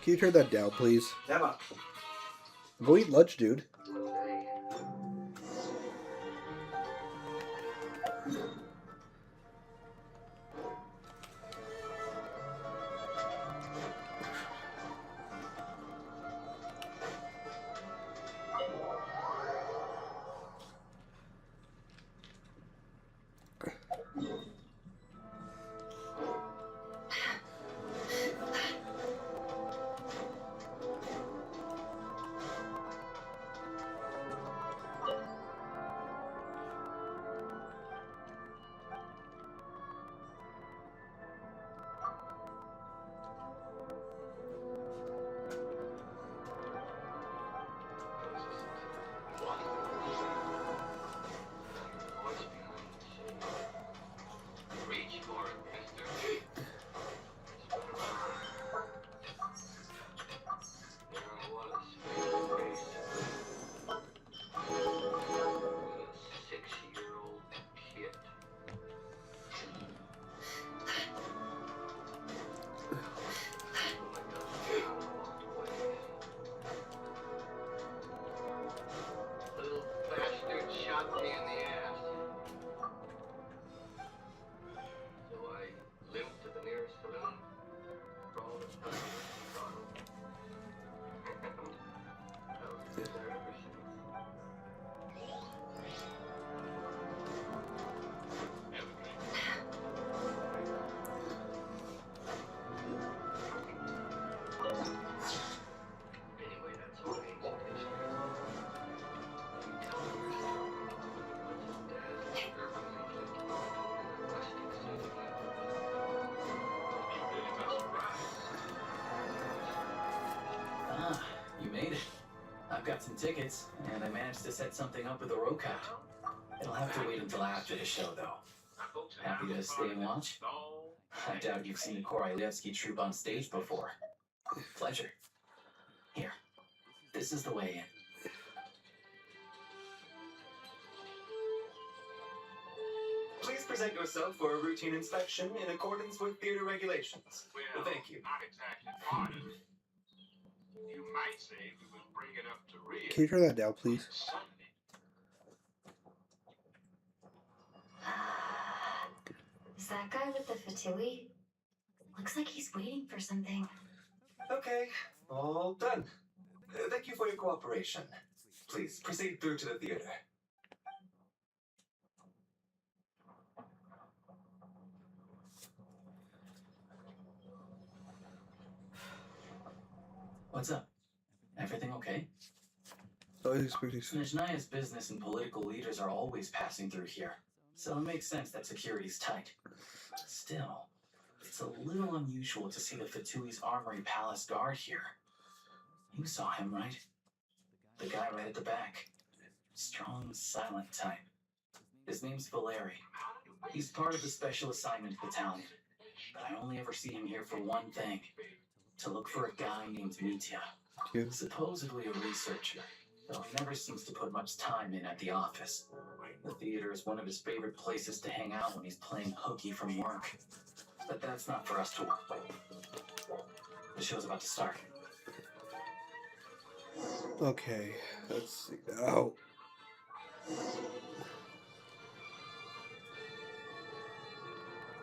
Can you turn that down, please? Emma. Go eat lunch, dude. You made it. I've got some tickets, and I managed to set something up with a rokout. It'll have to wait until after the show, though. Happy to stay and watch? I doubt you've seen the Korylevsky troupe on stage before. Pleasure. Here, this is the way in. Please present yourself for a routine inspection in accordance with theater regulations. Well, Thank you. Not exactly party. You might say we would bring it up to real. Can you turn that down, please? Sunday. Is that guy with the fatui? Looks like he's waiting for something. Okay, all done. Thank you for your cooperation. Please proceed through to the theater. What's up? Everything okay? I was expecting some. Snezhnaya's business and political leaders are always passing through here, so it makes sense that security's tight. Still, it's a little unusual to see the Fatui's Armory Palace guard here. You saw him, right? The guy right at the back. Strong, silent type. His name's Valeri. He's part of the Special Assignment Battalion, but I only ever see him here for one thing. To look for a guy named Mitya. Yeah. Supposedly a researcher, though he never seems to put much time in at the office. The theater is one of his favorite places to hang out when he's playing hooky from work. But that's not for us to work. The show's about to start. Okay, let's see. Oh.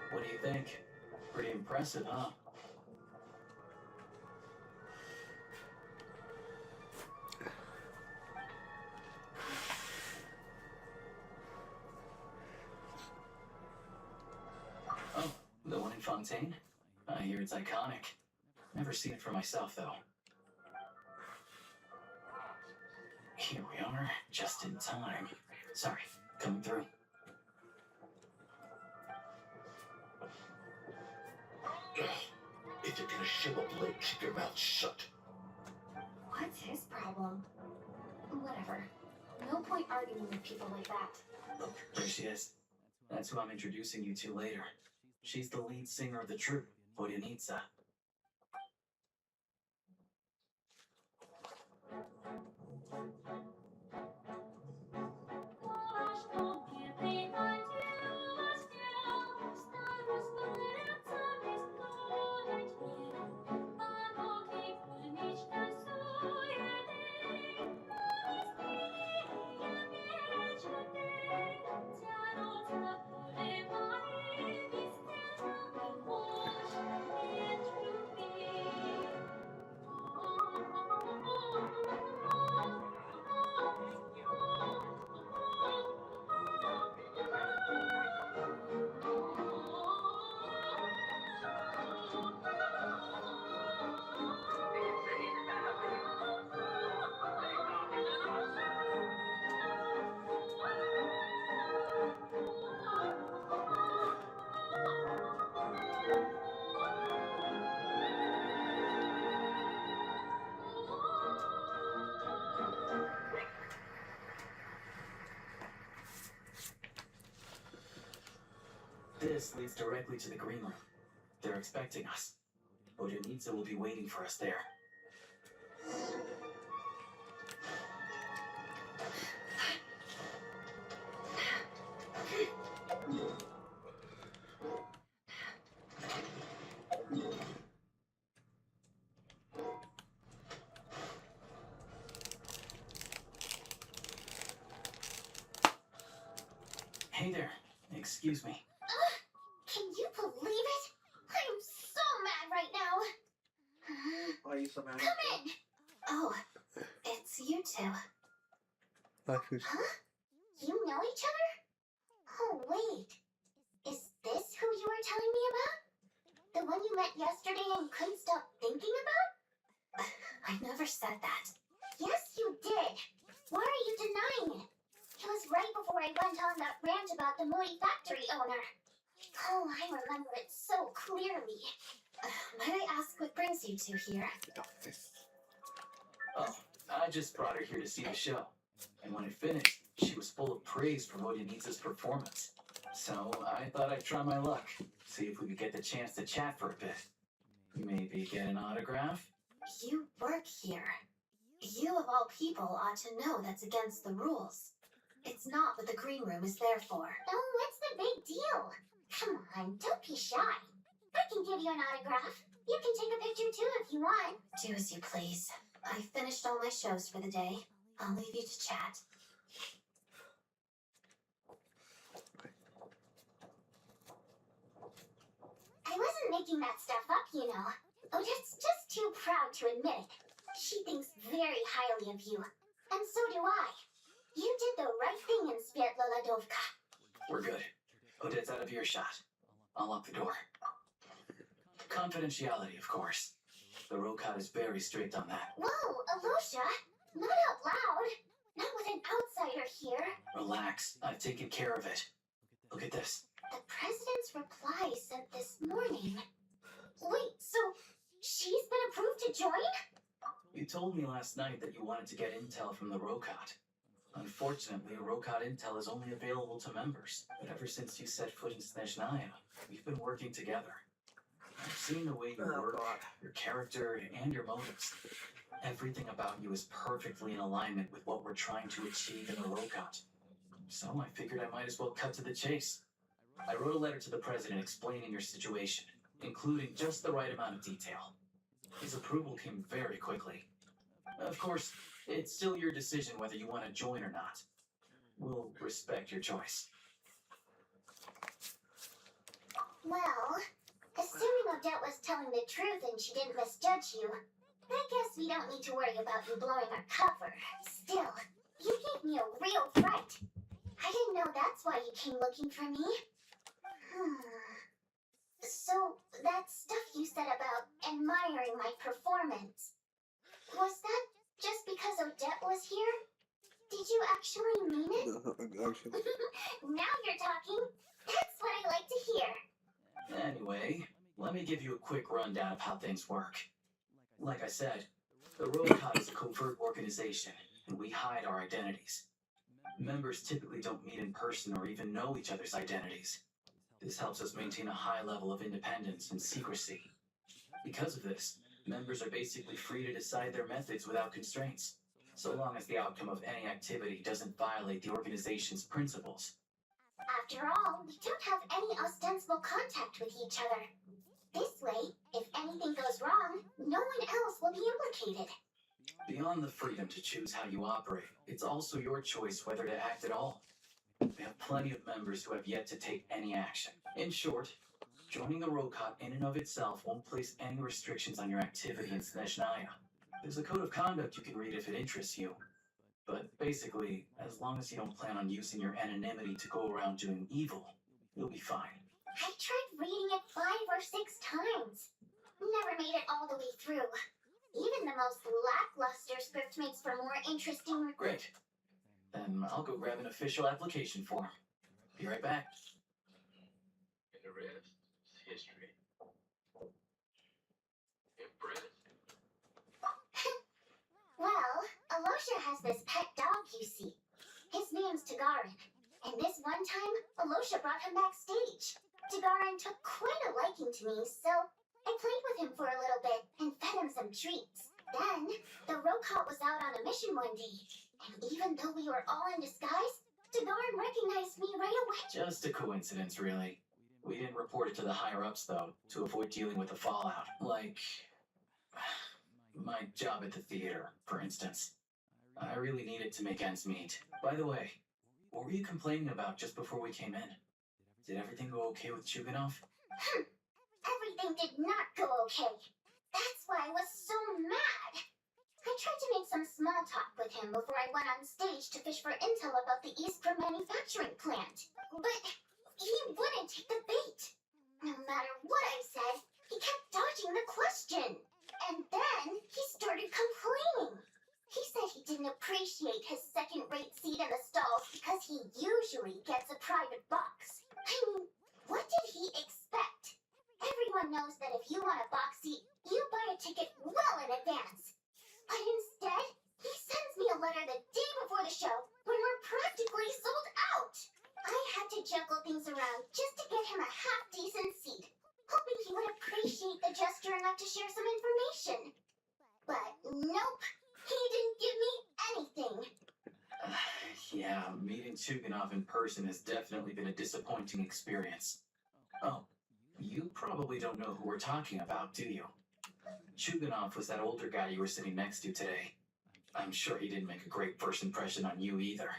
What do you think? Pretty impressive, huh? Oh, the one in Fontaine? I hear it's iconic. Never seen it for myself, though. Here we are, just in time. Sorry, coming through. If you're gonna shove a blade, keep your mouth shut. What's his problem? Whatever. No point arguing with people like that. Look, there she is. That's who I'm introducing you to later. She's the lead singer of the troupe, Boyanitsa. This leads directly to the green room. They're expecting us. Odenitsa will be waiting for us there. Hey there. Excuse me. Can you believe it? I am so mad right now. Why are you so mad? Come in. Oh, it's you two. Bye, food. Huh? You know each other? Oh, wait. Is this who you were telling me about? The one you met yesterday and couldn't stop thinking about? I never said that. Yes, you did. Why are you denying it? It was right before I went on that rant about the Moody factory owner. Oh, I remember it so clearly. Might I ask what brings you two here? Oh, I just brought her here to see the show. And when it finished, she was full of praise for Odenitsa's performance. So I thought I'd try my luck, see if we could get the chance to chat for a bit. Maybe get an autograph? You work here. You of all people ought to know that's against the rules. It's not what the green room is there for. Oh, what's the big deal? Come on, don't be shy. I can give you an autograph. You can take a picture too if you want. Do as you please. I've finished all my shows for the day. I'll leave you to chat. I wasn't making that stuff up, you know. Odette's just too proud to admit it. She thinks very highly of you. And so do I. You did the right thing in Sviatloladovka. We're good. Odette's out of earshot. I'll lock the door. Confidentiality, of course. The Rokat is very strict on that. Whoa, Alosha! Not out loud! Not with an outsider here. Relax. I've taken care of it. Look at this. The president's reply sent this morning. Wait, so she's been approved to join? You told me last night that you wanted to get intel from the Rokat. Unfortunately, Rokat intel is only available to members. But ever since you set foot in Snezhnaya, we've been working together. I've seen the way you work, your character, and your motives. Everything about you is perfectly in alignment with what we're trying to achieve in the Rokat. So I figured I might as well cut to the chase. I wrote a letter to the president explaining your situation, including just the right amount of detail. His approval came very quickly. Of course, it's still your decision whether you want to join or not. We'll respect your choice. Well, assuming Odette was telling the truth and she didn't misjudge you, I guess we don't need to worry about you blowing our cover. Still, you gave me a real fright. I didn't know that's why you came looking for me. So, that stuff you said about admiring my performance, was that just because Odette was here? Did you actually mean it? Actually, Now you're talking. That's what I like to hear. Anyway, let me give you a quick rundown of how things work. Like I said, the Rokat is a covert organization, and we hide our identities. Members typically don't meet in person or even know each other's identities. This helps us maintain a high level of independence and secrecy. Because of this, members are basically free to decide their methods without constraints, so long as the outcome of any activity doesn't violate the organization's principles. After all, we don't have any ostensible contact with each other. This way, if anything goes wrong, no one else will be implicated. Beyond the freedom to choose how you operate, it's also your choice whether to act at all. We have plenty of members who have yet to take any action. In short, joining the Rokat in and of itself won't place any restrictions on your activity in Snezhnaya. There's a code of conduct you can read if it interests you. But basically, as long as you don't plan on using your anonymity to go around doing evil, you'll be fine. I tried reading it 5 or 6 times. Never made it all the way through. Even the most lackluster script makes for more interesting... Great. Then I'll go grab an official application form. Be right back. And the rest is history. Impressed? Well, Alosha has this pet dog, you see. His name's Tagarin. And this one time, Alosha brought him backstage. Dagarin took quite a liking to me, so I played with him for a little bit and fed him some treats. Then, the Rokot was out on a mission one day, and even though we were all in disguise, Dagarin recognized me right away. Just a coincidence, really. We didn't report it to the higher-ups, though, to avoid dealing with the fallout. Like, my job at the theater, for instance. I really needed to make ends meet. By the way, what were you complaining about just before we came in? Did everything go okay with Chuganov? Everything did not go okay. That's why I was so mad. I tried to make some small talk with him before I went on stage to fish for intel about the Eastern manufacturing plant. But he wouldn't take the bait. No matter what I said, he kept dodging the question. And then he started complaining. He said he didn't appreciate his second-rate seat in the stalls because he usually gets a private box. I mean, what did he expect? Everyone knows that if you want a box seat, you buy a ticket well in advance. But instead, he sends me a letter the day before the show when we're practically sold out. I had to juggle things around just to get him a half-decent seat, hoping he would appreciate the gesture enough to share some information. But nope, he didn't give me anything. Yeah, meeting Chuganov in person has definitely been a disappointing experience. Oh, you probably don't know who we're talking about, do you? Chuganov was that older guy you were sitting next to today. I'm sure he didn't make a great first impression on you either.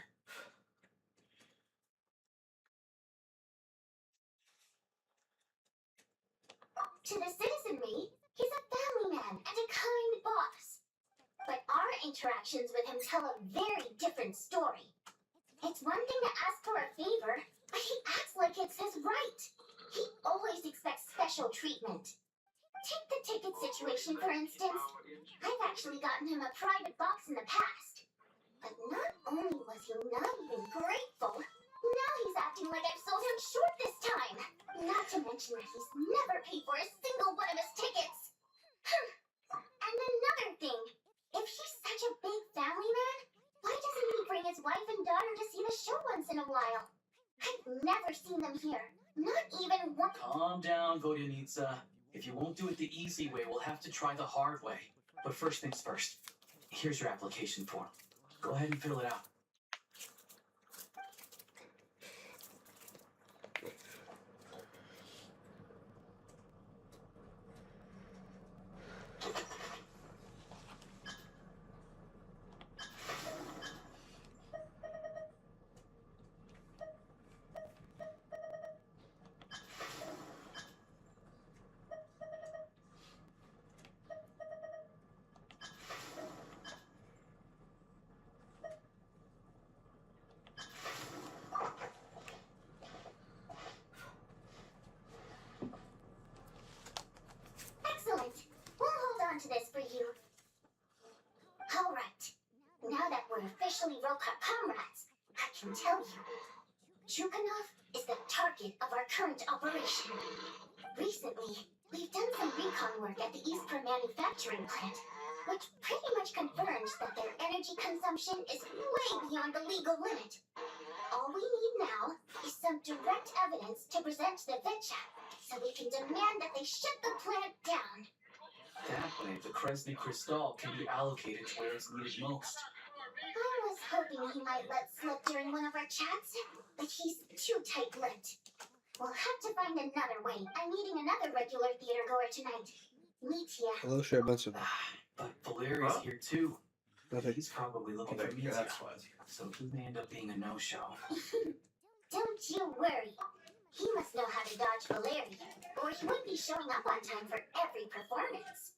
To the citizenry, he's a family man and a kind boss. But our interactions with him tell a very different story. It's one thing to ask for a favor, but he acts like it's his right. He always expects special treatment. Take the ticket situation, for instance. I've actually gotten him a private box in the past. But not only was he not even grateful, now he's acting like I've sold him short this time. Not to mention that he's never paid for a single one of his tickets. And another thing, if he's such a big family man, why doesn't he bring his wife and daughter to see the show once in a while? I've never seen them here. Not even one. Calm down, Vodyanitsa. If you won't do it the easy way, we'll have to try the hard way. But first things first. Here's your application form. Go ahead and fill it out. Excellent. We'll hold on to this for you. All right. Now that we're officially Rokot comrades, I can tell you, Chuganov is the target of our current operation. Recently, we've done some recon work at the Eastern manufacturing plant, which pretty much confirms that their energy consumption is way beyond the legal limit. All we need now is some direct evidence to present to the Vitcha, so we can demand that they shut the plant down. That way, the Kresny Crystal can be allocated to where it's needed most. I was hoping he might let slip during one of our chats, but he's too tight-lipped. We'll have to find another way. I'm meeting another regular theater goer tonight. Mitya. Hello, Sherbanson. But Valeri's here too. Nothing. He's probably looking for Mitya, so he may end up being a no-show. Don't you worry. He must know how to dodge Valeri, or he wouldn't be showing up on time for every performance.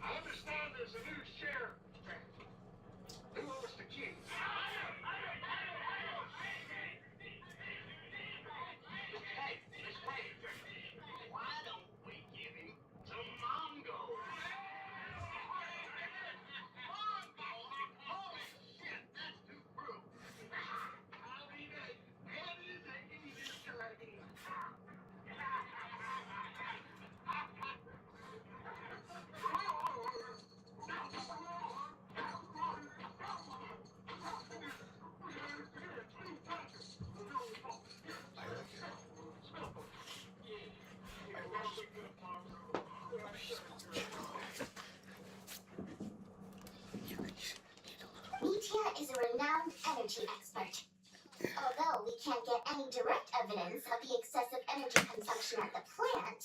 I understand there's a new sheriff. Who owns the key? energy expert. Although we can't get any direct evidence of the excessive energy consumption at the plant,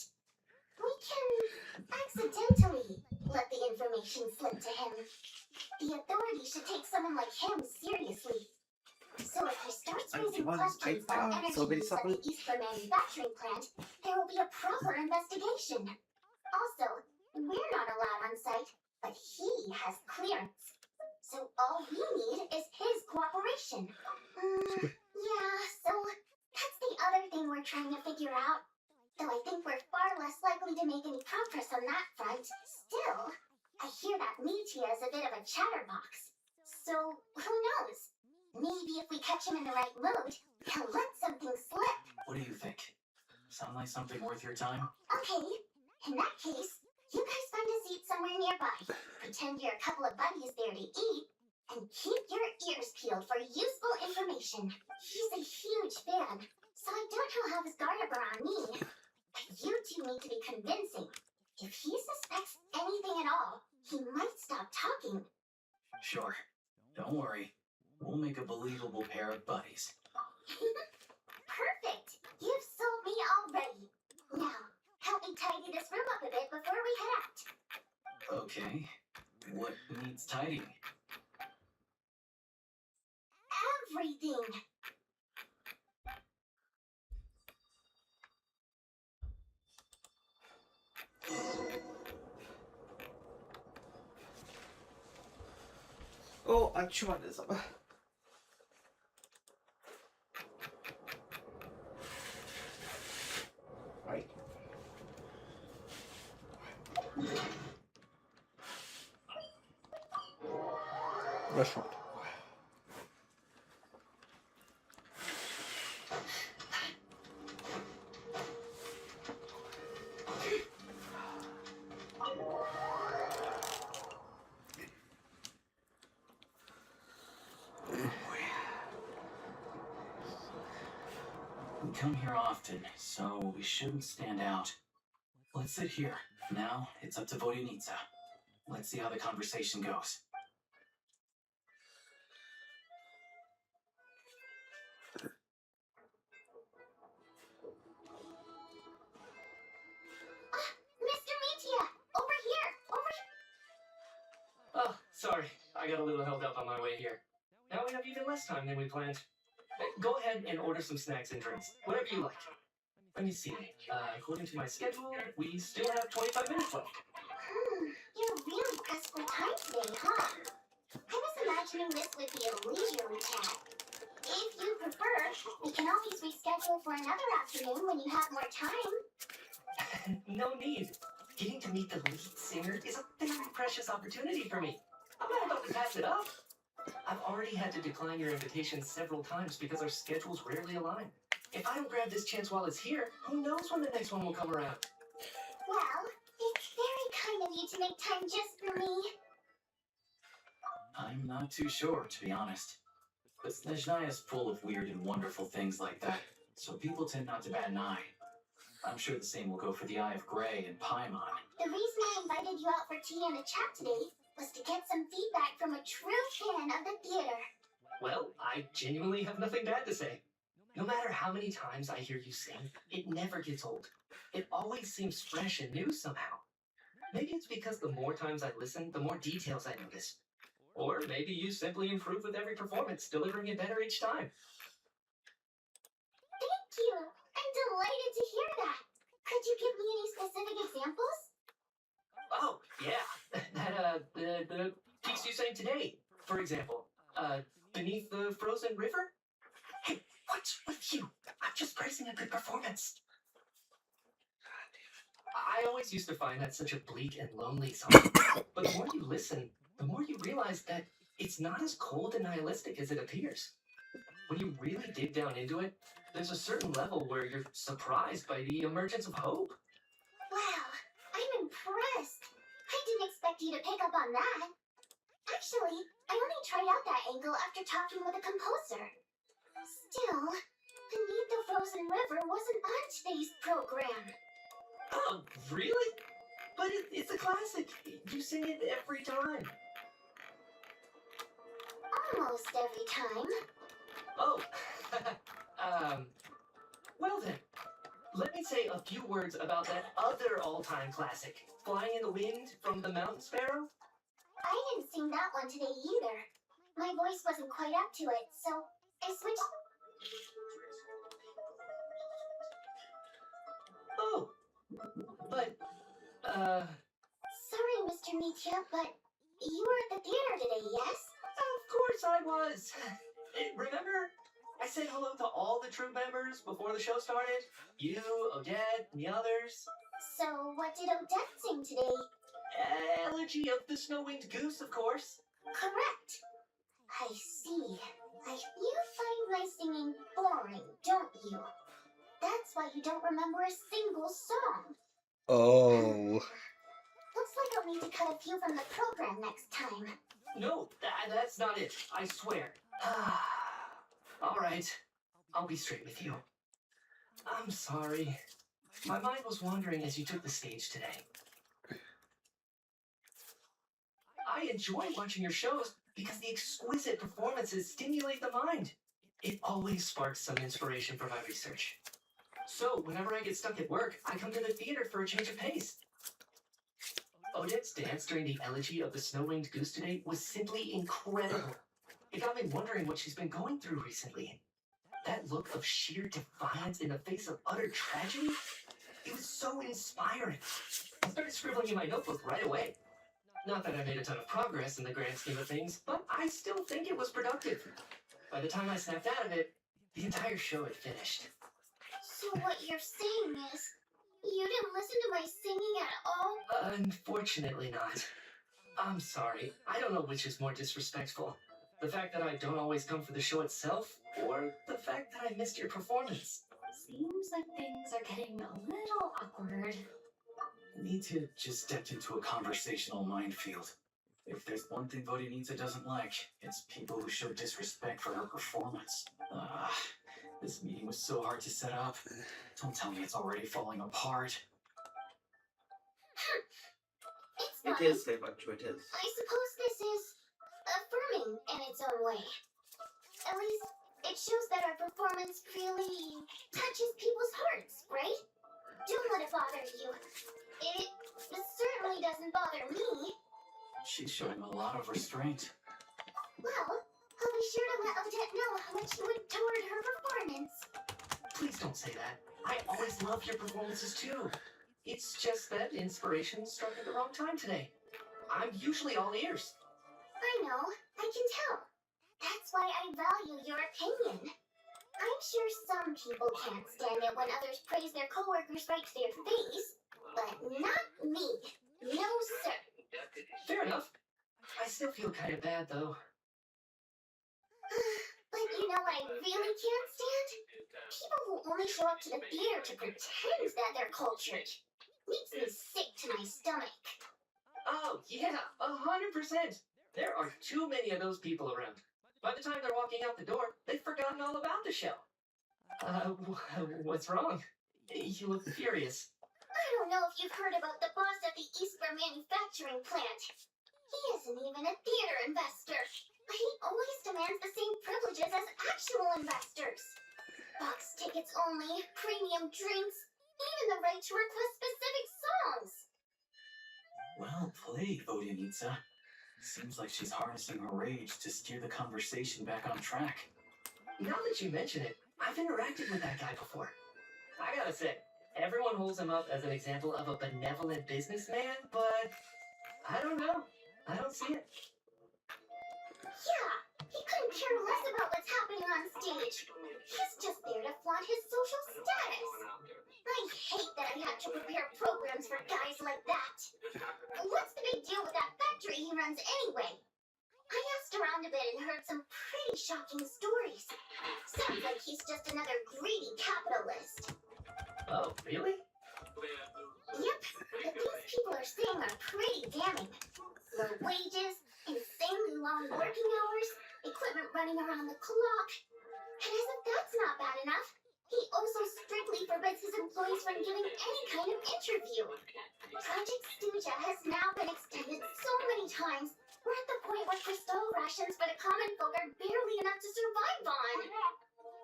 we can accidentally let the information slip to him. The authorities should take someone like him seriously. So if he starts raising questions about energy use at the Eastern manufacturing plant, there will be a proper investigation. Also, we're not allowed on site, but he has clearance. So all we need is his cooperation. Yeah, so that's the other thing we're trying to figure out. Though I think we're far less likely to make any progress on that front. Still, I hear that Mitia is a bit of a chatterbox. So, who knows? Maybe if we catch him in the right mood, he'll let something slip. What do you think? Sound like something worth your time? Okay, in that case, you guys find a seat somewhere nearby. Pretend you're a couple of buddies there to eat, and keep your ears peeled for useful information. He's a huge fan, so I doubt he'll have his guard up around me. But you two need to be convincing. If he suspects anything at all, he might stop talking. Sure. Don't worry. We'll make a believable pair of buddies. Perfect! You've sold me already. Now, help me tidy this room up a bit before we head out. Okay. What needs tidying? Everything! Actualism. Right. Restaurant. We come here often, so we shouldn't stand out. Let's sit here. Now, it's up to Vodynica. Let's see how the conversation goes. Mr. Mitia! Over here! Oh, sorry. I got a little held up on my way here. Now we have even less time than we planned. Go ahead and order some snacks and drinks. Whatever you like. Let me see. According to my schedule, we still have 25 minutes left. You're really pressed for time today, huh? I was imagining this would be a leisurely chat. If you prefer, we can always reschedule for another afternoon when you have more time. No need. Getting to meet the lead singer is a very precious opportunity for me. I'm not about to pass it up. I've already had to decline your invitation several times because our schedules rarely align. If I don't grab this chance while it's here, who knows when the next one will come around? Well, it's very kind of you to make time just for me. I'm not too sure, to be honest. But Snezhnaya is full of weird and wonderful things like that, so people tend not to bat an eye. I'm sure the same will go for the Eye of Grey and Paimon. The reason I invited you out for tea and a chat today was to get some feedback from a true fan of the theater. Well, I genuinely have nothing bad to say. No matter how many times I hear you sing, it never gets old. It always seems fresh and new somehow. Maybe it's because the more times I listen, the more details I notice. Or maybe you simply improve with every performance, delivering it better each time. Thank you! I'm delighted to hear that! Could you give me any specific examples? Oh, yeah. The piece you sang today, for example. Beneath the Frozen River? Hey, what's with you? I'm just praising a good performance. I always used to find that such a bleak and lonely song. But the more you listen, the more you realize that it's not as cold and nihilistic as it appears. When you really dig down into it, there's a certain level where you're surprised by the emergence of hope. Wow, I'm impressed. I didn't expect you to pick up on that. Actually, I only tried out that angle after talking with a composer. Still, Beneath the Frozen River wasn't on today's program. Oh, really? But it's a classic. You sing it every time. Almost every time. Oh, well then, let me say a few words about that other all-time classic, Flying in the Wind from the Mountain Sparrow. I didn't sing that one today either. My voice wasn't quite up to it, so I switched. Oh, but, Sorry, Mr. Mitya, but you were at the theater today, yes? of course I was. Remember? I said hello to all the troop members before the show started. You, Odette, and the others. So what did Odette sing today? Elegy of the Snow-Winged Goose, of course. Correct. I see. You find my singing boring, don't you? That's why you don't remember a single song. Oh. Looks like I'll need to cut a few from the program next time. No, that's not it. I swear. All right. I'll be straight with you. I'm sorry. My mind was wandering as you took the stage today. I enjoy watching your shows because the exquisite performances stimulate the mind. It always sparks some inspiration for my research. So, whenever I get stuck at work, I come to the theater for a change of pace. Odette's dance during the Elegy of the Snow-Winged Goose today was simply incredible. It got me wondering what she's been going through recently. That look of sheer defiance in the face of utter tragedy, it was so inspiring. I started scribbling in my notebook right away. Not that I made a ton of progress in the grand scheme of things, but I still think it was productive. By the time I snapped out of it, the entire show had finished. So what you're saying is, you didn't listen to my singing at all? Unfortunately not. I'm sorry. I don't know which is more disrespectful. The fact that I don't always come for the show itself, or the fact that I missed your performance. Seems like things are getting a little awkward. Nita just stepped into a conversational minefield. If there's one thing Vodyanita doesn't like, it's people who show disrespect for her performance. This meeting was so hard to set up. Don't tell me it's already falling apart. It's It fine. is, Seibacho, it is. I suppose this is affirming in its own way. At least, it shows that our performance really touches people's hearts, right? Don't let it bother you. It certainly doesn't bother me. She's showing a lot of restraint. Well, I'll be sure to let Odette know how much you adored her performance. Please don't say that. I always love your performances too. It's just that inspiration struck at the wrong time today. I'm usually all ears. I know, I can tell. That's why I value your opinion. I'm sure some people can't stand it when others praise their coworkers right to their face, but not me. No, sir. Fair enough. I still feel kind of bad though. But you know what I really can't stand? People who only show up to the theater to pretend that they're cultured. Makes me sick to my stomach. Oh, yeah, 100%. There are too many of those people around. By the time they're walking out the door, they've forgotten all about the show. What's wrong? You look furious. I don't know if you've heard about the boss at the Eastbur manufacturing plant. He isn't even a theater investor, but he always demands the same privileges as actual investors. Box tickets only, premium drinks, even the right to request specific songs. Well played, Vodyanita. Seems like she's harnessing her rage to steer the conversation back on track. Now that you mention it, I've interacted with that guy before. I gotta say, everyone holds him up as an example of a benevolent businessman, but I don't know. I don't see it. Yeah, he couldn't care less about what's happening on stage. He's just there to flaunt his social status. I hate that I have to prepare programs for guys like that. What's the big deal with that factory he runs anyway? I asked around a bit and heard some pretty shocking stories. Sounds like he's just another greedy capitalist. Oh, really? Yep, the things people are saying are pretty damning. Low wages, insanely long working hours, equipment running around the clock. And as if that's not bad enough, he also strictly forbids his employees from giving any kind of interview. Project Stuja has now been extended so many times We're at the point where crystal rations for the common folk are barely enough to survive on.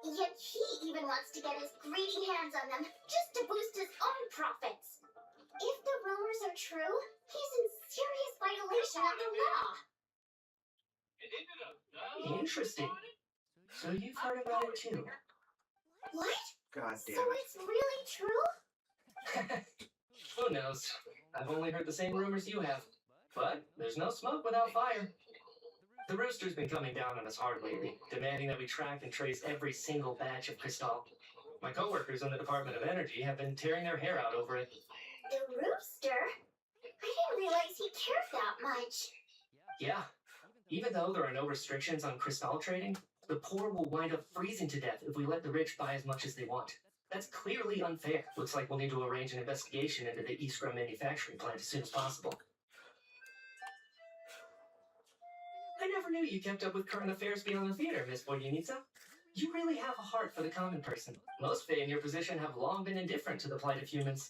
Yet he even wants to get his greedy hands on them just to boost his own profits. If the rumors are true, he's in serious violation of the law. Interesting. So you've heard about it too. What? God So damn it. it's really true? Who knows? I've only heard the same rumors you have. But there's no smoke without fire. The Rooster's been coming down on us hard lately, demanding that we track and trace every single batch of Crystal. My coworkers in the Department of Energy have been tearing their hair out over it. The Rooster? I didn't realize he cared that much. Yeah. Even though there are no restrictions on Crystal trading, the poor will wind up freezing to death if we let the rich buy as much as they want. That's clearly unfair. Looks like we'll need to arrange an investigation into the Iskra manufacturing plant as soon as possible. I never knew you kept up with current affairs beyond the theater, Miss Boyanitsa. You really have a heart for the common person. Most Fae in your position have long been indifferent to the plight of humans.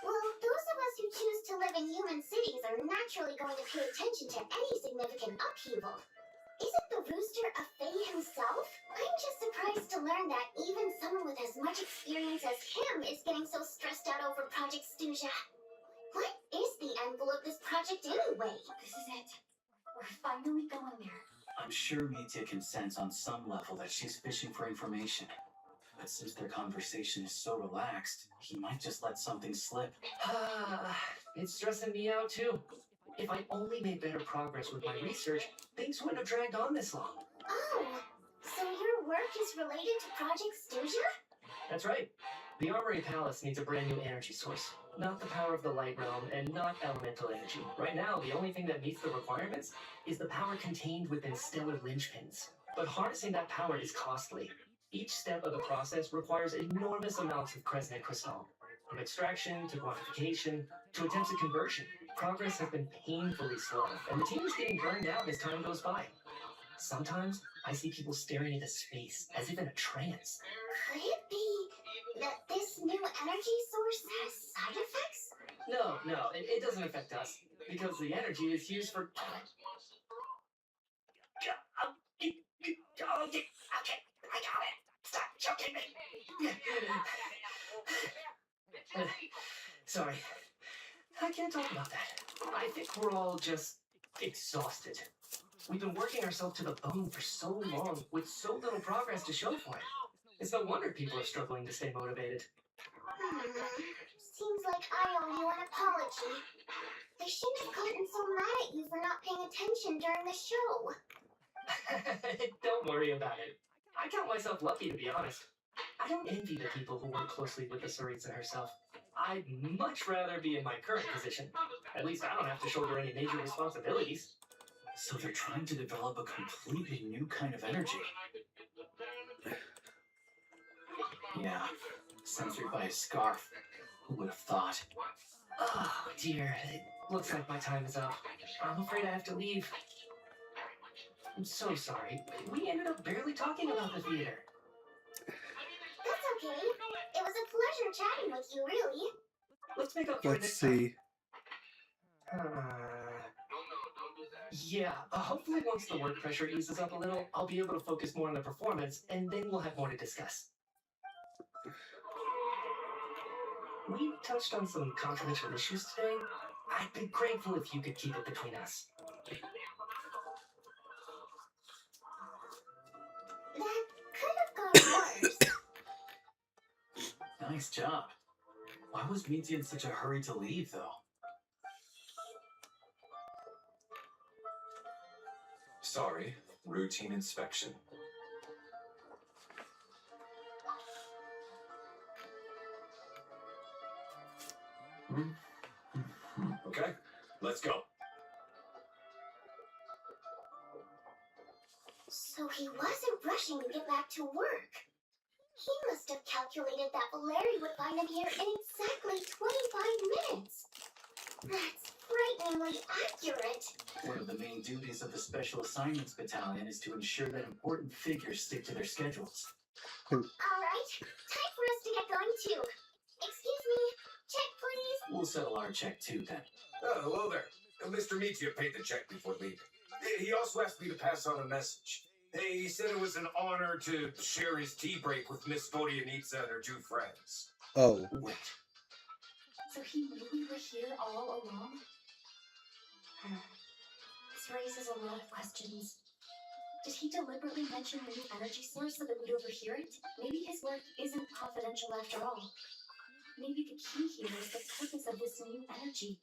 Well, those of us who choose to live in human cities are naturally going to pay attention to any significant upheaval. Isn't the Rooster a Fae himself? I'm just surprised to learn that even someone with as much experience as him is getting so stressed out over Project Stuja. What is the end goal of this project anyway? This is it. We're finally going there. I'm sure Mitya can sense on some level that she's fishing for information. But since their conversation is so relaxed, he might just let something slip. It's stressing me out too. If I only made better progress with my research, things wouldn't have dragged on this long. Oh, so your work is related to Project Stuja? That's right. The Armory Palace needs a brand new energy source. Not the power of the light realm, and not elemental energy. Right now, the only thing that meets the requirements is the power contained within stellar linchpins. But harnessing that power is costly. Each step of the process requires enormous amounts of Crescent crystal. From extraction to quantification to attempted conversion, progress has been painfully slow, and the team is getting burned out as time goes by. Sometimes, I see people staring into space, as if in a trance. Could it be that this new energy source has side effects? No, it doesn't affect us, because the energy is used for... Okay, I got it. Stop choking me. Sorry, I can't talk about that. I think we're all just exhausted. We've been working ourselves to the bone for so long, with so little progress to show for it. It's no wonder people are struggling to stay motivated. Seems like I owe you an apology. I shouldn't have gotten so mad at you for not paying attention during the show. Don't worry about it. I count myself lucky, to be honest. I don't envy the people who work closely with the Tsaritsa herself. I'd much rather be in my current position. At least I don't have to shoulder any major responsibilities. So they're trying to develop a completely new kind of energy. Yeah, censored by a scarf. Who would have thought? Oh, dear. It looks like my time is up. I'm afraid I have to leave. I'm so sorry. We ended up barely talking about the theater. That's okay. It was a pleasure chatting with you, really. Let's make up for it Let's next time. see. Yeah, hopefully once the work pressure eases up a little, I'll be able to focus more on the performance, and then we'll have more to discuss. We touched on some controversial issues today. I'd be grateful if you could keep it between us. That could have gone worse. Nice job. Why was Mitya in such a hurry to leave, though? Sorry, routine inspection. Okay, let's go. So he wasn't rushing to get back to work. He must have calculated that Valeri would find him here in exactly 25 minutes. That's frighteningly accurate. One of the main duties of the Special Assignments Battalion is to ensure that important figures stick to their schedules. All right, time for us to get going too. Excuse me, check please. We'll settle our check too, then. Oh, hello there. Mr. Mitya paid the check before leaving. he also asked me to pass on a message. Hey, he said it was an honor to share his tea break with Miss Fodianitsa and her two friends. Oh. Wait. So he knew we were here all along? This raises a lot of questions. Did he deliberately mention the new energy source so that we'd overhear it? Maybe his work isn't confidential after all. Maybe the key here is the purpose of this new energy.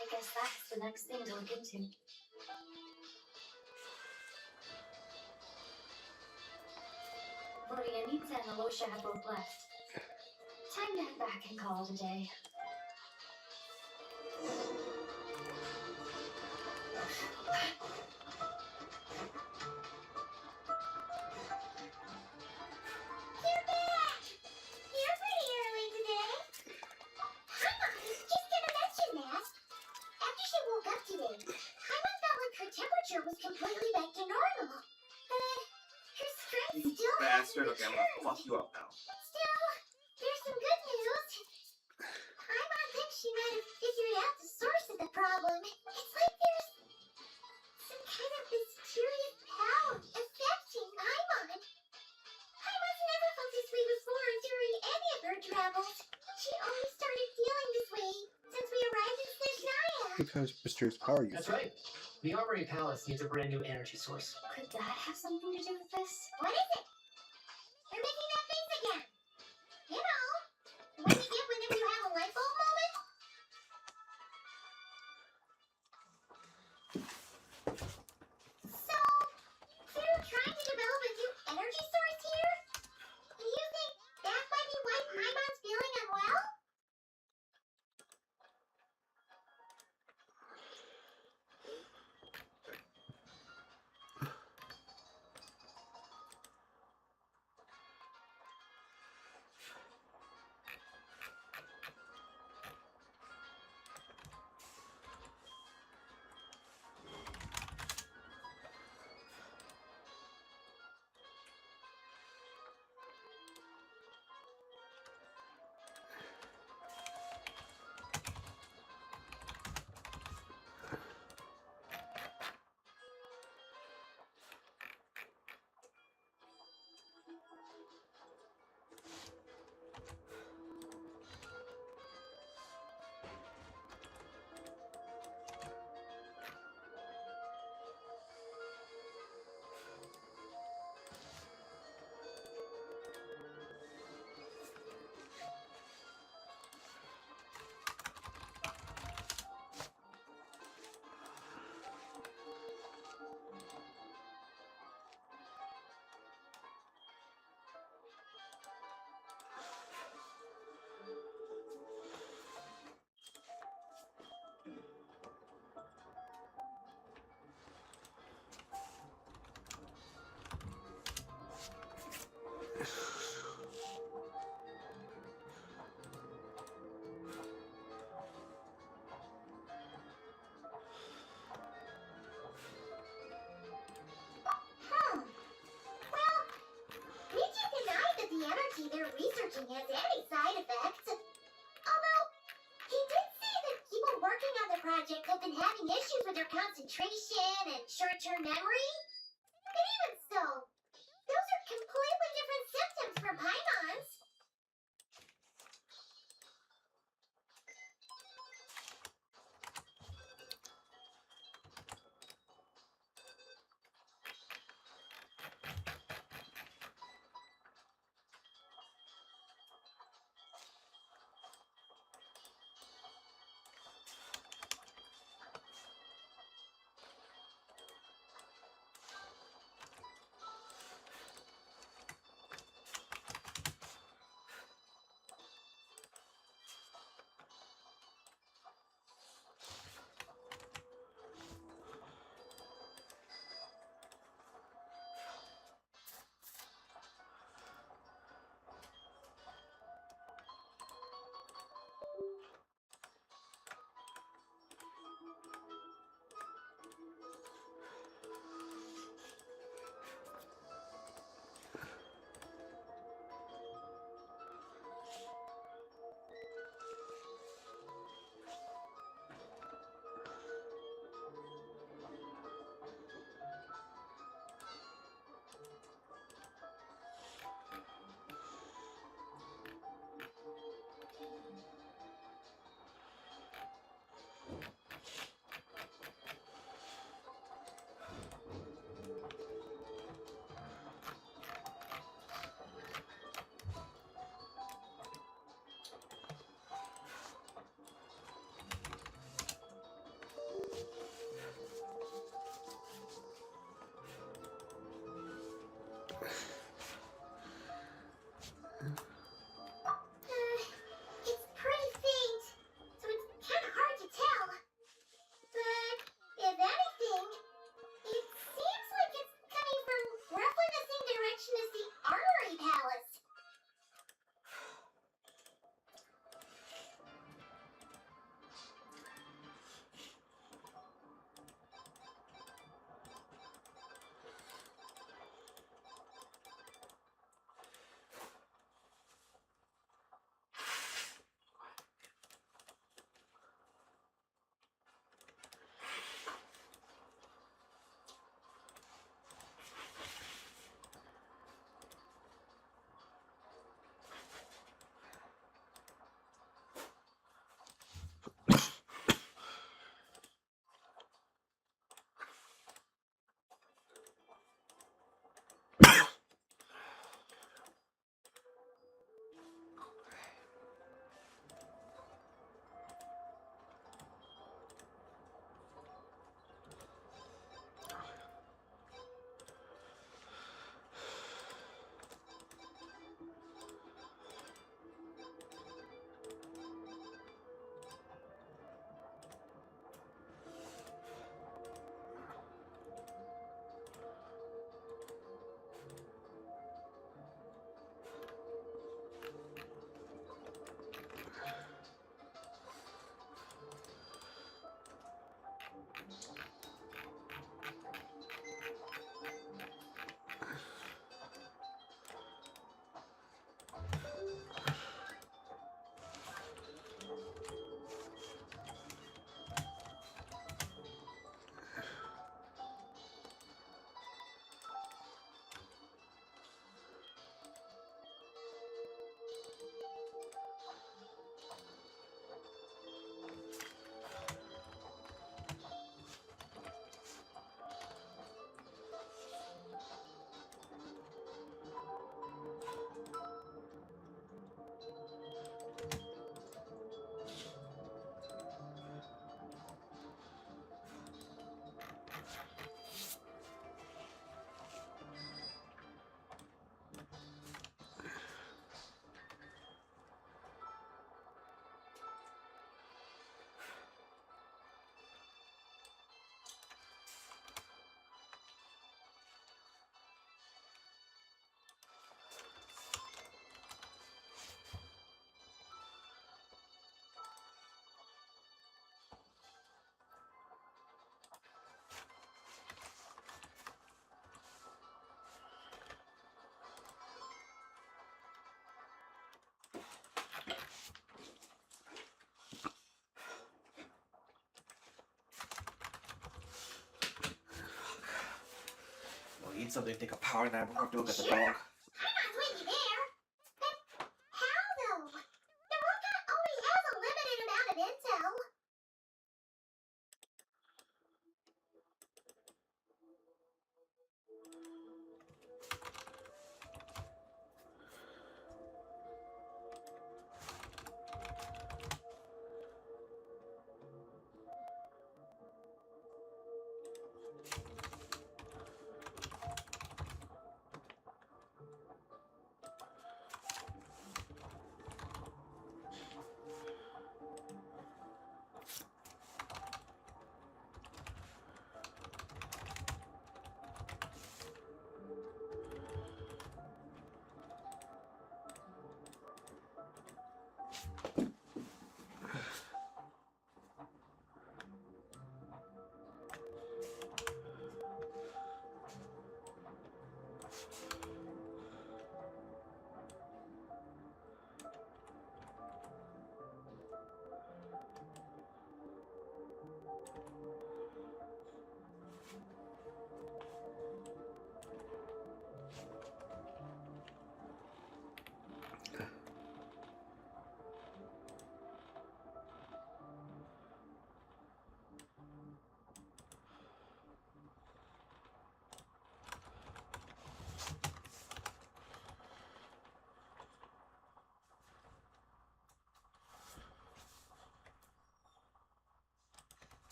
I guess that's the next thing to look into. Vodianitsa and Alosha have both left. Time to head back and call it a day. You're back! You're pretty early today. Hi, Mom. Just gonna mention that. After she woke up today, Haima felt like her temperature was completely back to normal. But her strength You still bastard. hasn't Okay, I'm gonna returned. fuck you up now. Still, there's some good news. Haima thinks she might have figured out the source of the problem. It's like there's some kind of mysterious power affecting Haimon. Haimon's never felt this way before during any of her travels. She only started feeling this way since we arrived in Snezhnaya. What kind of mysterious power you That's see? right. The Armory Palace needs a brand new energy source. Could that have something to do with this? What is it? You're making that face again. You know, what you get whenever you have a light bulb moment? So, they're trying to develop a new energy source here? And you think that might be why Paimon's feeling unwell? Well, Michi denied that the energy they're researching has any side effects. Although, he did say that people working on the project have been having issues with their concentration and short-term memory. But even so, those are completely different symptoms from Paimon's. need something to take a power nap before doing at the Sure. dog. Paimon's with you there. But how though? The robot only has a limited amount of intel.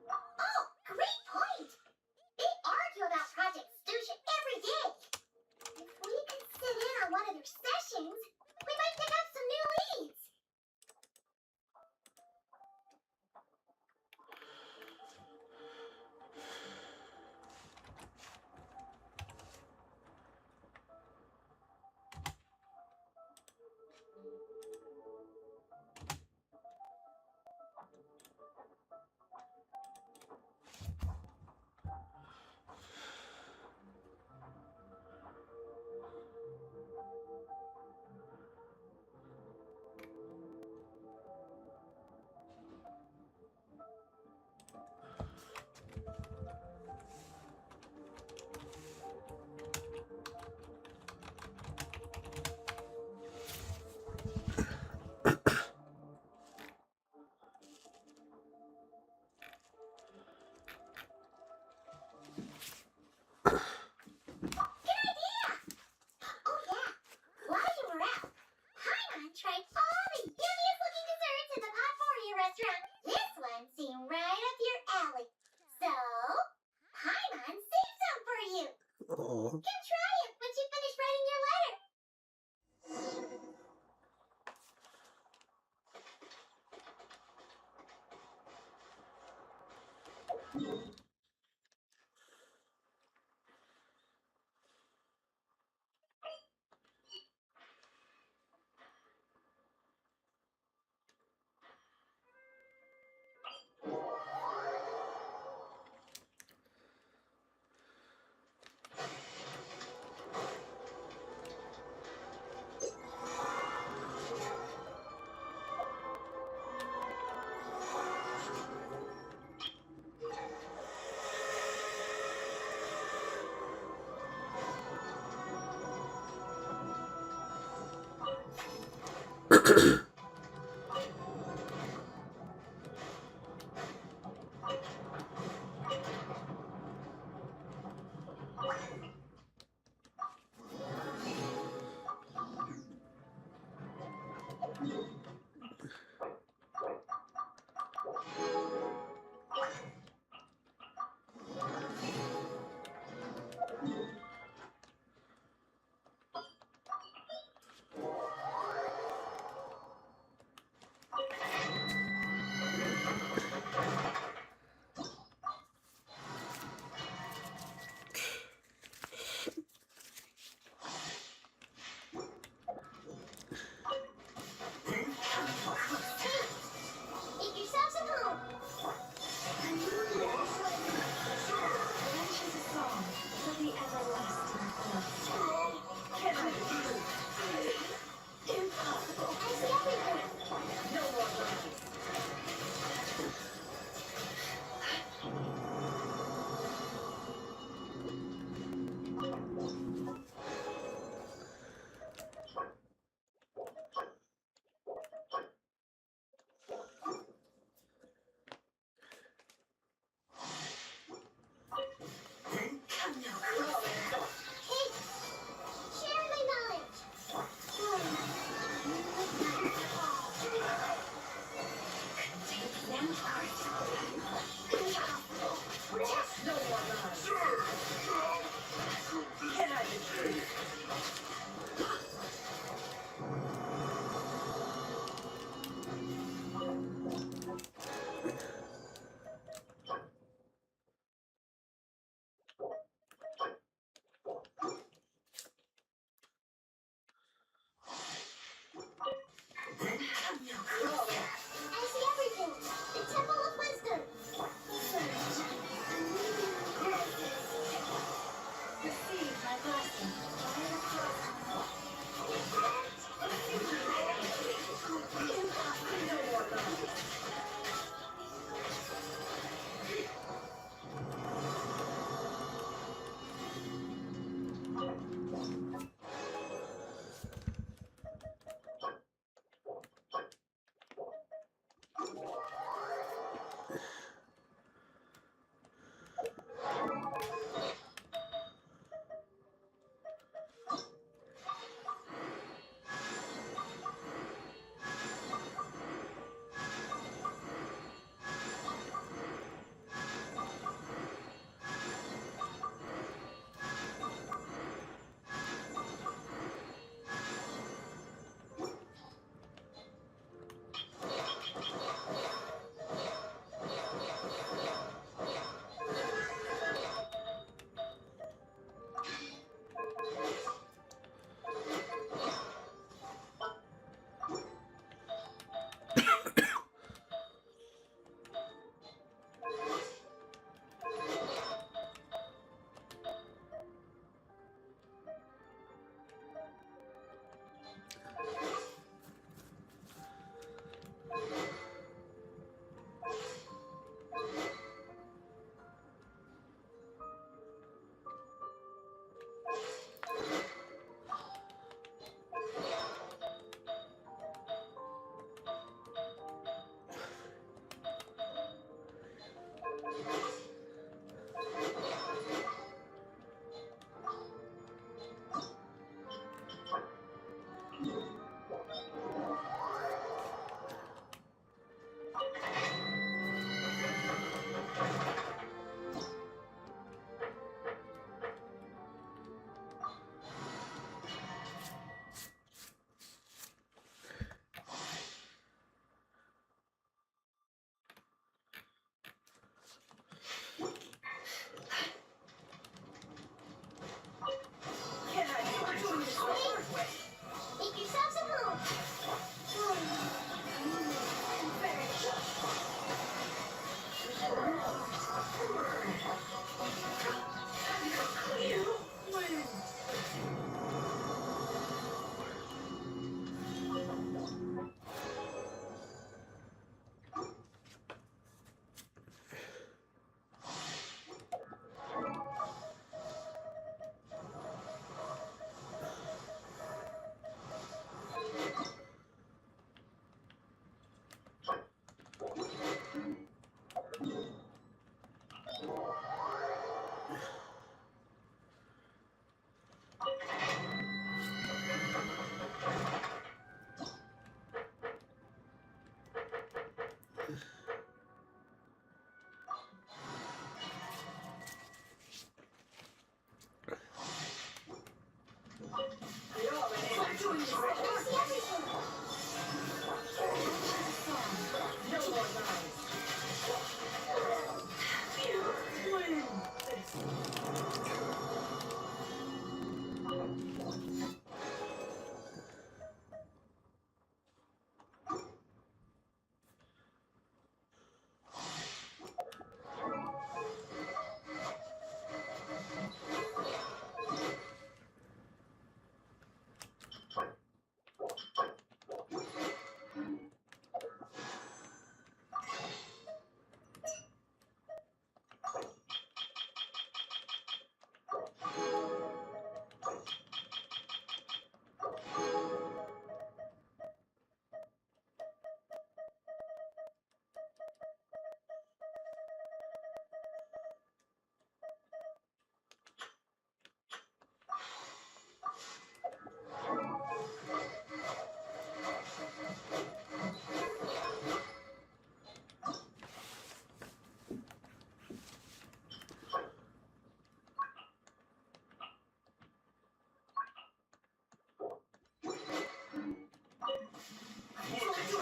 Oh, great point! They argue about Project Stusha every day. If we could sit in on one of their sessions, we might pick up some new leads. Good idea! Oh yeah, while you were out, Paimon tried all the yummiest looking desserts in the Podporia restaurant. This one seemed right up your alley. So, Paimon saved some for you. Oh. Come try it once you finish writing your letter.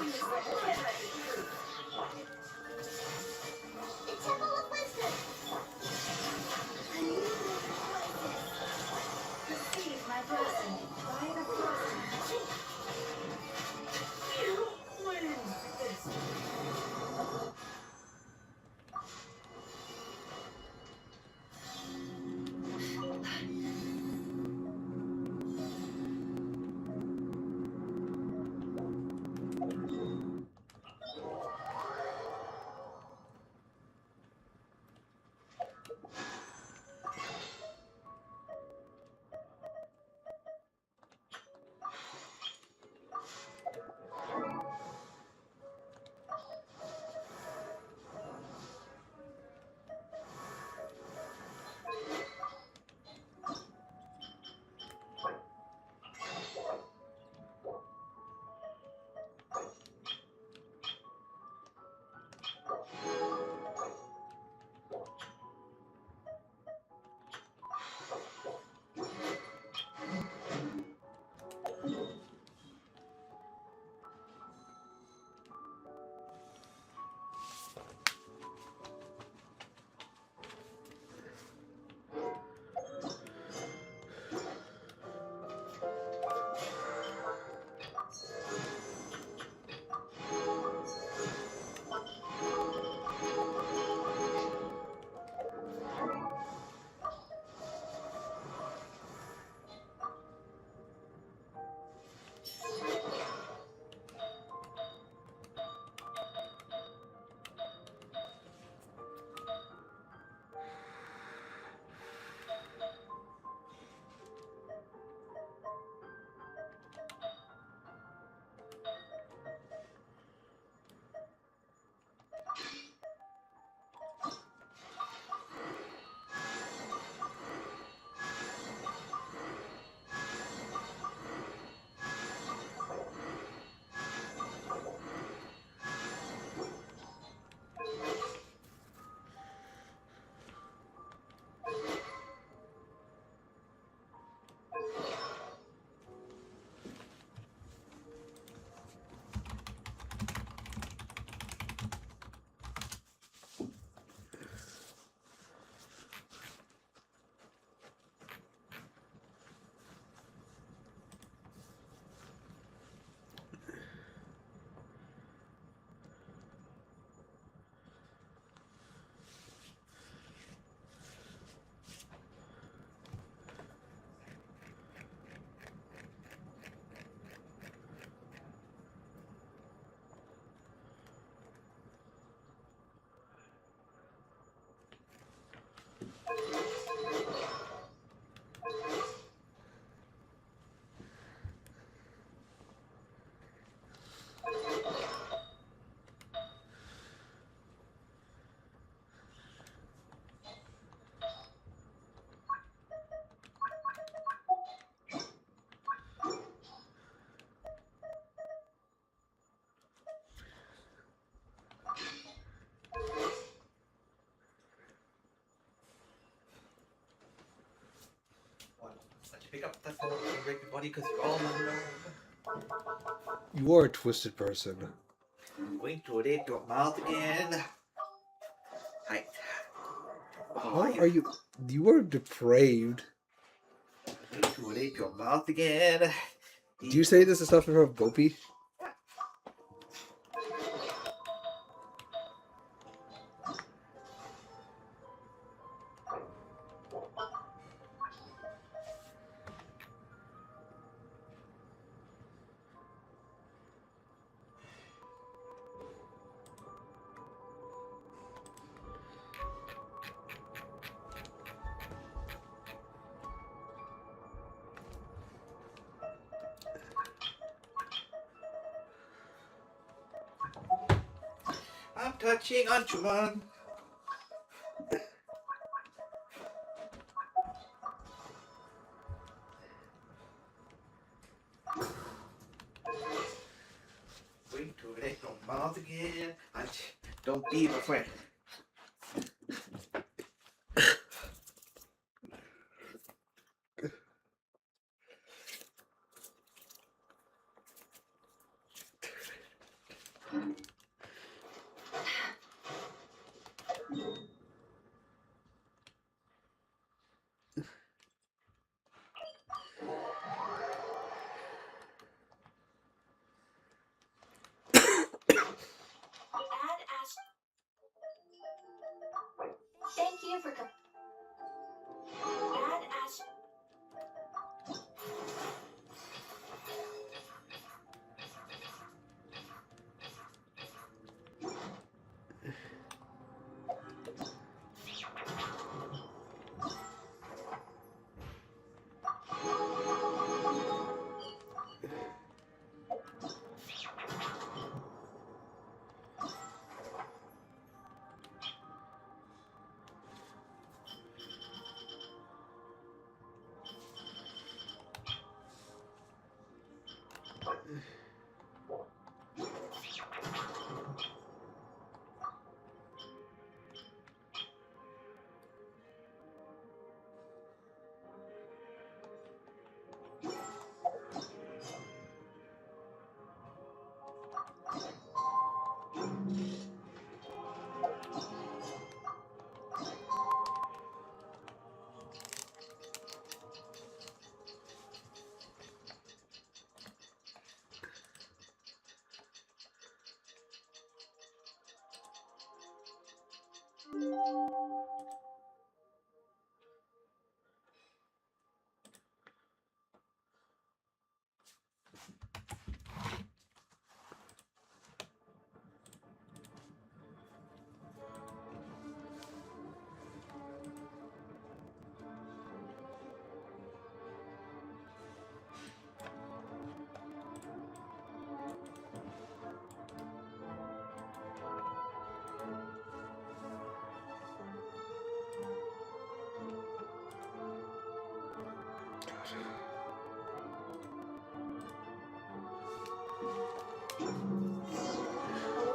The Temple of Wisdom. A new crisis. Receive my blessing by the frosty. Pick up that phone and break your body because you're all alone. You are a twisted person. I'm going to rape your mouth again. Hi. How are you? You are depraved. I'm going to rape your mouth again. Do you say this is stuff in front of Gopi? I'm touching Anchuman. Going to rape your mouth again. Don't be my friend. Thank you for Add as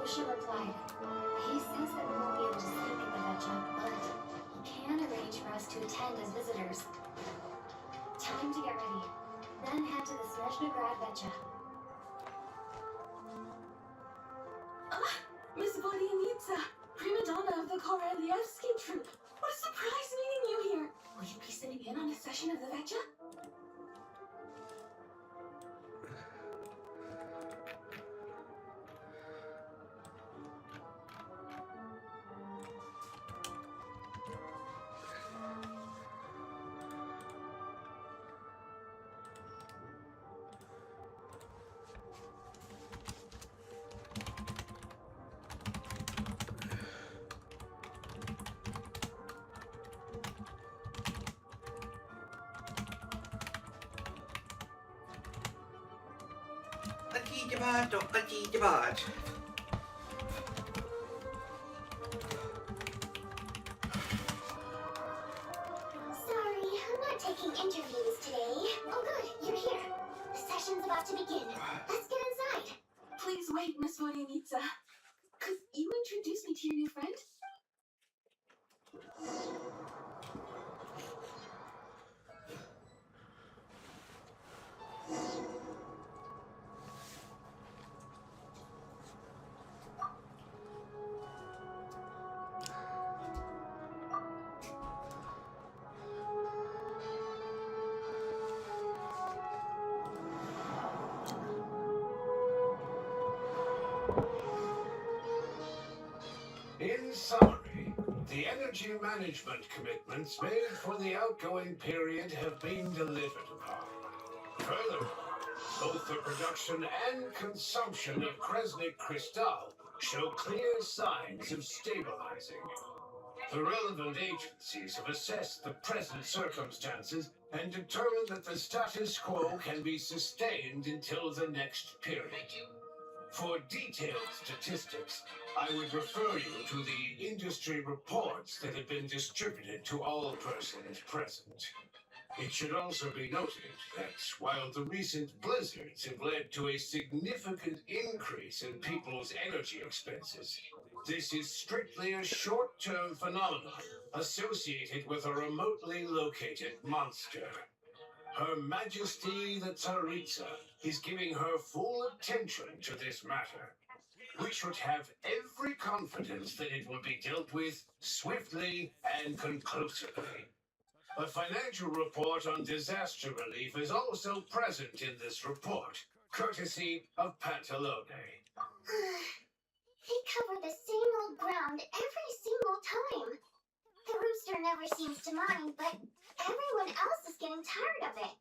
Aloysia replied. He says that we won't be able to speak at the Vecha, but he can arrange for us to attend as visitors. Time to get ready. Then head to the Snezhnegrad Vecha. Miss Vodyanitsa, prima donna of the Korelievsky troupe. What a surprise meeting you here. Will you be sitting in on a session of the Vecha? Sorry, I'm not taking interviews today. Oh good, you're here. The session's about to begin. Let's get inside. Please wait, Miss Vodyanitsa. Could you introduce me to your new friend? In summary, the energy management commitments made for the outgoing period have been delivered upon. Furthermore, both the production and consumption of Kresnik Crystal show clear signs of stabilizing. The relevant agencies have assessed the present circumstances and determined that the status quo can be sustained until the next period. For detailed statistics, I would refer you to the industry reports that have been distributed to all persons present. It should also be noted that while the recent blizzards have led to a significant increase in people's energy expenses, this is strictly a short-term phenomenon associated with a remotely located monster. Her Majesty the Tsaritsa is giving her full attention to this matter. we should have every confidence that it will be dealt with swiftly and conclusively. A financial report on disaster relief is also present in this report, courtesy of Pantalone. They cover the same old ground every single time. The rooster never seems to mind, but everyone else is getting tired of it.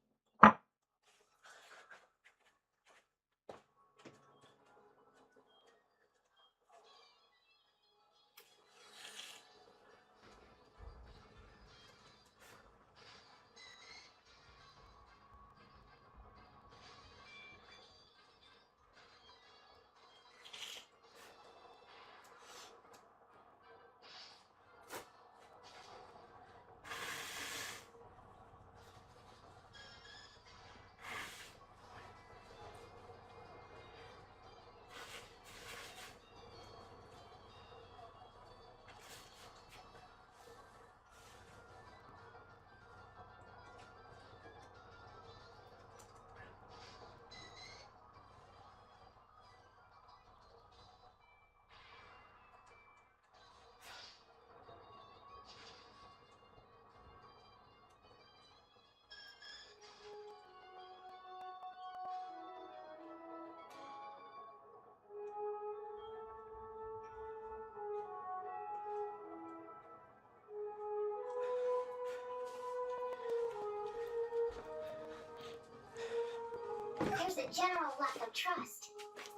There's a general lack of trust.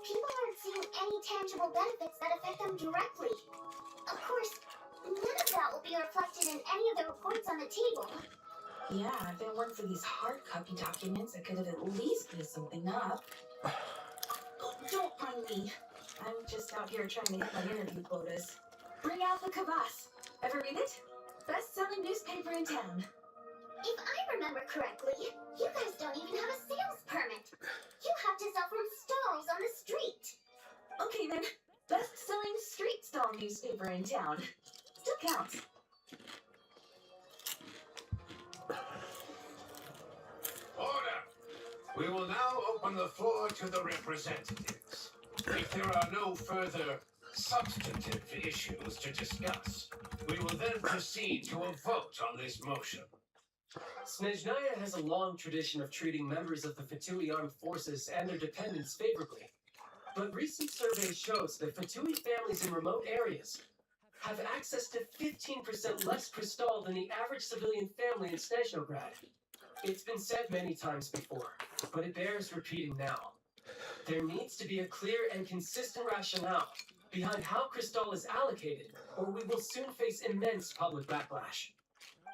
People aren't seeing any tangible benefits that affect them directly. Of course, none of that will be reflected in any of the reports on the table. Yeah, if it weren't for these hard copy documents, I could have at least made something up. Don't mind me. I'm just out here trying to hit my interview quotas. Bring out the kvass. Ever read it? Best-selling newspaper in town. If I remember correctly, you guys don't even have a sales permit. You have to sell from stalls on the street. Okay then, best-selling street stall newspaper in town. Still counts. Order! We will now open the floor to the representatives. If there are no further substantive issues to discuss, we will then proceed to a vote on this motion. Snezhnaya has a long tradition of treating members of the Fatui Armed Forces and their dependents favorably. But recent surveys shows that Fatui families in remote areas have access to 15% less crystal than the average civilian family in Snezhnograd. It's been said many times before, but it bears repeating now. There needs to be a clear and consistent rationale behind how crystal is allocated, or we will soon face immense public backlash.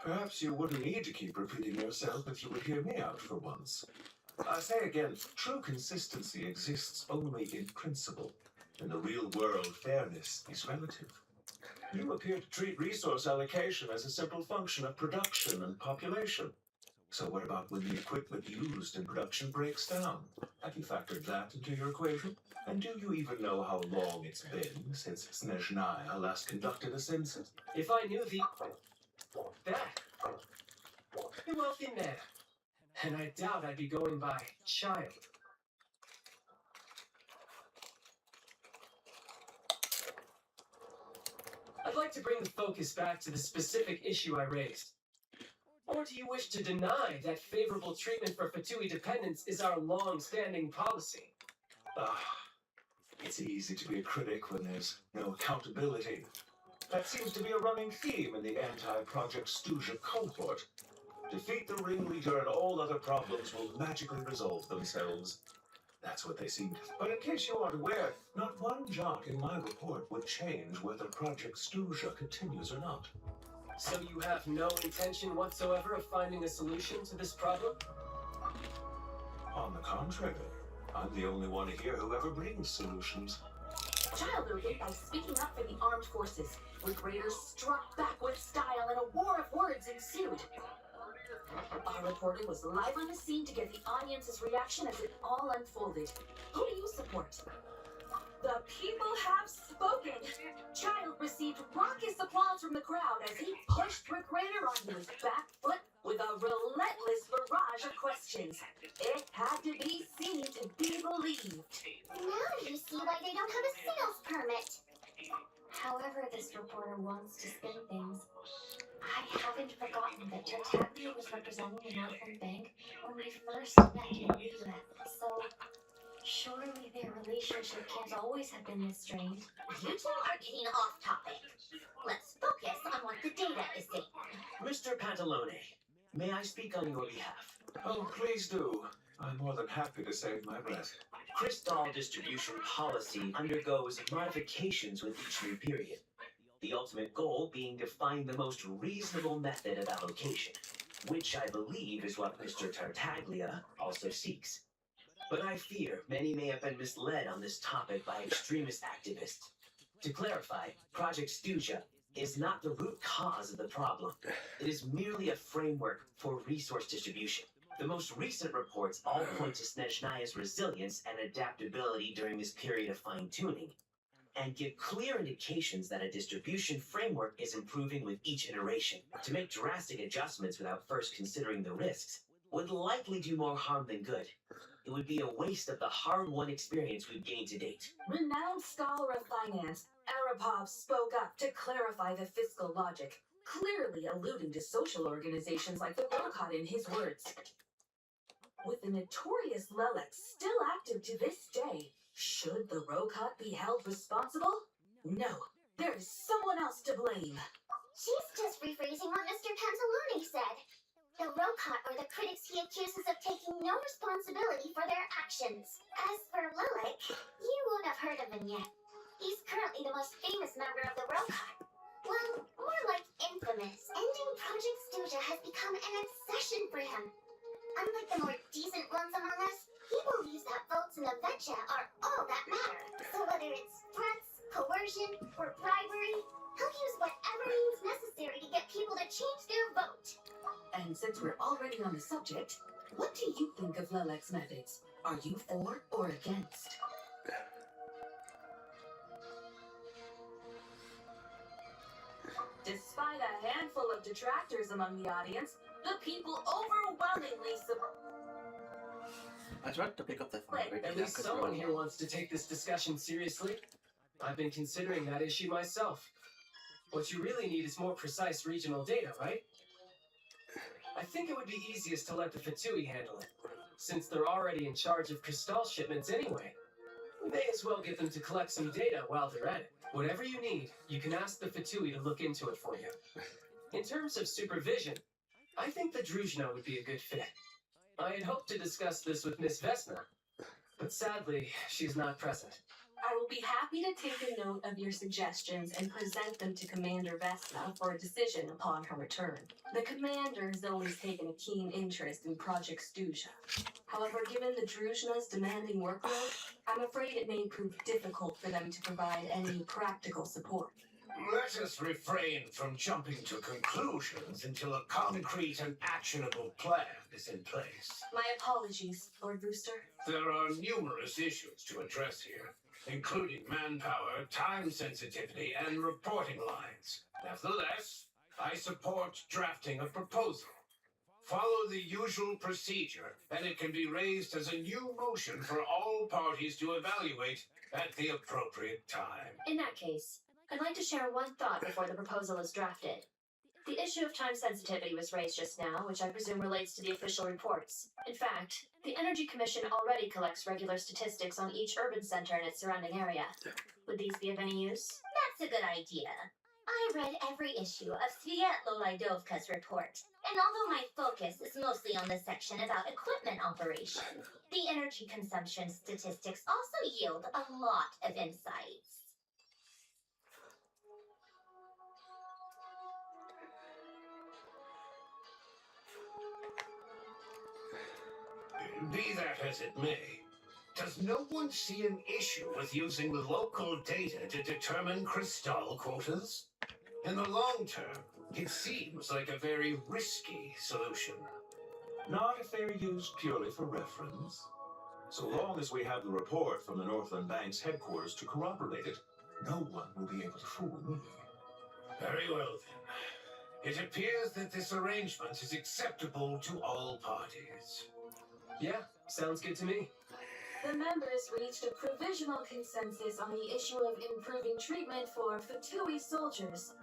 Perhaps you wouldn't need to keep repeating yourself if you would hear me out for once. I say again, true consistency exists only in principle. In the real world, fairness is relative. You appear to treat resource allocation as a simple function of production and population. So what about when the equipment used in production breaks down? Have you factored that into your equation? And do you even know how long it's been since Snezhnaya last conducted a census? If I knew that, you're wealthy man, and I doubt I'd be going by child. I'd like to bring the focus back to the specific issue I raised. Or do you wish to deny that favorable treatment for Fatui dependents is our long-standing policy? It's easy to be a critic when there's no accountability. That seems to be a running theme in the anti-Project Stuja cohort. Defeat the ringleader and all other problems will magically resolve themselves. That's what they seem to. But in case you aren't aware, not one jot in my report would change whether Project Stuja continues or not. So you have no intention whatsoever of finding a solution to this problem? On the contrary, I'm the only one here who ever brings solutions. Child urged by speaking up for the armed forces. Liberators struck back with style and a war of words ensued. Our reporter was live on the scene to get the audience's reaction as it all unfolded. Who do you support? The people have spoken. Child received raucous applause from the crowd as he pushed Recreator onto his back foot with a relentless barrage of questions. It had to be seen to be believed. Now you see why they don't have a sales hermit. However this reporter wants to spin things, I haven't forgotten that Tartaglia was representing the Northland Bank when we first met in Lila, so surely their relationship can't always have been this strained. You two are getting off topic. Let's focus on what the data is saying. Mr. Pantalone, may I speak on your behalf? Oh, please do. I'm more than happy to save my breath. Crystal distribution policy undergoes modifications with each new period. The ultimate goal being to find the most reasonable method of allocation, which I believe is what Mr. Tartaglia also seeks. But I fear many may have been misled on this topic by extremist activists. To clarify, Project Stuja is not the root cause of the problem. It is merely a framework for resource distribution. The most recent reports all point to Snezhnaya's resilience and adaptability during this period of fine-tuning, and give clear indications that a distribution framework is improving with each iteration. To make drastic adjustments without first considering the risks would likely do more harm than good. It would be a waste of the hard-won experience we've gained to date. Renowned scholar of finance, Arapov spoke up to clarify the fiscal logic, clearly alluding to social organizations like the Rokot in his words. With the notorious Lelex still active to this day, should the Rokot be held responsible? No, there is someone else to blame. She's just rephrasing what Mr. Pantalone said. The Rokot are the critics he accuses of taking no responsibility for their actions. As for Lilac, you won't have heard of him yet. He's currently the most famous member of the Rokot. Well, more like infamous. Ending Project Stuja has become an obsession for him. Unlike the more decent ones among us, he believes that votes in the Vetcha are all that matter. So whether it's threats, coercion, or bribery, he'll use whatever means necessary to get people to change their vote. And since we're already on the subject, what do you think of Lelex's methods? Are you for or against? Despite a handful of detractors among the audience, the people overwhelmingly support. I tried to pick up the phone. Right, at least someone here wants to take this discussion seriously. I've been considering that issue myself. What you really need is more precise regional data, right? I think it would be easiest to let the Fatui handle it, since they're already in charge of Cristal shipments anyway. We may as well get them to collect some data while they're at it. Whatever you need, you can ask the Fatui to look into it for you. In terms of supervision, I think the Druzhna would be a good fit. I had hoped to discuss this with Miss Vesna, but sadly, she's not present. I will be happy to take a note of your suggestions and present them to Commander Vesna for a decision upon her return. The Commander has always taken a keen interest in Project Stuja. However, given the Druzhna's demanding workload, I'm afraid it may prove difficult for them to provide any practical support. Let us refrain from jumping to conclusions until a concrete and actionable plan is in place. My apologies, Lord Booster. There are numerous issues to address here, including manpower, time sensitivity, and reporting lines. Nevertheless, I support drafting a proposal. Follow the usual procedure, and it can be raised as a new motion for all parties to evaluate at the appropriate time. In that case, I'd like to share one thought before the proposal is drafted. The issue of time sensitivity was raised just now, which I presume relates to the official reports. In fact, the Energy Commission already collects regular statistics on each urban center and its surrounding area. Would these be of any use? That's a good idea. I read every issue of Svietlo Lidovka's report, and although my focus is mostly on the section about equipment operation, the energy consumption statistics also yield a lot of insights. Be that as it may, does no one see an issue with using local data to determine Cristal quotas? In the long term, it seems like a very risky solution. Not if they're used purely for reference. So long as we have the report from the Northland Bank's headquarters to corroborate it, no one will be able to fool me. Very well then. It appears that this arrangement is acceptable to all parties. Yeah, sounds good to me. The members reached a provisional consensus on the issue of improving treatment for Fatui soldiers.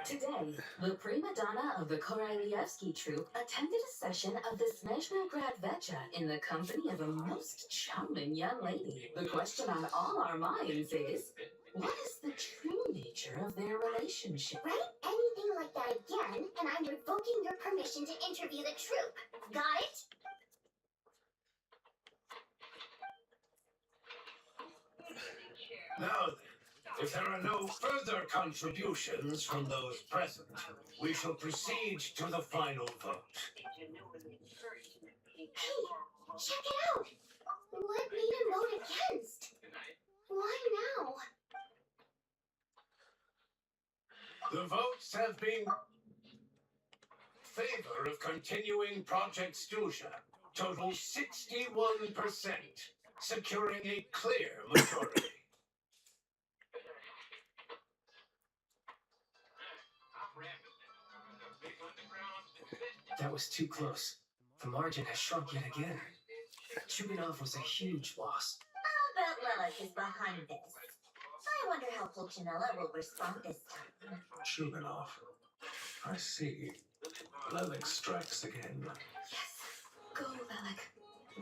Today, the prima donna of the Korolievsky troupe attended a session of the Snezhna Grad Vecha in the company of a most charming young lady. The question on all our minds is, what is the true nature of their relationship? Write anything like that again, and I'm revoking your permission to interview the troupe. Got it? Now then, if there are no further contributions from those present, we shall proceed to the final vote. Hey, check it out! What made him vote against? Why now? The votes have been favor of continuing Project Stusha. Total 61%, securing a clear majority. That was too close. The margin has shrunk yet again. Chuganov was a huge loss. I'll bet Lilac is behind this. I wonder how Pulchinella will respond this time. Chuganov. I see. Lelek strikes again. Yes, go, Lelek.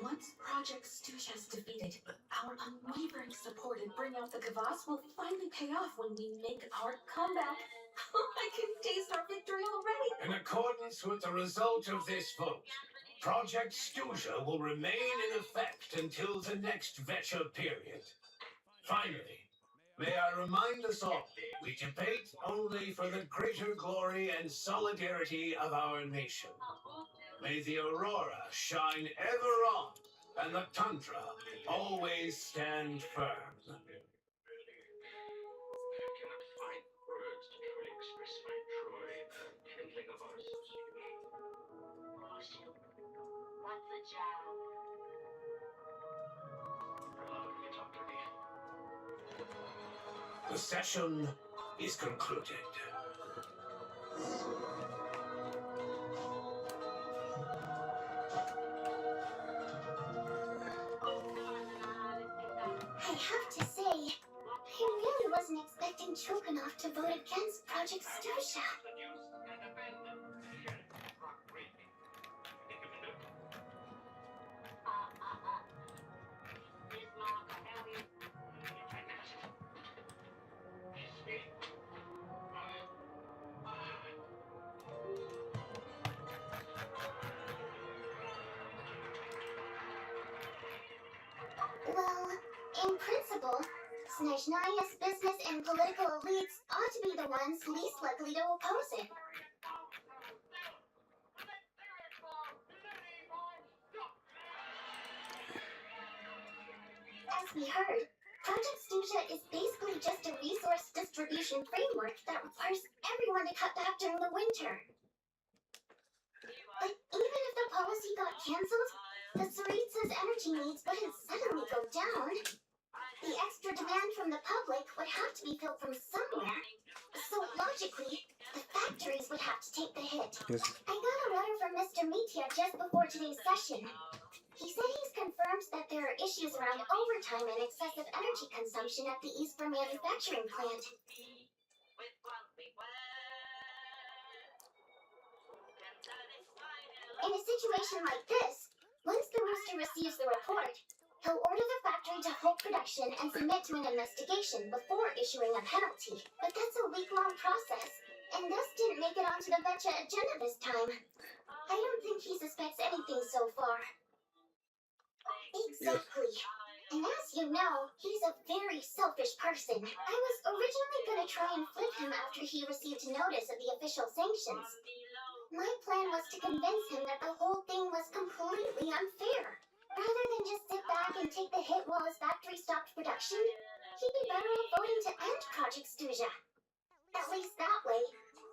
Once Project Stoosh is defeated, our unwavering support in bringing out the Kvass will finally pay off when we make our comeback. I can taste our victory already. In accordance with the result of this vote, Project Stusha will remain in effect until the next Vecha period. Finally, may I remind us all, we debate only for the greater glory and solidarity of our nation. May the aurora shine ever on, and the tundra always stand firm. What's the job? The session is concluded. I have to say, I really wasn't expecting Chuganov to vote against Project Stusha. Well, in principle, Snezhnaya's business and political elites ought to be the ones least likely to oppose it. As we heard, Project Stusha is basically just a resource distribution framework that requires everyone to cut back during the winter. But even if the policy got cancelled, the Tsaritsa's energy needs wouldn't suddenly go down. The extra demand from the public would have to be filled from somewhere. So logically, the factories would have to take the hit. Yes. I got a letter from Mr. Mitya just before today's session. He said he's confirmed that there are issues around overtime and excessive energy consumption at the Eastburn manufacturing plant. In a situation like this, once the rooster receives the report, he'll order the factory to halt production and submit to an investigation before issuing a penalty. But that's a week-long process, and thus didn't make it onto the Vecha agenda this time. I don't think he suspects anything so far. Exactly. And as you know, he's a very selfish person. I was originally going to try and flip him after he received notice of the official sanctions. My plan was to convince him that the whole thing was completely unfair. Rather than just sit back and take the hit while his factory stopped production, he'd be better off voting to end Project Stusha. At least that way,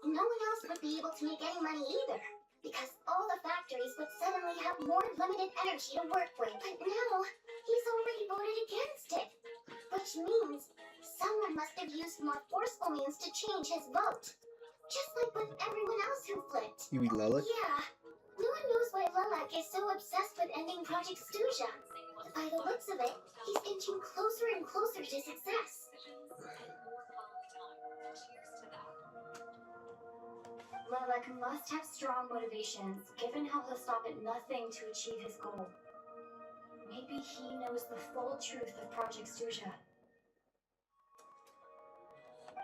no one else would be able to make any money either, because all the factories would suddenly have more limited energy to work with. But now, he's already voted against it, which means someone must have used more forceful means to change his vote. Just like with everyone else who flipped. You mean Lilac? Yeah, No one knows why Lilac is so obsessed with ending Project Stuja. By the looks of it, he's inching closer and closer to success. Lilac must have strong motivations, given how he'll stop at nothing to achieve his goal. Maybe he knows the full truth of Project Stuja.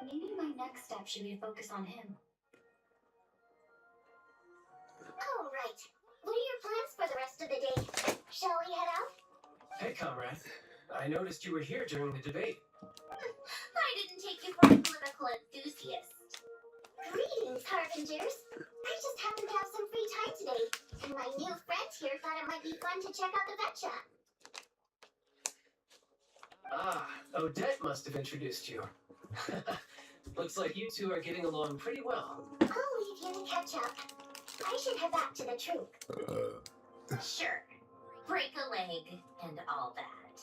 Maybe my next step should be to focus on him. All right. What are your plans for the rest of the day? Shall we head out? Hey, comrade. I noticed you were here during the debate. I didn't take you for a political enthusiast. Greetings, Carpenters. I just happened to have some free time today, and my new friend here thought it might be fun to check out the vet shop. Ah, Odette must have introduced you. Looks like you two are getting along pretty well. I'll leave you to catch up. I should head back to the troop. Sure. Break a leg and all that.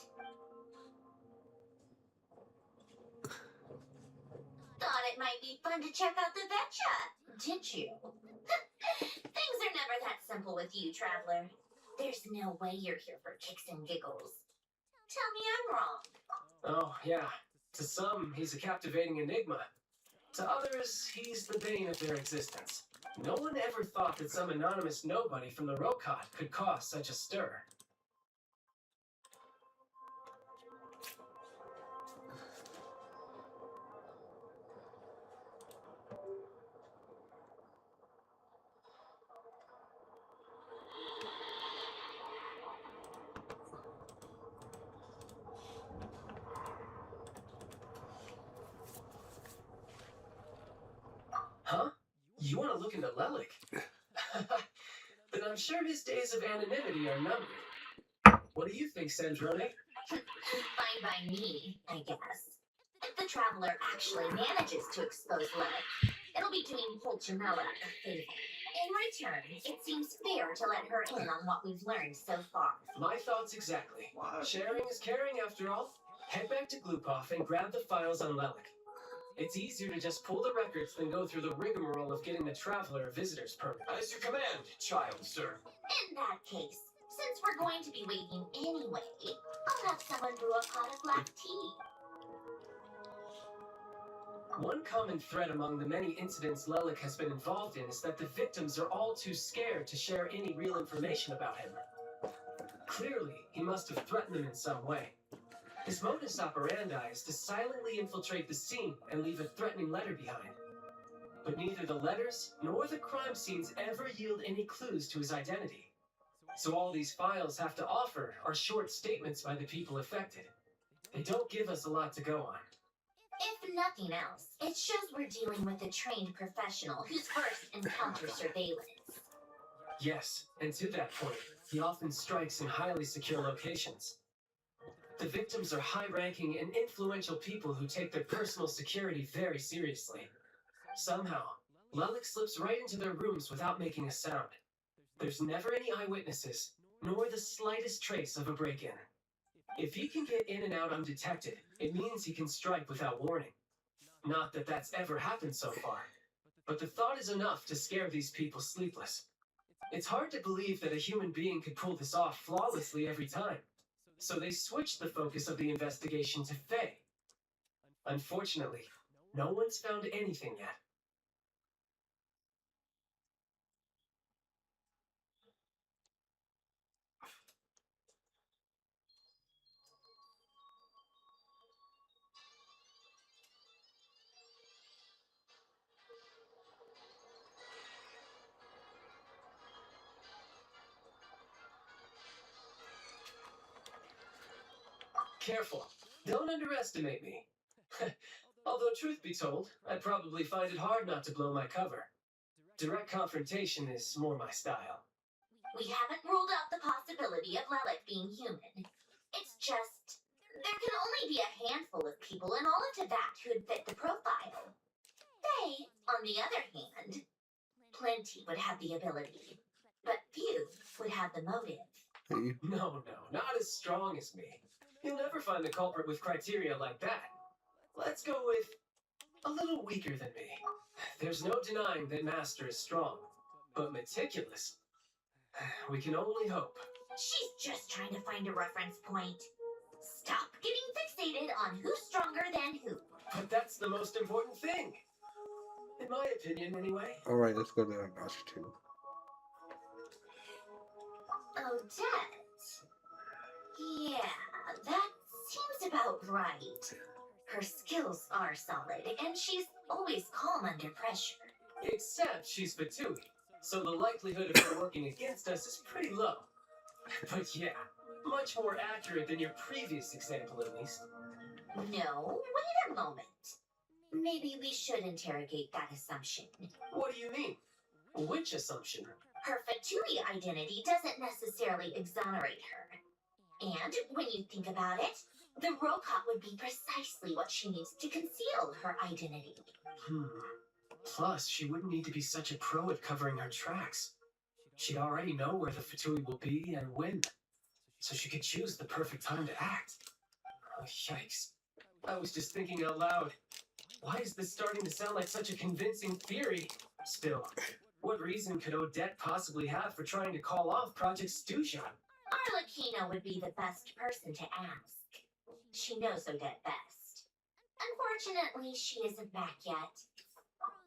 Thought it might be fun to check out the vet shop, did you? Things are never that simple with you, Traveler. There's no way you're here for kicks and giggles. Tell me I'm wrong. Oh, yeah. To some, he's a captivating enigma. To others, he's the bane of their existence. No one ever thought that some anonymous nobody from the Rokot could cause such a stir. Huh? You want to look into Lelik? Then I'm sure his days of anonymity are numbered. What do you think, Sandrone? Fine by me, I guess. If the Traveler actually manages to expose Levitt, it'll be doing Pulchamella a favor. In return, it seems fair to let her in on what we've learned so far. My thoughts exactly. Sharing is caring, after all. Head back to Glupov and grab the files on Lelik. It's easier to just pull the records than go through the rigmarole of getting the Traveler a visitor's permit. As you command, child, sir. In that case, since we're going to be waiting anyway, I'll have someone brew a pot of black tea. One common thread among the many incidents Lelik has been involved in is that the victims are all too scared to share any real information about him. Clearly, he must have threatened them in some way. His modus operandi is to silently infiltrate the scene and leave a threatening letter behind. But neither the letters nor the crime scenes ever yield any clues to his identity. So all these files have to offer are short statements by the people affected. They don't give us a lot to go on. If nothing else, it shows we're dealing with a trained professional who's versed in counter-surveillance. Yes, and to that point, he often strikes in highly secure locations. The victims are high-ranking and influential people who take their personal security very seriously. Somehow, Lelik slips right into their rooms without making a sound. There's never any eyewitnesses, nor the slightest trace of a break-in. If he can get in and out undetected, it means he can strike without warning. Not that that's ever happened so far, but the thought is enough to scare these people sleepless. It's hard to believe that a human being could pull this off flawlessly every time. So they switched the focus of the investigation to Faye. Unfortunately, no one's found anything yet. Careful. Don't underestimate me. Although, truth be told, I'd probably find it hard not to blow my cover. Direct confrontation is more my style. We haven't ruled out the possibility of Lelik being human. It's just, there can only be a handful of people in all of Teyvat who'd fit the profile. They, on the other hand, plenty would have the ability, but few would have the motive. No, not as strong as me. You'll never find a culprit with criteria like that. Let's go with a little weaker than me. There's no denying that Master is strong, but meticulous. We can only hope. She's just trying to find a reference point. Stop getting fixated on who's stronger than who. But that's the most important thing. In my opinion, anyway. Alright, let's go to notch 2. Odette. Yeah, that seems about right. Her skills are solid, and she's always calm under pressure. Except she's Fatui, so the likelihood of her working against us is pretty low. But yeah, much more accurate than your previous example, at least. No, wait a moment. Maybe we should interrogate that assumption. What do you mean? Which assumption? Her Fatui identity doesn't necessarily exonerate her. And when you think about it, the Rokot would be precisely what she needs to conceal her identity. Plus, she wouldn't need to be such a pro at covering her tracks. She'd already know where the Fatui will be and when, so she could choose the perfect time to act. Oh, yikes. I was just thinking out loud. Why is this starting to sound like such a convincing theory? Still, what reason could Odette possibly have for trying to call off Project Stuja? Arlecchino would be the best person to ask. She knows Odette best. Unfortunately, she isn't back yet.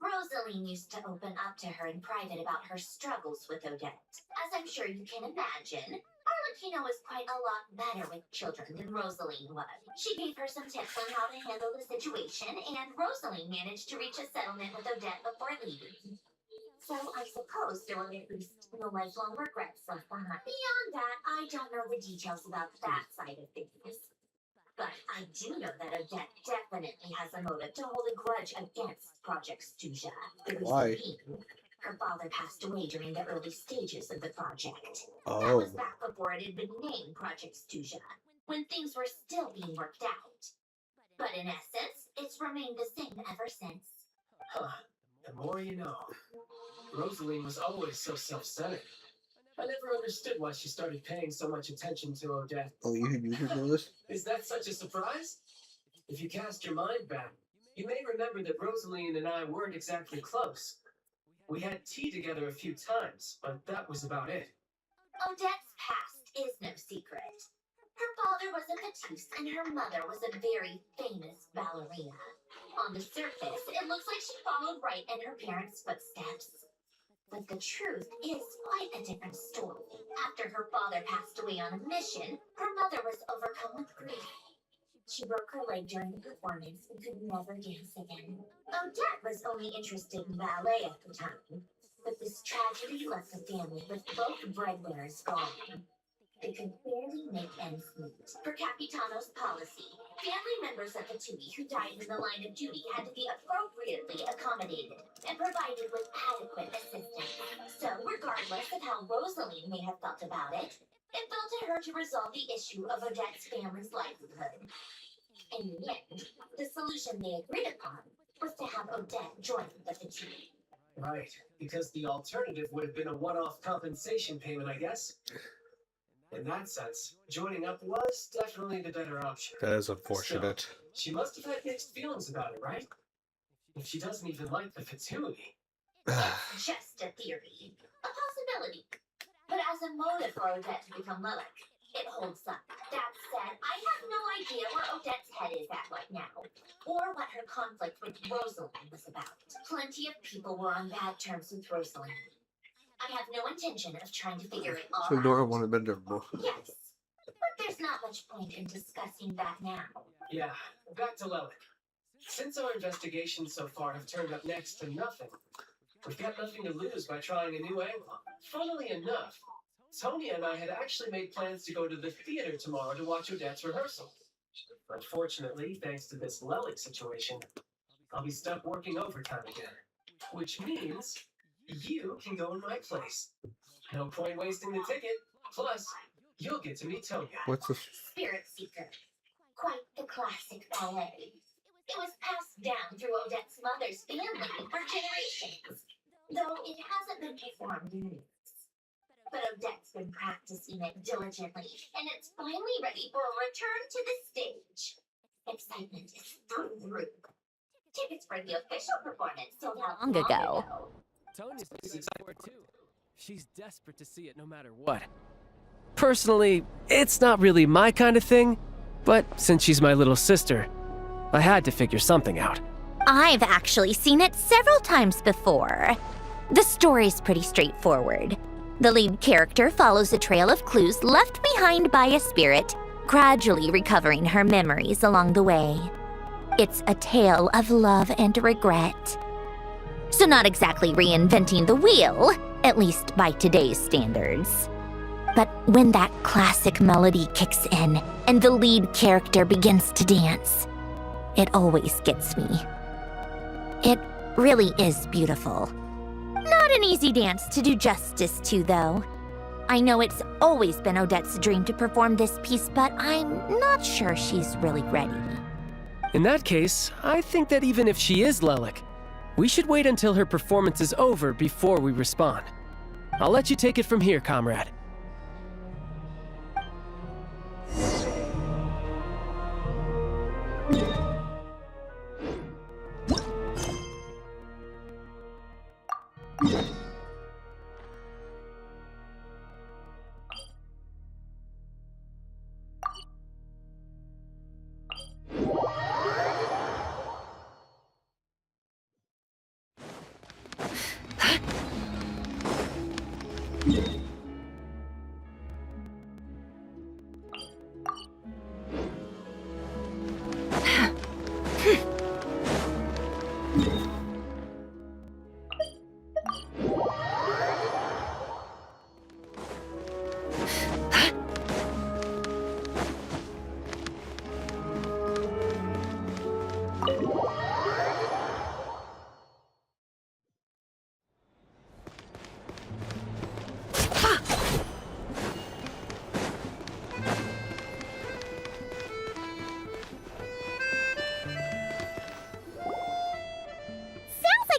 Rosaline used to open up to her in private about her struggles with Odette. As I'm sure you can imagine, Arlecchino is quite a lot better with children than Rosaline was. She gave her some tips on how to handle the situation, and Rosaline managed to reach a settlement with Odette before leaving. So I suppose there were at least no lifelong regrets left behind. Beyond that, I don't know the details about that side of things. But I do know that Odette definitely has a motive to hold a grudge against Project Stuja. Why? Her father passed away during the early stages of the project. Oh. That was back before it had been named Project Stuja, when things were still being worked out. But in essence, it's remained the same ever since. Huh. The more you know. Rosaline was always so self-centered. I never understood why she started paying so much attention to Odette. Oh, you didn't know this? Is that such a surprise? If you cast your mind back, you may remember that Rosaline and I weren't exactly close. We had tea together a few times, but that was about it. Odette's past is no secret. Her father was a Patus and her mother was a very famous ballerina. On the surface, it looks like she followed right in her parents' footsteps. But the truth is quite a different story. After her father passed away on a mission, her mother was overcome with grief. She broke her leg during the performance and could never dance again. Odette was only interested in ballet at the time, but this tragedy left the family with both breadwinners gone. They could barely make ends meet. Per Capitano's policy, family members of the Tui who died in the line of duty had to be appropriately accommodated and provided with adequate assistance. So, regardless of how Rosaline may have felt about it, it fell to her to resolve the issue of Odette's family's livelihood. In the end, the solution they agreed upon was to have Odette join the Tui. Right, because the alternative would have been a one-off compensation payment, I guess. In that sense, joining up was definitely the better option. That is unfortunate. Still, she must have had mixed feelings about it, right? If she doesn't even like the Fatui. It's just a theory. A possibility. But as a motive for Odette to become Lilac, it holds up. That said, I have no idea where Odette's head is at right now, or what her conflict with Rosaline was about. Plenty of people were on bad terms with Rosaline. I have no intention of trying to figure it all So Nora out. wanted better. Yes, but there's not much point in discussing that now. Yeah, back to Lelic. Since our investigations so far have turned up next to nothing, we've got nothing to lose by trying a new angle. Funnily enough, Tony and I had actually made plans to go to the theater tomorrow to watch Odette's rehearsal. Unfortunately, thanks to this Lelic situation, I'll be stuck working overtime again. Which means you can go in my place. No point wasting the ticket. Plus, you'll get to meet Tonya. What's this? Spirit Seeker. Quite the classic ballet. It was passed down through Odette's mother's family for generations, though it hasn't been performed in years. But Odette's been practicing it diligently, and it's finally ready for a return to the stage. Excitement is through the roof. Tickets for the official performance sold out long ago. Tony's excited for it too. She's desperate to see it no matter what. Personally, it's not really my kind of thing, but since she's my little sister, I had to figure something out. I've actually seen it several times before. The story's pretty straightforward. The lead character follows a trail of clues left behind by a spirit, gradually recovering her memories along the way. It's a tale of love and regret. So not exactly reinventing the wheel, at least by today's standards. But when that classic melody kicks in and the lead character begins to dance, it always gets me. It really is beautiful. Not an easy dance to do justice to, though. I know it's always been Odette's dream to perform this piece, but I'm not sure she's really ready. In that case, I think that even if she is Lelik, we should wait until her performance is over before we respond. I'll let you take it from here, comrade.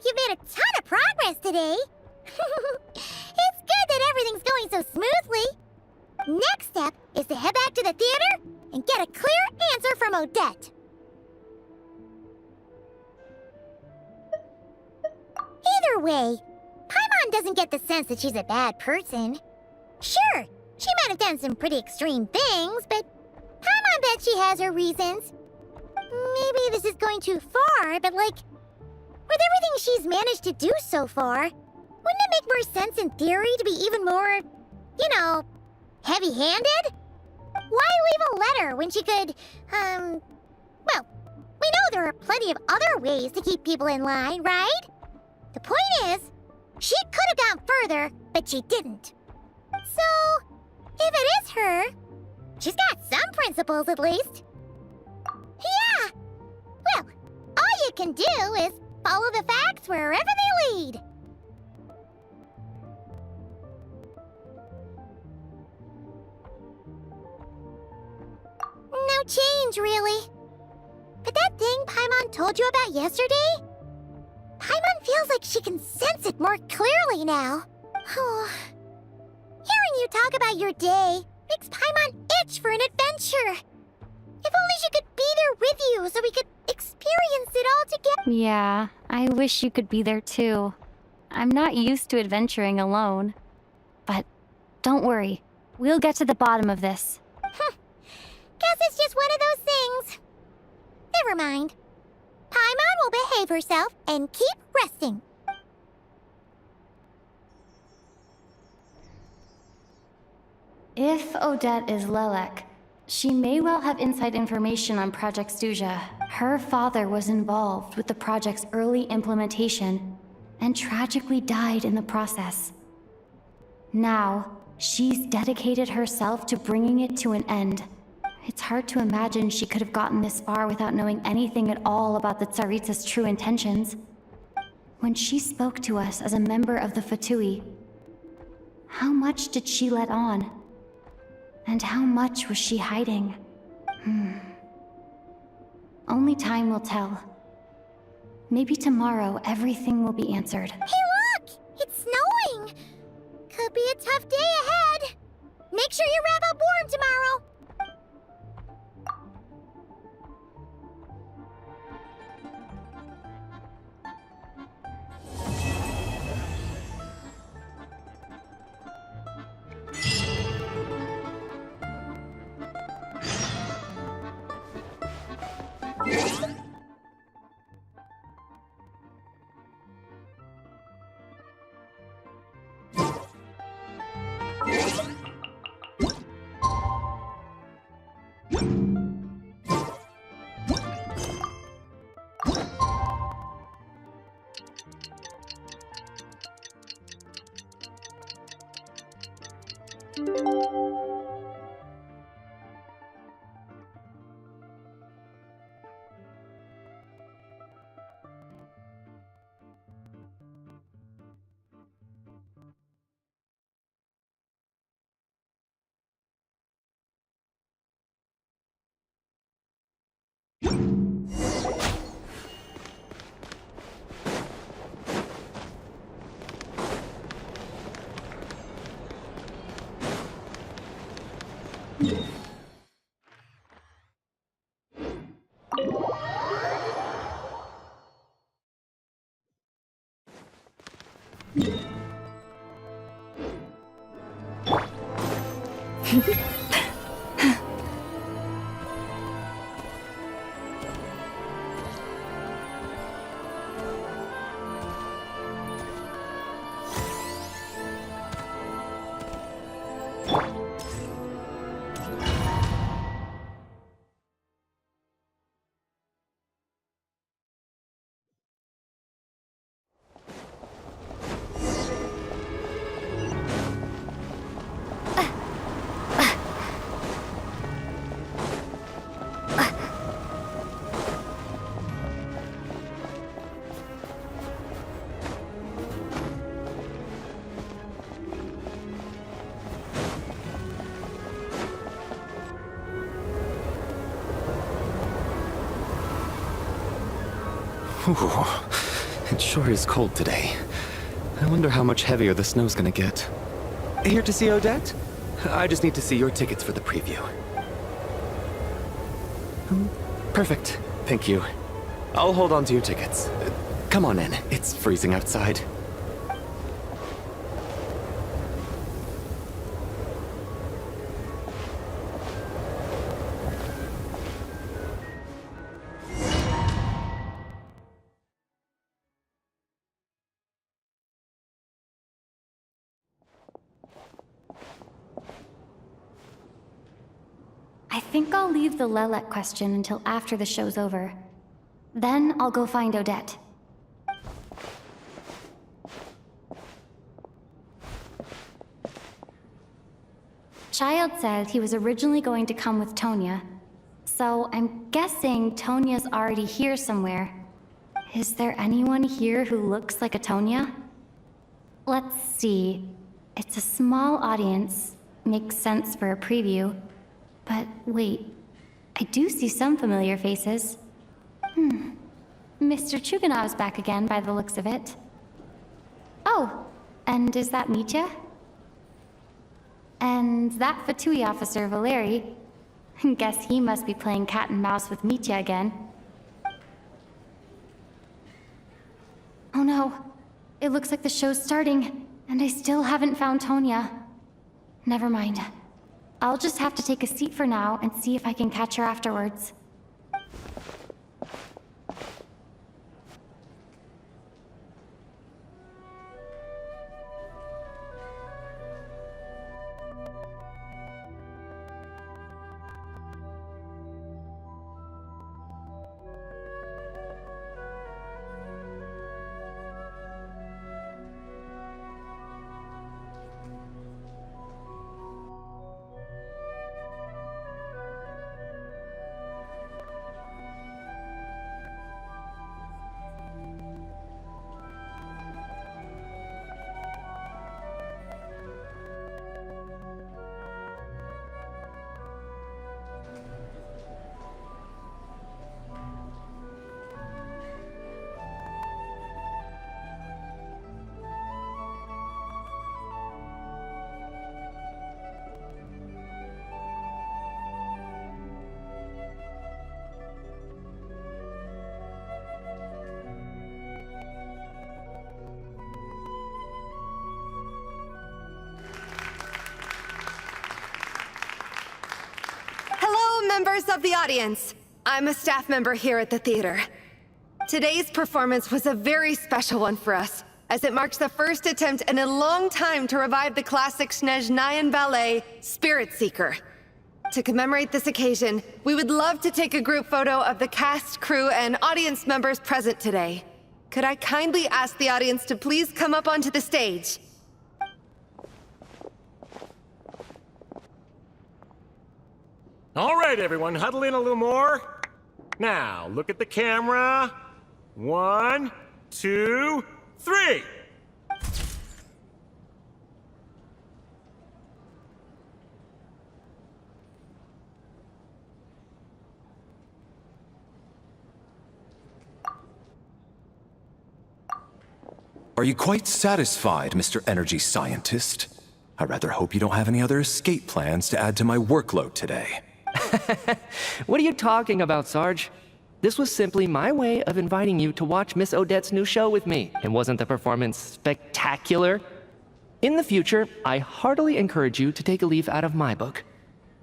You've made a ton of progress today. It's good that everything's going so smoothly. Next step is to head back to the theater and get a clear answer from Odette. Either way, Paimon doesn't get the sense that she's a bad person. Sure, she might have done some pretty extreme things, but Paimon bet she has her reasons. Maybe this is going too far, but like, with everything she's managed to do so far, wouldn't it make more sense in theory to be even more, heavy-handed? Why leave a letter when she could, well, we know there are plenty of other ways to keep people in line, right? The point is, she could have gone further, but she didn't. So, if it is her, she's got some principles at least. Yeah! Well, all you can do is follow the facts wherever they lead. No change, really. But that thing Paimon told you about yesterday? Paimon feels like she can sense it more clearly now. Hearing you talk about your day makes Paimon itch for an adventure. If only she could be there with you so we could experience it all together. Yeah, I wish you could be there too. I'm not used to adventuring alone. But don't worry, we'll get to the bottom of this. Guess it's just one of those things. Never mind. Paimon will behave herself and keep resting. If Odette is Lelek, she may well have inside information on Project Stuja. Her father was involved with the project's early implementation and tragically died in the process. Now, she's dedicated herself to bringing it to an end. It's hard to imagine she could have gotten this far without knowing anything at all about the Tsaritsa's true intentions. When she spoke to us as a member of the Fatui, how much did she let on? And how much was she hiding? Only time will tell. Maybe tomorrow everything will be answered. Hey look! It's snowing! Could be a tough day ahead. Make sure you wrap up warm tomorrow. Ooh, it sure is cold today. I wonder how much heavier the snow's gonna get. Here to see Odette? I just need to see your tickets for the preview. Perfect. Thank you. I'll hold on to your tickets. Come on in. It's freezing outside. I think I'll leave the Lelek question until after the show's over. Then I'll go find Odette. Child said he was originally going to come with Tonya, so I'm guessing Tonya's already here somewhere. Is there anyone here who looks like a Tonya? Let's see. It's a small audience. Makes sense for a preview. But wait, I do see some familiar faces. Mr. Chuganov's back again by the looks of it. Oh, and is that Mitya? And that Fatui officer, Valeri. Guess he must be playing cat and mouse with Mitya again. Oh no, it looks like the show's starting, and I still haven't found Tonya. Never mind. I'll just have to take a seat for now and see if I can catch her afterwards. Members of the audience, I'm a staff member here at the theater. Today's performance was a very special one for us, as it marks the first attempt in a long time to revive the classic Snezhnayan ballet, Spirit Seeker. To commemorate this occasion, we would love to take a group photo of the cast, crew, and audience members present today. Could I kindly ask the audience to please come up onto the stage? All right, everyone, huddle in a little more. Now, look at the camera. 1, 2, 3. Are you quite satisfied, Mr. Energy Scientist? I rather hope you don't have any other escape plans to add to my workload today. What are you talking about, Sarge? This was simply my way of inviting you to watch Miss Odette's new show with me. And wasn't the performance spectacular? In the future, I heartily encourage you to take a leaf out of my book.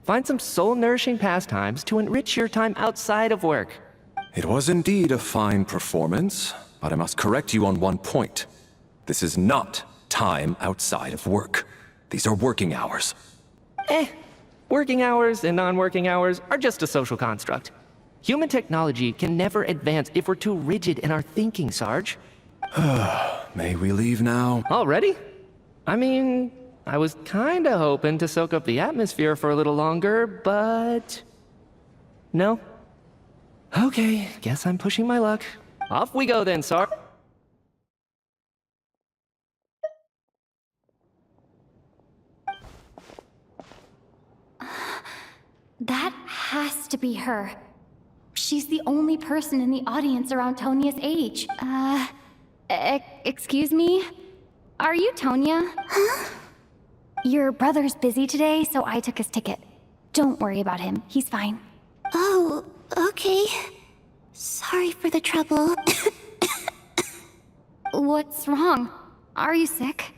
Find some soul-nourishing pastimes to enrich your time outside of work. It was indeed a fine performance, but I must correct you on one point. This is not time outside of work. These are working hours. Working hours and non-working hours are just a social construct. Human technology can never advance if we're too rigid in our thinking, Sarge. May we leave now? Already? I mean, I was kinda hoping to soak up the atmosphere for a little longer, but... No? Okay, guess I'm pushing my luck. Off we go then, Sarge. That has to be her. She's the only person in the audience around Tonia's age. Excuse me? Are you Tonia? Huh? Your brother's busy today, so I took his ticket. Don't worry about him. He's fine. Oh, okay. Sorry for the trouble. What's wrong? Are you sick?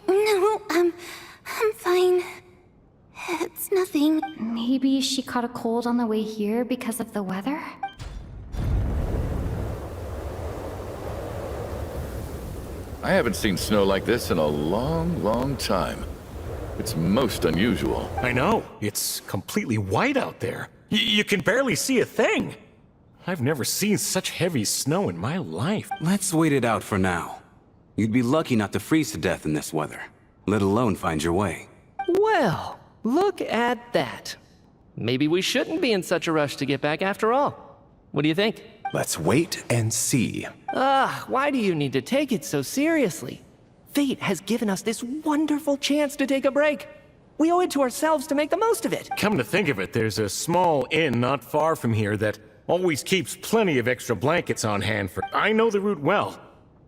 No, I'm fine. It's nothing. Maybe she caught a cold on the way here because of the weather? I haven't seen snow like this in a long time. It's most unusual. I know. It's completely white out there. You can barely see a thing. I've never seen such heavy snow in my life. Let's wait it out for now. You'd be lucky not to freeze to death in this weather, let alone find your way. Well, look at that. Maybe we shouldn't be in such a rush to get back after all. What do you think? Let's wait and see. Why do you need to take it so seriously? Fate has given us this wonderful chance to take a break. We owe it to ourselves to make the most of it. Come to think of it, there's a small inn not far from here that always keeps plenty of extra blankets on hand for... I know the route well.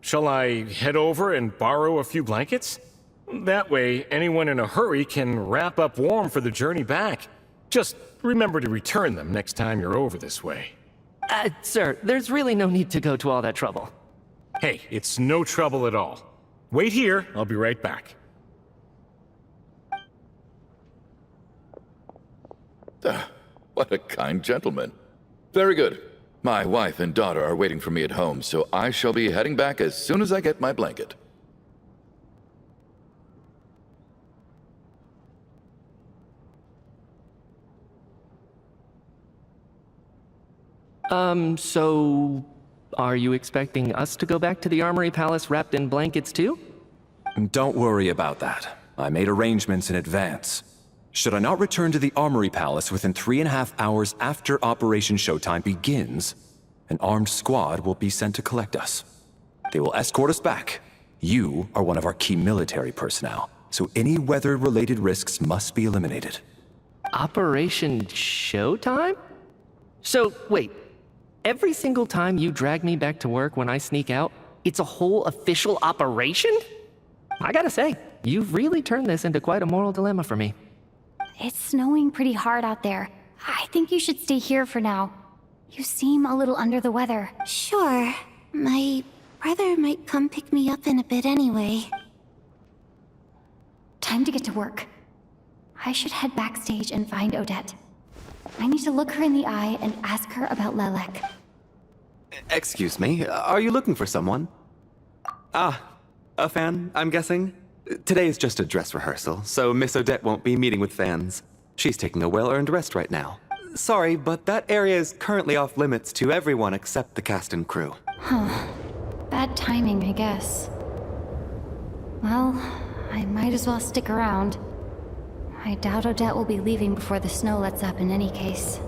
Shall I head over and borrow a few blankets? That way, anyone in a hurry can wrap up warm for the journey back. Just remember to return them next time you're over this way. Sir, there's really no need to go to all that trouble. Hey, it's no trouble at all. Wait here, I'll be right back. What a kind gentleman. Very good. My wife and daughter are waiting for me at home, so I shall be heading back as soon as I get my blanket. So... are you expecting us to go back to the Armory Palace wrapped in blankets too? Don't worry about that. I made arrangements in advance. Should I not return to the Armory Palace within 3.5 hours after Operation Showtime begins, an armed squad will be sent to collect us. They will escort us back. You are one of our key military personnel, so any weather-related risks must be eliminated. Operation Showtime? So, wait. Every single time you drag me back to work when I sneak out, it's a whole official operation? I gotta say, you've really turned this into quite a moral dilemma for me. It's snowing pretty hard out there. I think you should stay here for now. You seem a little under the weather. Sure. My brother might come pick me up in a bit anyway. Time to get to work. I should head backstage and find Odette. I need to look her in the eye and ask her about Lelek. Excuse me, are you looking for someone? A fan, I'm guessing? Today is just a dress rehearsal, so Miss Odette won't be meeting with fans. She's taking a well-earned rest right now. Sorry, but that area is currently off limits to everyone except the cast and crew. Huh. Bad timing, I guess. Well, I might as well stick around. I doubt Odette will be leaving before the snow lets up in any case.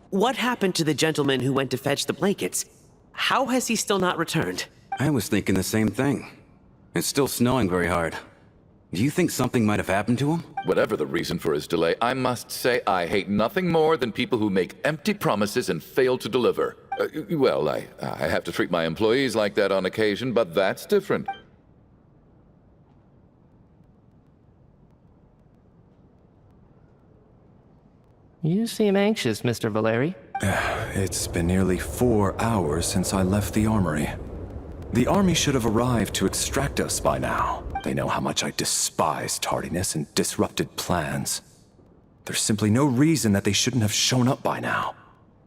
What happened to the gentleman who went to fetch the blankets? How has he still not returned? I was thinking the same thing. It's still snowing very hard. Do you think something might have happened to him? Whatever the reason for his delay, I must say I hate nothing more than people who make empty promises and fail to deliver. Well, I have to treat my employees like that on occasion, but that's different. You seem anxious, Mr. Valeri. It's been nearly 4 hours since I left the armory. The army should have arrived to extract us by now. They know how much I despise tardiness and disrupted plans. There's simply no reason that they shouldn't have shown up by now,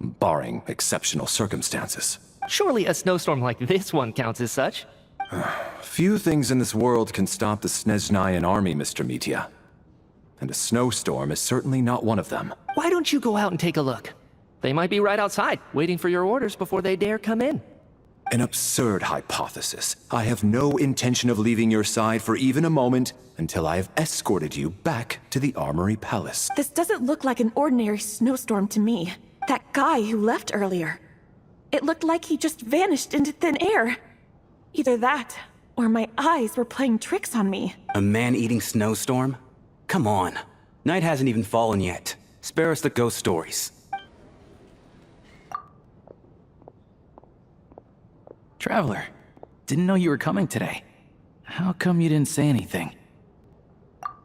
barring exceptional circumstances. Surely a snowstorm like this one counts as such. Few things in this world can stop the Snezhnayan army, Mr. Mitya. And a snowstorm is certainly not one of them. Why don't you go out and take a look? They might be right outside, waiting for your orders before they dare come in. An absurd hypothesis. I have no intention of leaving your side for even a moment until I have escorted you back to the Armory Palace. This doesn't look like an ordinary snowstorm to me. That guy who left earlier. It looked like he just vanished into thin air. Either that, or my eyes were playing tricks on me. A man-eating snowstorm? Come on. Night hasn't even fallen yet. Spare us the ghost stories. Traveler, didn't know you were coming today. How come you didn't say anything?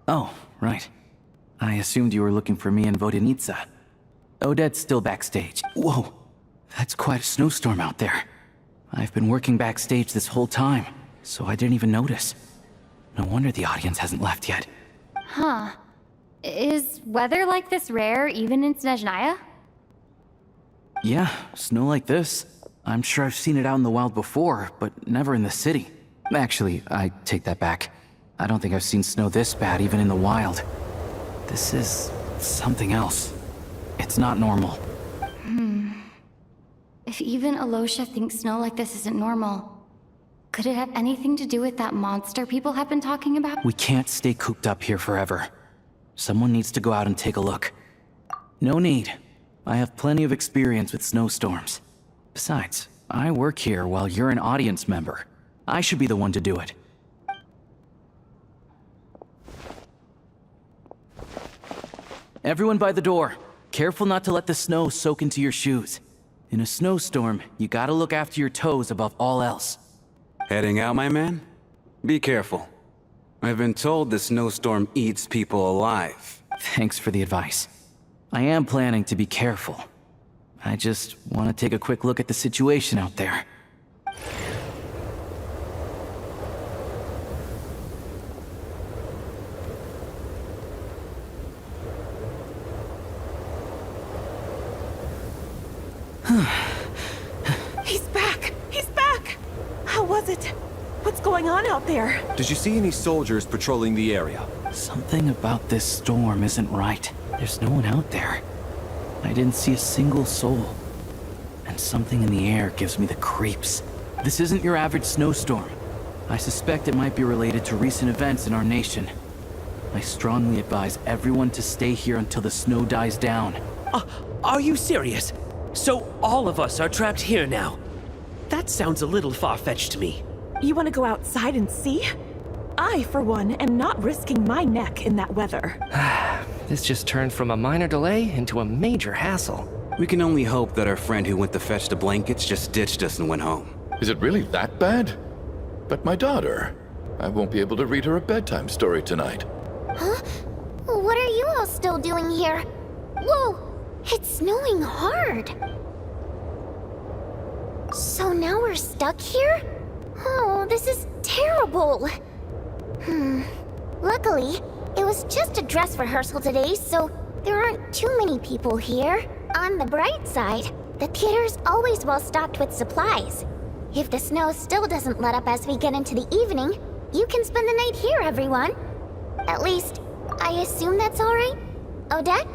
Oh, right. I assumed you were looking for me and Vodenitsa. Odette's still backstage. Whoa, that's quite a snowstorm out there. I've been working backstage this whole time, so I didn't even notice. No wonder the audience hasn't left yet. Huh. Is weather like this rare even in Snezhnaya? Yeah, snow like this. I'm sure I've seen it out in the wild before, but never in the city. Actually, I take that back. I don't think I've seen snow this bad even in the wild. This is something else. It's not normal. If even Alosha thinks snow like this isn't normal, could it have anything to do with that monster people have been talking about? We can't stay cooped up here forever. Someone needs to go out and take a look. No need. I have plenty of experience with snowstorms. Besides, I work here while you're an audience member. I should be the one to do it. Everyone by the door. Careful not to let the snow soak into your shoes. In a snowstorm, you gotta look after your toes above all else. Heading out, my man? Be careful. I've been told the snowstorm eats people alive. Thanks for the advice. I am planning to be careful. I just want to take a quick look at the situation out there. He's back! He's back! How was it? What's going on out there? Did you see any soldiers patrolling the area? Something about this storm isn't right. There's no one out there. I didn't see a single soul. And something in the air gives me the creeps. This isn't your average snowstorm. I suspect it might be related to recent events in our nation. I strongly advise everyone to stay here until the snow dies down. Are you serious? So all of us are trapped here now? That sounds a little far-fetched to me. You want to go outside and see? I, for one, am not risking my neck in that weather. This just turned from a minor delay into a major hassle. We can only hope that our friend who went to fetch the blankets just ditched us and went home. Is it really that bad? But my daughter, I won't be able to read her a bedtime story tonight. Huh? What are you all still doing here? Whoa! It's snowing hard! So now we're stuck here? Oh, this is terrible! Luckily, it was just a dress rehearsal today, so there aren't too many people here. On the bright side, the theater's always well stocked with supplies. If the snow still doesn't let up as we get into the evening, you can spend the night here, everyone. At least, I assume that's alright? Odette?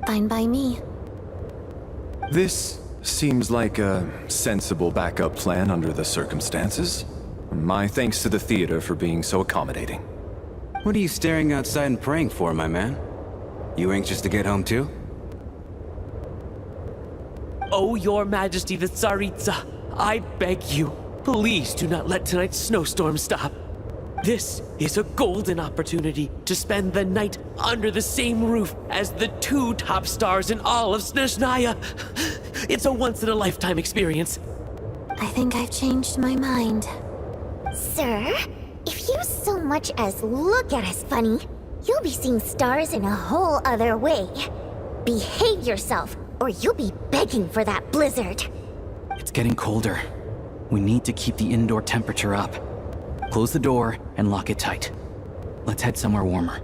Fine by me. This seems like a sensible backup plan under the circumstances. My thanks to the theater for being so accommodating. What are you staring outside and praying for, my man? You anxious to get home too? Oh, Your Majesty the Tsaritsa, I beg you, please do not let tonight's snowstorm stop. This is a golden opportunity to spend the night under the same roof as the 2 top stars in all of Snezhnaya. It's a once-in-a-lifetime experience. I think I've changed my mind. Sir, if you so much as look at us funny, you'll be seeing stars in a whole other way. Behave yourself, or you'll be begging for that blizzard. It's getting colder. We need to keep the indoor temperature up. Close the door and lock it tight. Let's head somewhere warmer.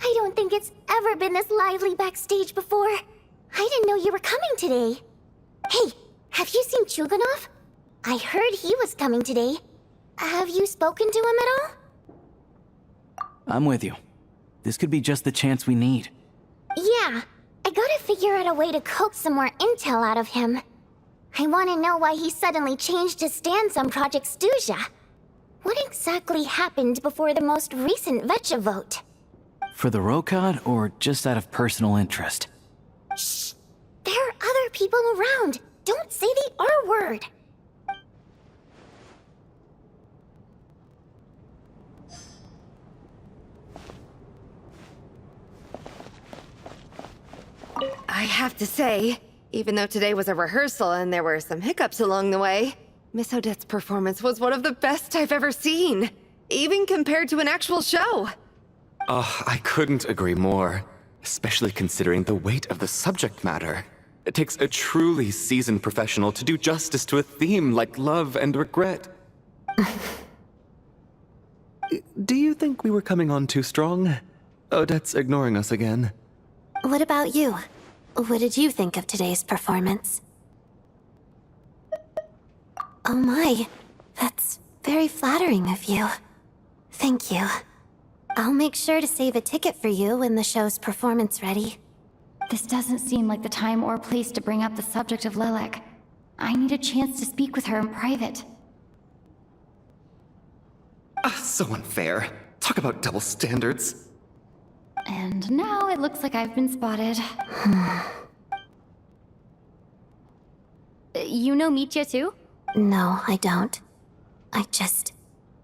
I don't think it's ever been this lively backstage before. I didn't know you were coming today. Hey, have you seen Chuganov? I heard he was coming today. Have you spoken to him at all? I'm with you. This could be just the chance we need. Yeah, I gotta figure out a way to coax some more intel out of him. I want to know why he suddenly changed his stance on Project Stuja. What exactly happened before the most recent Vecha vote? For the Rokad, or just out of personal interest? Shh! There are other people around. Don't say the R word. I have to say, even though today was a rehearsal and there were some hiccups along the way, Miss Odette's performance was one of the best I've ever seen, even compared to an actual show. Oh, I couldn't agree more, especially considering the weight of the subject matter. It takes a truly seasoned professional to do justice to a theme like love and regret. Do you think we were coming on too strong? Odette's ignoring us again. What about you? What did you think of today's performance? Oh my, that's very flattering of you. Thank you. I'll make sure to save a ticket for you when the show's performance ready. This doesn't seem like the time or place to bring up the subject of Lilac. I need a chance to speak with her in private. So unfair. Talk about double standards. And now it looks like I've been spotted. You know Mitya too? No, I don't. I just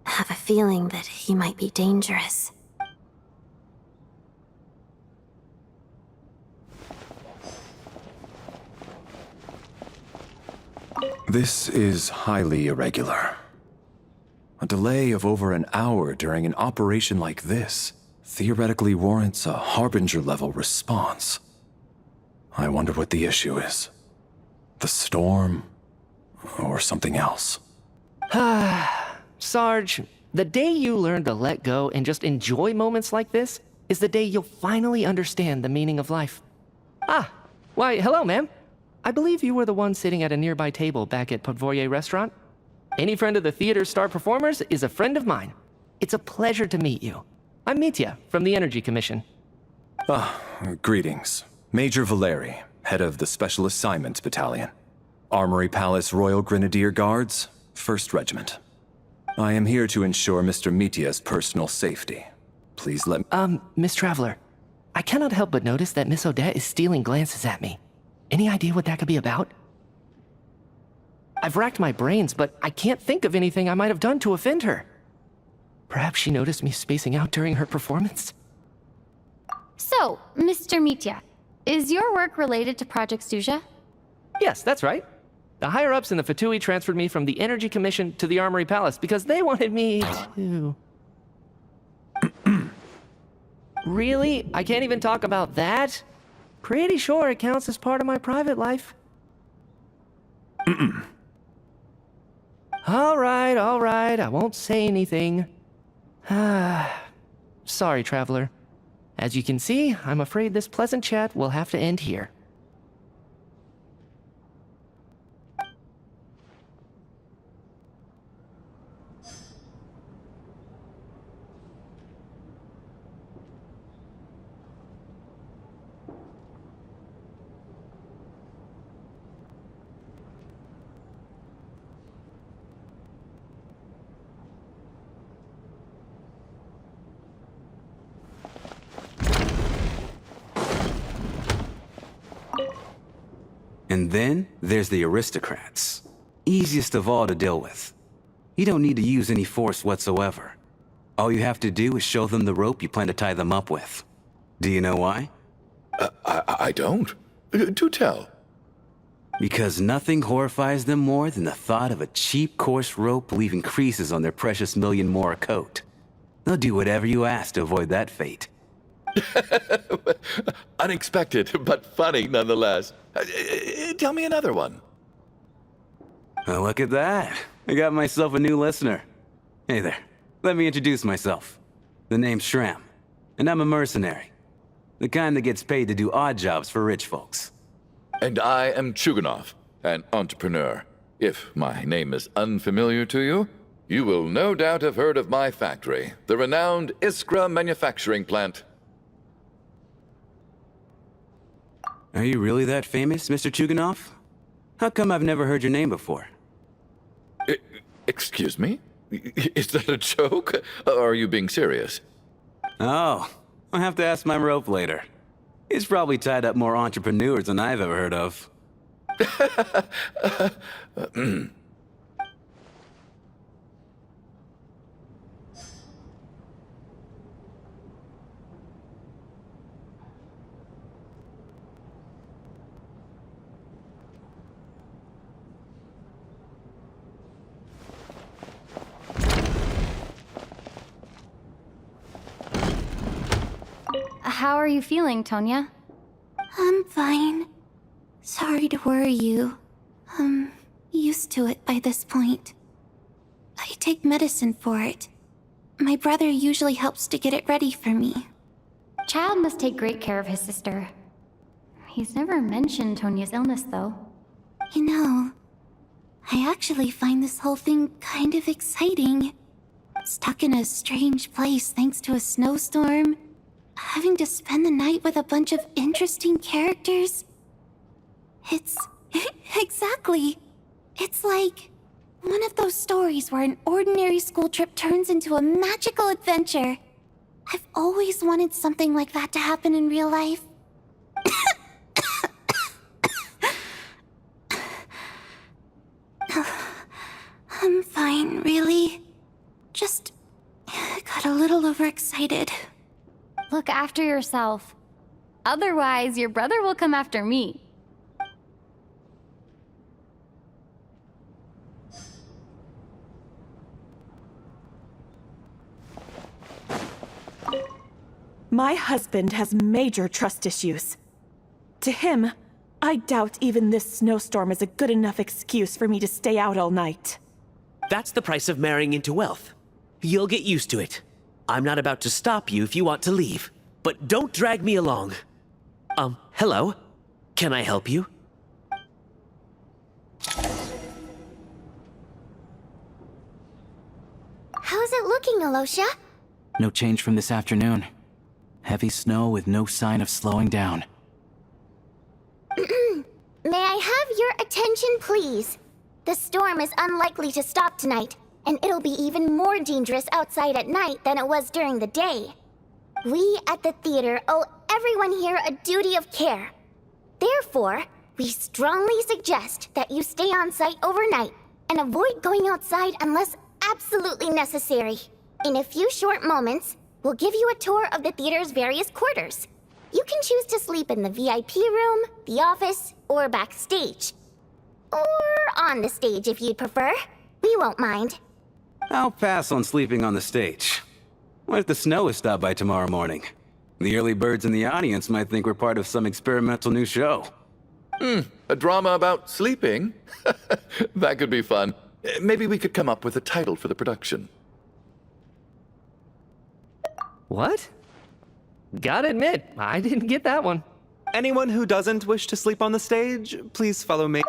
have a feeling that he might be dangerous. This is highly irregular. A delay of over an hour during an operation like this theoretically warrants a Harbinger-level response. I wonder what the issue is. The storm, or something else. Sarge, the day you learn to let go and just enjoy moments like this is the day you'll finally understand the meaning of life. Why, hello, ma'am. I believe you were the one sitting at a nearby table back at Podvorye Restaurant. Any friend of the theater's star performers is a friend of mine. It's a pleasure to meet you. I'm Mitya from the Energy Commission. Greetings. Major Valeri, head of the Special Assignments Battalion. Armory Palace Royal Grenadier Guards, 1st Regiment. I am here to ensure Mr. Mitya's personal safety. Please let me— Miss Traveler, I cannot help but notice that Miss Odette is stealing glances at me. Any idea what that could be about? I've racked my brains, but I can't think of anything I might have done to offend her. Perhaps she noticed me spacing out during her performance? So, Mr. Mitya, is your work related to Project Stuja? Yes, that's right. The higher-ups in the Fatui transferred me from the Energy Commission to the Armory Palace because they wanted me to... Really? I can't even talk about that? Pretty sure it counts as part of my private life. All right, I won't say anything. Sorry, Traveler. As you can see, I'm afraid this pleasant chat will have to end here. And then there's the aristocrats. Easiest of all to deal with. You don't need to use any force whatsoever. All you have to do is show them the rope you plan to tie them up with. Do you know why? I don't. Do tell. Because nothing horrifies them more than the thought of a cheap, coarse rope leaving creases on their precious $1,000,000 more coat. They'll do whatever you ask to avoid that fate. Unexpected, but funny nonetheless. Tell me another one. Oh, look at that. I got myself a new listener. Hey there. Let me introduce myself. The name's Shram, and I'm a mercenary. The kind that gets paid to do odd jobs for rich folks. And I am Chuganov, an entrepreneur. If my name is unfamiliar to you, you will no doubt have heard of my factory, the renowned Iskra manufacturing plant. Are you really that famous, Mr. Chuganov? How come I've never heard your name before? Excuse me? Is that a joke? Or are you being serious? Oh, I'll have to ask my rope later. He's probably tied up more entrepreneurs than I've ever heard of. How are you feeling, Tonya? I'm fine. Sorry to worry you. I'm used to it by this point. I take medicine for it. My brother usually helps to get it ready for me. Child must take great care of his sister. He's never mentioned Tonya's illness, though. You know, I actually find this whole thing kind of exciting. Stuck in a strange place thanks to a snowstorm. Having to spend the night with a bunch of interesting characters. It's... exactly. It's like one of those stories where an ordinary school trip turns into a magical adventure. I've always wanted something like that to happen in real life. I'm fine, really. Just got a little overexcited. Look after yourself. Otherwise, your brother will come after me. My husband has major trust issues. To him, I doubt even this snowstorm is a good enough excuse for me to stay out all night. That's the price of marrying into wealth. You'll get used to it. I'm not about to stop you if you want to leave, but don't drag me along. Hello? Can I help you? How's it looking, Alosha? No change from this afternoon. Heavy snow with no sign of slowing down. May I have your attention, please? The storm is unlikely to stop tonight, and it'll be even more dangerous outside at night than it was during the day. We at the theater owe everyone here a duty of care. Therefore, we strongly suggest that you stay on site overnight and avoid going outside unless absolutely necessary. In a few short moments, we'll give you a tour of the theater's various quarters. You can choose to sleep in the VIP room, the office, or backstage. Or on the stage if you'd prefer. We won't mind. I'll pass on sleeping on the stage. What if the snow is stopped by tomorrow morning? The early birds in the audience might think we're part of some experimental new show. A drama about sleeping? That could be fun. Maybe we could come up with a title for the production. What? Gotta admit, I didn't get that one. Anyone who doesn't wish to sleep on the stage, please follow me.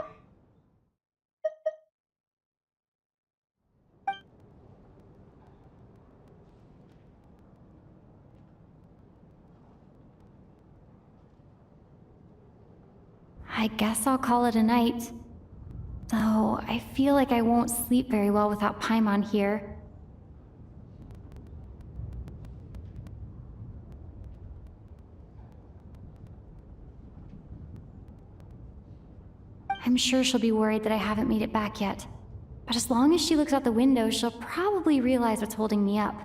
I guess I'll call it a night. Though, I feel like I won't sleep very well without Paimon here. I'm sure she'll be worried that I haven't made it back yet. But as long as she looks out the window, she'll probably realize what's holding me up.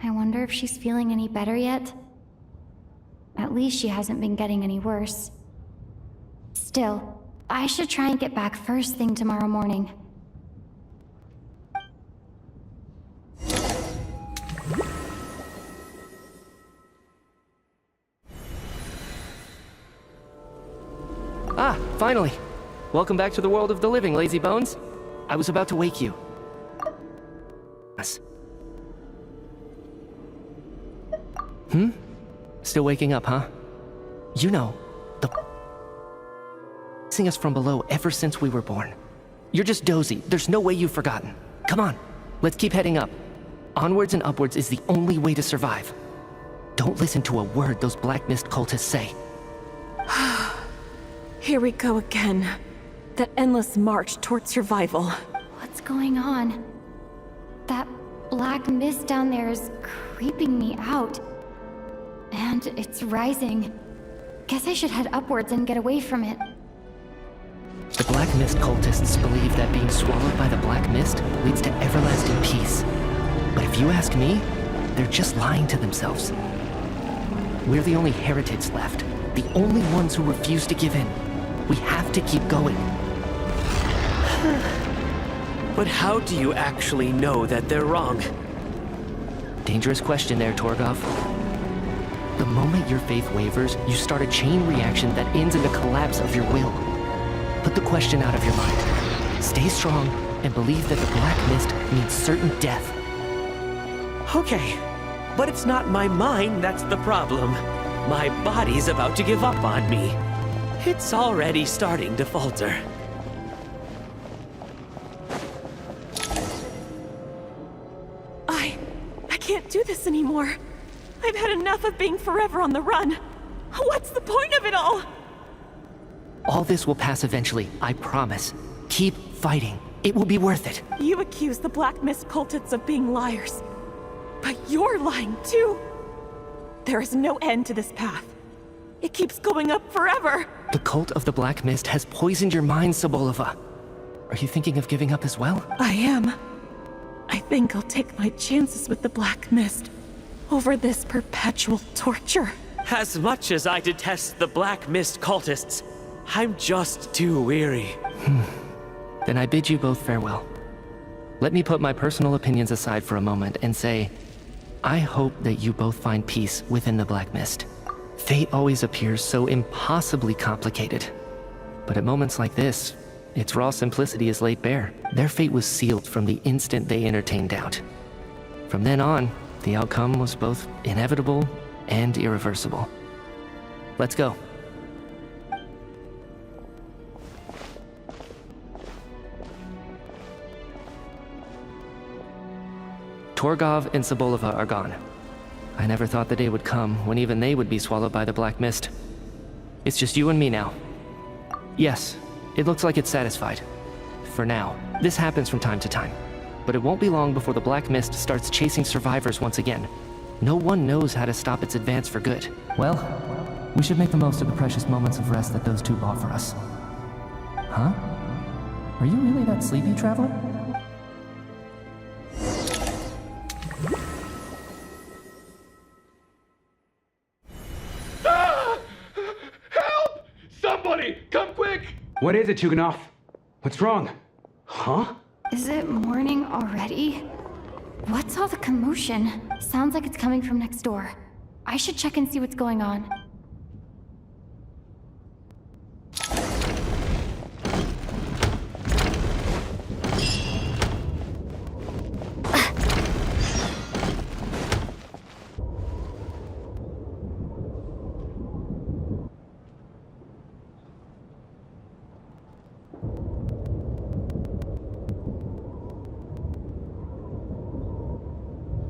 I wonder if she's feeling any better yet? At least she hasn't been getting any worse. Still, I should try and get back first thing tomorrow morning. Ah, finally. Welcome back to the world of the living, lazy bones. I was about to wake you. Yes. Still waking up, huh? You know, the seeing us from below ever since we were born. You're just dozy. There's no way you've forgotten. Come on, let's keep heading up. Onwards and upwards is the only way to survive. Don't listen to a word those Black Mist cultists say. Here we go again. That endless march toward survival. What's going on? That black mist down there is creeping me out. And it's rising. Guess I should head upwards and get away from it. The Black Mist cultists believe that being swallowed by the Black Mist leads to everlasting peace. But if you ask me, they're just lying to themselves. We're the only heretics left. The only ones who refuse to give in. We have to keep going. But how do you actually know that they're wrong? Dangerous question there, Torgoff. The moment your faith wavers, you start a chain reaction that ends in the collapse of your will. Put the question out of your mind. Stay strong and believe that the Black Mist means certain death. Okay, but it's not my mind that's the problem. My body's about to give up on me. It's already starting to falter. I can't do this anymore. I've had enough of being forever on the run. What's the point of it all? All this will pass eventually, I promise. Keep fighting. It will be worth it. You accuse the Black Mist cultists of being liars. But you're lying too. There is no end to this path. It keeps going up forever. The cult of the Black Mist has poisoned your mind, Sobolova. Are you thinking of giving up as well? I am. I think I'll take my chances with the Black Mist over this perpetual torture. As much as I detest the Black Mist cultists, I'm just too weary. Then I bid you both farewell. Let me put my personal opinions aside for a moment and say, I hope that you both find peace within the Black Mist. Fate always appears so impossibly complicated. But at moments like this, its raw simplicity is laid bare. Their fate was sealed from the instant they entertained doubt. From then on, the outcome was both inevitable and irreversible. Let's go. Torgov and Sobolova are gone. I never thought the day would come when even they would be swallowed by the Black Mist. It's just you and me now. Yes, it looks like it's satisfied. For now. This happens from time to time. But it won't be long before the Black Mist starts chasing survivors once again. No one knows how to stop its advance for good. Well, we should make the most of the precious moments of rest that those two bought for us. Huh? Are you really that sleepy, traveler? Help! Somebody, come quick! What is it, Chuganov? What's wrong? Huh? Is it morning already? What's all the commotion? Sounds like it's coming from next door. I should check and see what's going on.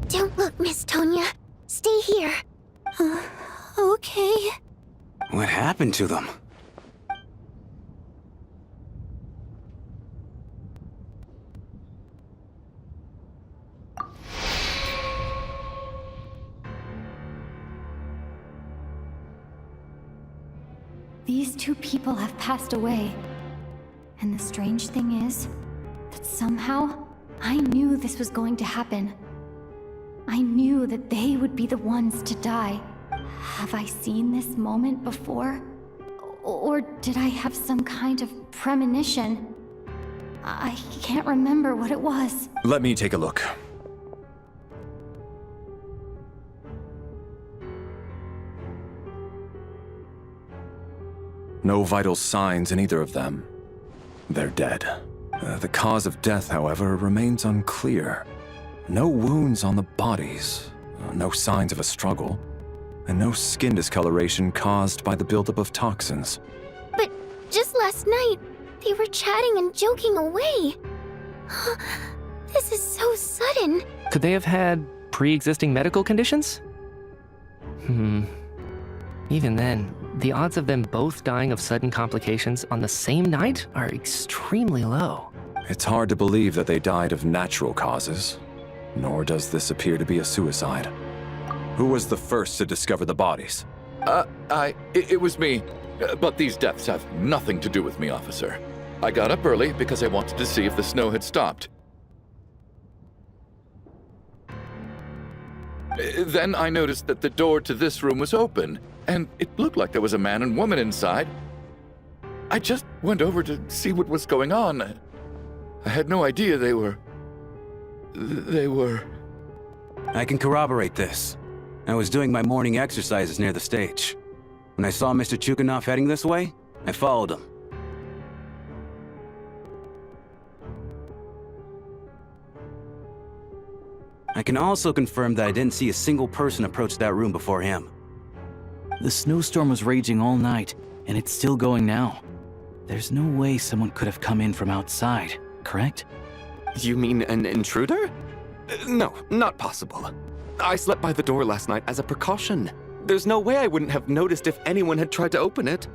Don't look, Miss Tonya. Stay here. Okay. What happened to them? These two people have passed away. And the strange thing is that somehow I knew this was going to happen. I knew that they would be the ones to die. Have I seen this moment before? Or did I have some kind of premonition? I can't remember what it was. Let me take a look. No vital signs in either of them. They're dead. The cause of death, however, remains unclear. No wounds on the bodies, no signs of a struggle, and no skin discoloration caused by the buildup of toxins. But just last night, they were chatting and joking away. This is so sudden. Could they have had pre-existing medical conditions? Even then, the odds of them both dying of sudden complications on the same night are extremely low. It's hard to believe that they died of natural causes, nor does this appear to be a suicide. Who was the first to discover the bodies? It was me. But these deaths have nothing to do with me, officer. I got up early because I wanted to see if the snow had stopped. Then I noticed that the door to this room was open, and it looked like there was a man and woman inside. I just went over to see what was going on. I had no idea they were... I can corroborate this. I was doing my morning exercises near the stage. When I saw Mr. Chuganov heading this way, I followed him. I can also confirm that I didn't see a single person approach that room before him. The snowstorm was raging all night, and it's still going now. There's no way someone could have come in from outside, correct? You mean an intruder? No, not possible. I slept by the door last night as a precaution. There's no way I wouldn't have noticed if anyone had tried to open it.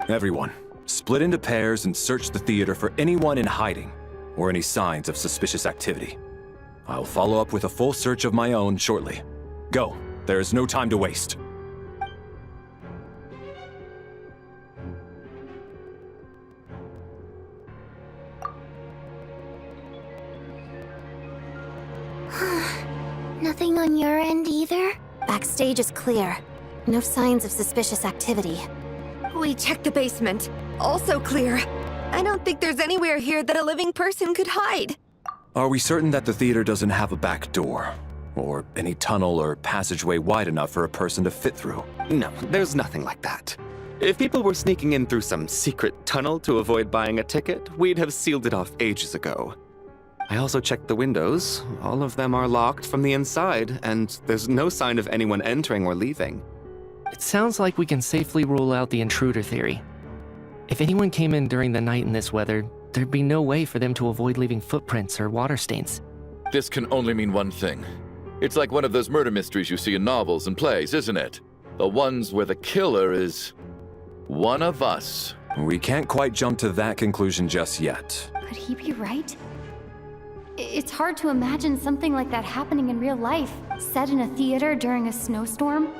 Everyone, split into pairs and search the theater for anyone in hiding or any signs of suspicious activity. I'll follow up with a full search of my own shortly. Go. There is no time to waste. Nothing on your end either? Backstage is clear. No signs of suspicious activity. We checked the basement. Also clear. I don't think there's anywhere here that a living person could hide. Are we certain that the theater doesn't have a back door? Or any tunnel or passageway wide enough for a person to fit through? No, there's nothing like that. If people were sneaking in through some secret tunnel to avoid buying a ticket, we'd have sealed it off ages ago. I also checked the windows. All of them are locked from the inside, and there's no sign of anyone entering or leaving. It sounds like we can safely rule out the intruder theory. If anyone came in during the night in this weather, there'd be no way for them to avoid leaving footprints or water stains. This can only mean one thing. It's like one of those murder mysteries you see in novels and plays, isn't it? The ones where the killer is one of us. We can't quite jump to that conclusion just yet. Could he be right? It's hard to imagine something like that happening in real life. Set in a theater during a snowstorm,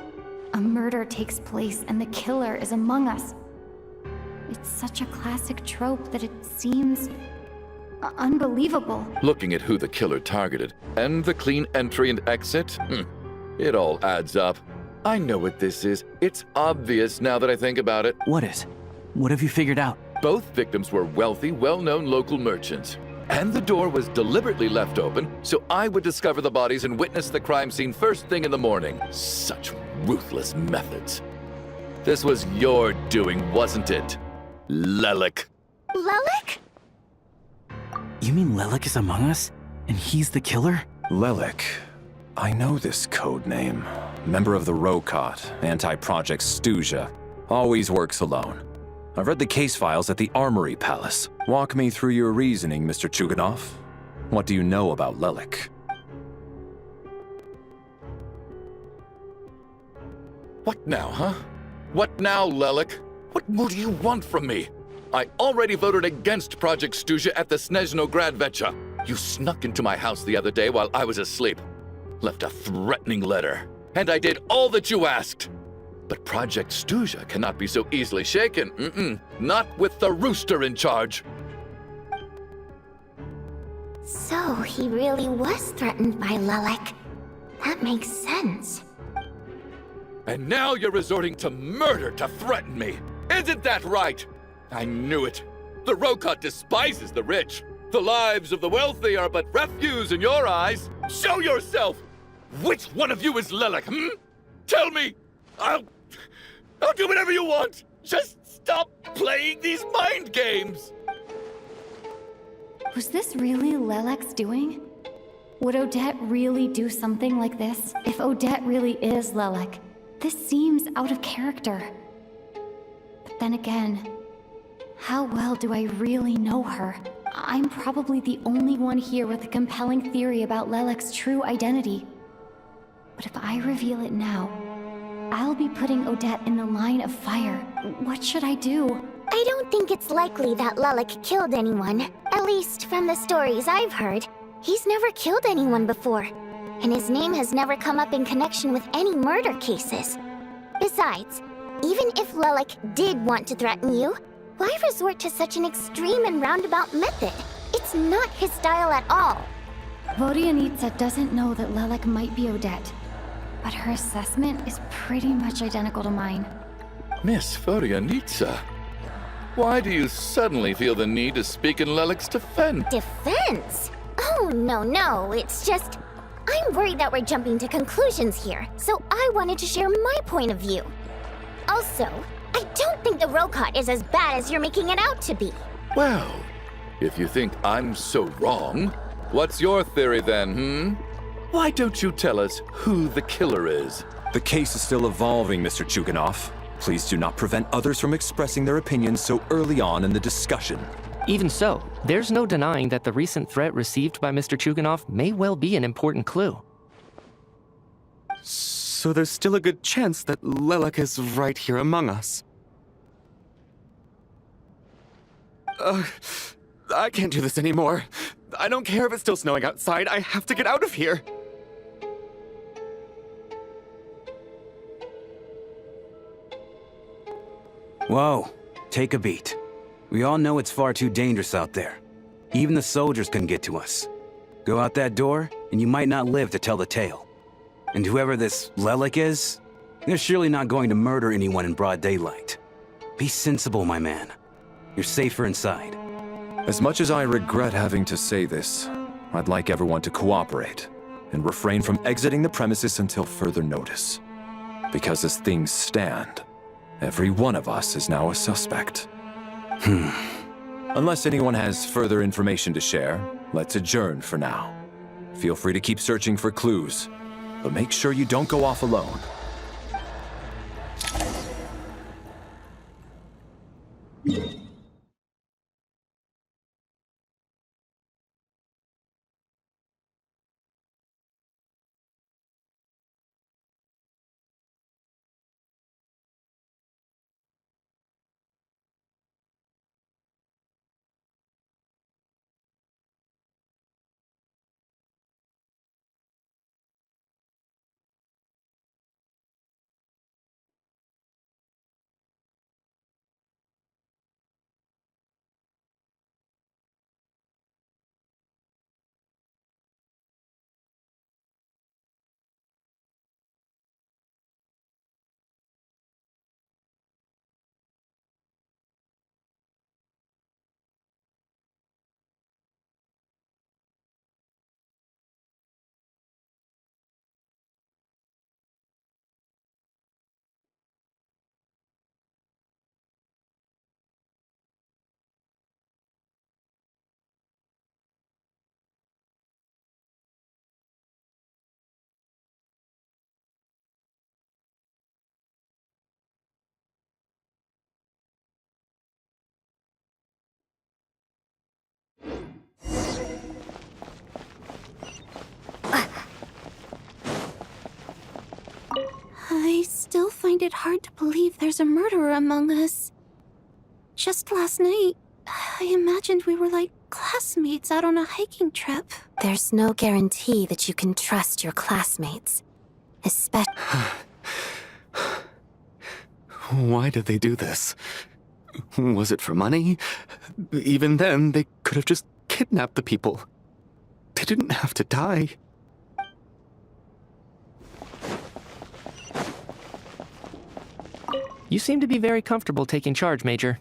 a murder takes place and the killer is among us. It's such a classic trope that it seems unbelievable. Looking at who the killer targeted and the clean entry and exit, it all adds up. I know what this is. It's obvious now that I think about it. What is? What have you figured out? Both victims were wealthy, well-known local merchants. And the door was deliberately left open so I would discover the bodies and witness the crime scene first thing in the morning. Such ruthless methods. This was your doing, wasn't it, Lelik? Lelik? You mean Lelik is among us? And he's the killer? Lelik. I know this code name. Member of the Rokot, anti-Project Stuja. Always works alone. I've read the case files at the Armory Palace. Walk me through your reasoning, Mr. Chuganov. What do you know about Lelik? What now, huh? What now, Lelik? What more do you want from me? I already voted against Project Stuja at the Snezhno Gradvecha. You snuck into my house the other day while I was asleep. Left a threatening letter. And I did all that you asked. But Project Stuja cannot be so easily shaken. Not with the rooster in charge. So he really was threatened by Lelik. That makes sense. And now you're resorting to murder to threaten me. Isn't that right? I knew it. The Rokot despises the rich. The lives of the wealthy are but refuse in your eyes. Show yourself! Which one of you is Lelik, Tell me! I'll do whatever you want! Just stop playing these mind games! Was this really Lelik's doing? Would Odette really do something like this? If Odette really is Lelik, this seems out of character. But then again, how well do I really know her? I'm probably the only one here with a compelling theory about Lelik's true identity. But if I reveal it now, I'll be putting Odette in the line of fire. What should I do? I don't think it's likely that Lelik killed anyone. At least from the stories I've heard. He's never killed anyone before. And his name has never come up in connection with any murder cases. Besides, even if Lelik did want to threaten you, why resort to such an extreme and roundabout method? It's not his style at all. Vodianitsa doesn't know that Lelik might be Odette, but her assessment is pretty much identical to mine. Miss Vodianitsa, why do you suddenly feel the need to speak in Lelik's defense? Defense? Oh, no, it's just... I'm worried that we're jumping to conclusions here, so I wanted to share my point of view. Also, I don't think the Rokot is as bad as you're making it out to be. Well, if you think I'm so wrong, what's your theory then, Why don't you tell us who the killer is? The case is still evolving, Mr. Chuganov. Please do not prevent others from expressing their opinions so early on in the discussion. Even so, there's no denying that the recent threat received by Mr. Chuganov may well be an important clue. So there's still a good chance that Lelek is right here among us. I can't do this anymore. I don't care if it's still snowing outside. I have to get out of here. Whoa, take a beat. We all know it's far too dangerous out there. Even the soldiers couldn't get to us. Go out that door, and you might not live to tell the tale. And whoever this Lelek is, they're surely not going to murder anyone in broad daylight. Be sensible, my man. You're safer inside. As much as I regret having to say this, I'd like everyone to cooperate and refrain from exiting the premises until further notice. Because as things stand, every one of us is now a suspect. Unless anyone has further information to share, let's adjourn for now. Feel free to keep searching for clues, but make sure you don't go off alone. I still find it hard to believe there's a murderer among us. Just last night, I imagined we were like classmates out on a hiking trip. There's no guarantee that you can trust your classmates. Especially. Why did they do this? Was it for money? Even then, they could have just kidnapped the people. They didn't have to die. You seem to be very comfortable taking charge, Major.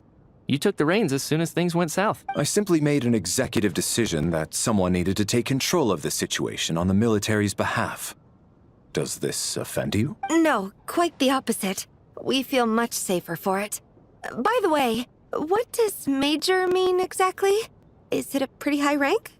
You took the reins as soon as things went south. I simply made an executive decision that someone needed to take control of the situation on the military's behalf. Does this offend you? No, quite the opposite. We feel much safer for it. By the way, what does Major mean exactly? Is it a pretty high rank?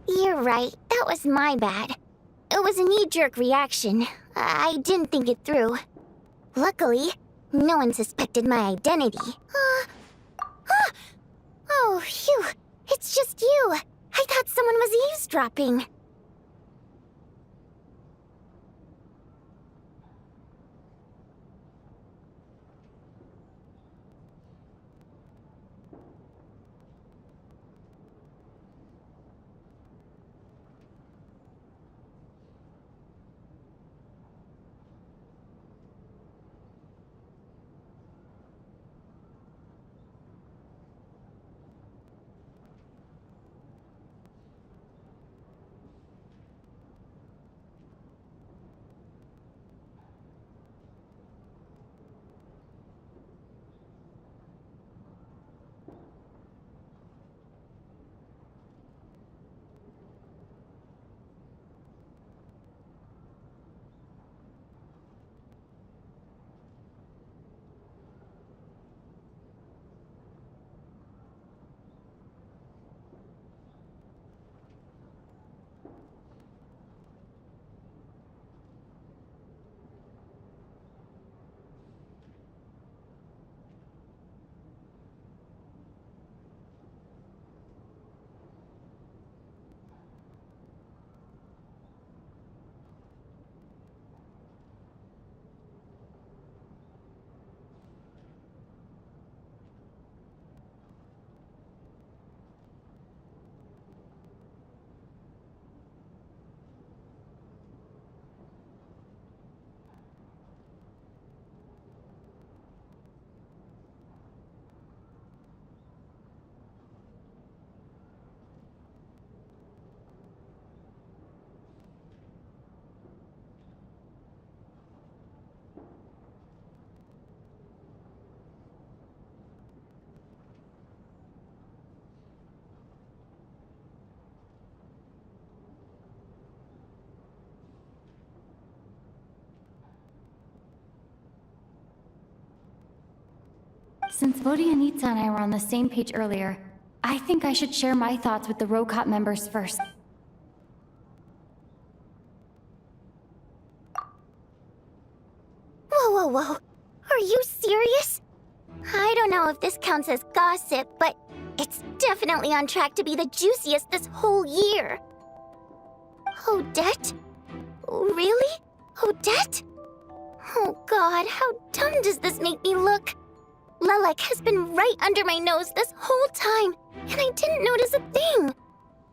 You're right. That was my bad. It was a knee-jerk reaction. I didn't think it through. Luckily, no one suspected my identity. Oh, phew. It's just you. I thought someone was eavesdropping. Since Vodianitsa and I were on the same page earlier, I think I should share my thoughts with the Rokot members first. Whoa, whoa, whoa. Are you serious? I don't know if this counts as gossip, but it's definitely on track to be the juiciest this whole year. Odette? Really? Odette? Oh god, how dumb does this make me look? Lelek has been right under my nose this whole time, and I didn't notice a thing.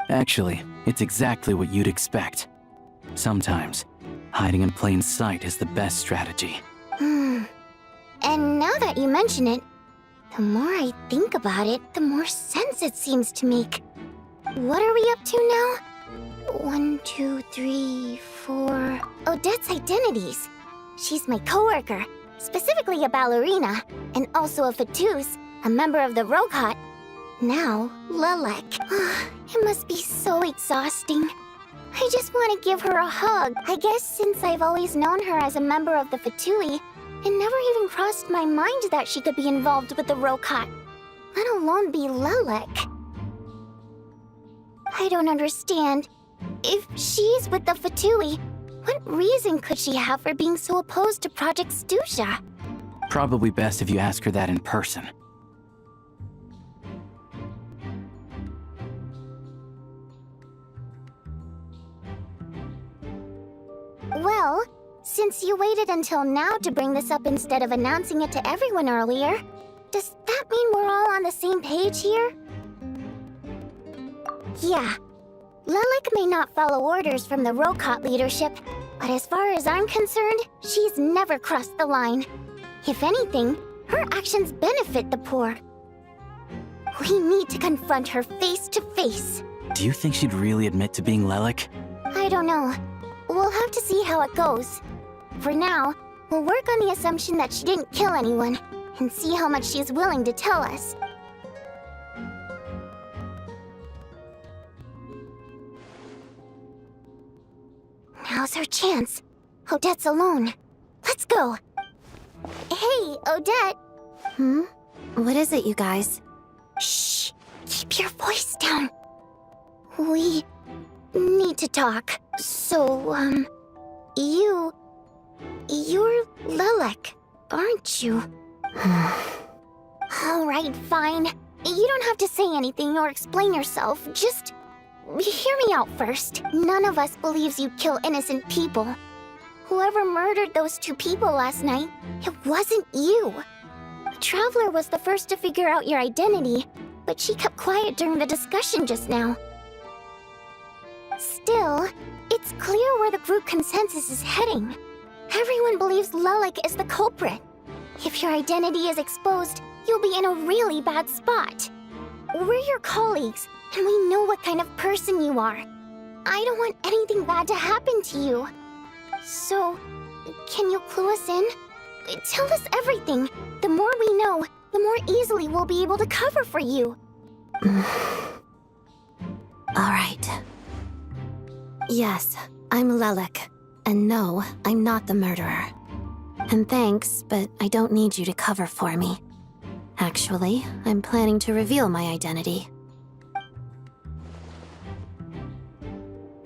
Actually, it's exactly what you'd expect. Sometimes, hiding in plain sight is the best strategy. And now that you mention it, the more I think about it, the more sense it seems to make. What are we up to now? 1, 2, 3, 4... Odette's identities. She's my coworker, specifically a ballerina, and also a Fatous, a member of the Rokot. Now, Lelek. It must be so exhausting. I just want to give her a hug. I guess since I've always known her as a member of the Fatui, it never even crossed my mind that she could be involved with the Rokot, let alone be Lelek. I don't understand. If she's with the Fatui, what reason could she have for being so opposed to Project Stusha? Probably best if you ask her that in person. Well, since you waited until now to bring this up instead of announcing it to everyone earlier, does that mean we're all on the same page here? Yeah. Lelek may not follow orders from the Rokot leadership, but as far as I'm concerned, she's never crossed the line. If anything, her actions benefit the poor. We need to confront her face to face. Do you think she'd really admit to being Lelek? I don't know. We'll have to see how it goes. For now, we'll work on the assumption that she didn't kill anyone, and see how much she's willing to tell us. Now's her chance. Odette's alone. Let's go. Hey, Odette. What is it, you guys? Shh. Keep your voice down. We need to talk. So, you're Lelek, aren't you? Alright, fine. You don't have to say anything or explain yourself. Just hear me out first. None of us believes you kill innocent people. Whoever murdered those 2 people last night, it wasn't you. Traveler was the first to figure out your identity, but she kept quiet during the discussion just now. Still, it's clear where the group consensus is heading. Everyone believes Lelek is the culprit. If your identity is exposed, you'll be in a really bad spot. We're your colleagues, and we know what kind of person you are. I don't want anything bad to happen to you. So, can you clue us in? Tell us everything. The more we know, the more easily we'll be able to cover for you. Alright. Yes, I'm Lelek. And no, I'm not the murderer. And thanks, but I don't need you to cover for me. Actually, I'm planning to reveal my identity.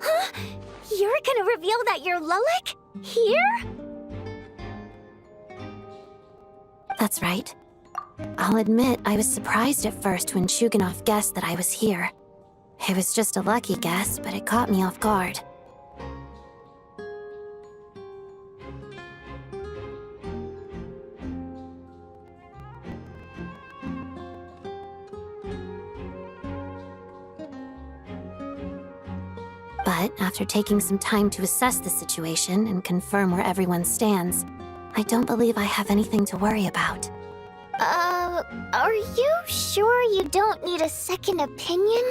Huh? You're gonna reveal that you're Lelek? Here? That's right. I'll admit I was surprised at first when Chuganov guessed that I was here. It was just a lucky guess, but it caught me off guard. But after taking some time to assess the situation and confirm where everyone stands, I don't believe I have anything to worry about. Are you sure you don't need a second opinion?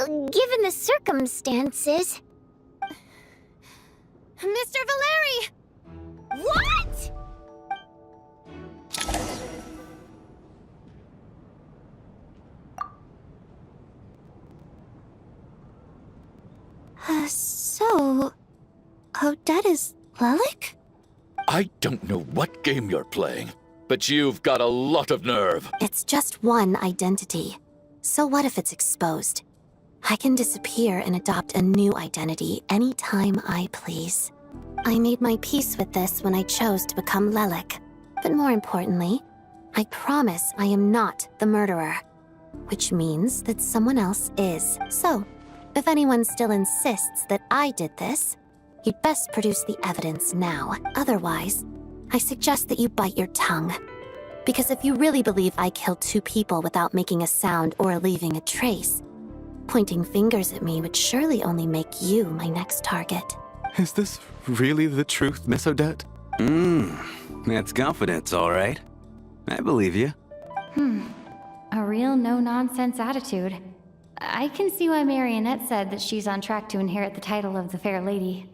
Given the circumstances. Mr. Valeri! What?! So... Odette is Lelek? I don't know what game you're playing, but you've got a lot of nerve. It's just one identity. So what if it's exposed? I can disappear and adopt a new identity anytime I please. I made my peace with this when I chose to become Lelik. But more importantly, I promise I am not the murderer. Which means that someone else is. So, if anyone still insists that I did this, you'd best produce the evidence now. Otherwise, I suggest that you bite your tongue. Because if you really believe I killed 2 people without making a sound or leaving a trace, pointing fingers at me would surely only make you my next target. Is this really the truth, Miss Odette? That's confidence, all right. I believe you. A real no-nonsense attitude. I can see why Marionette said that she's on track to inherit the title of the Fair Lady.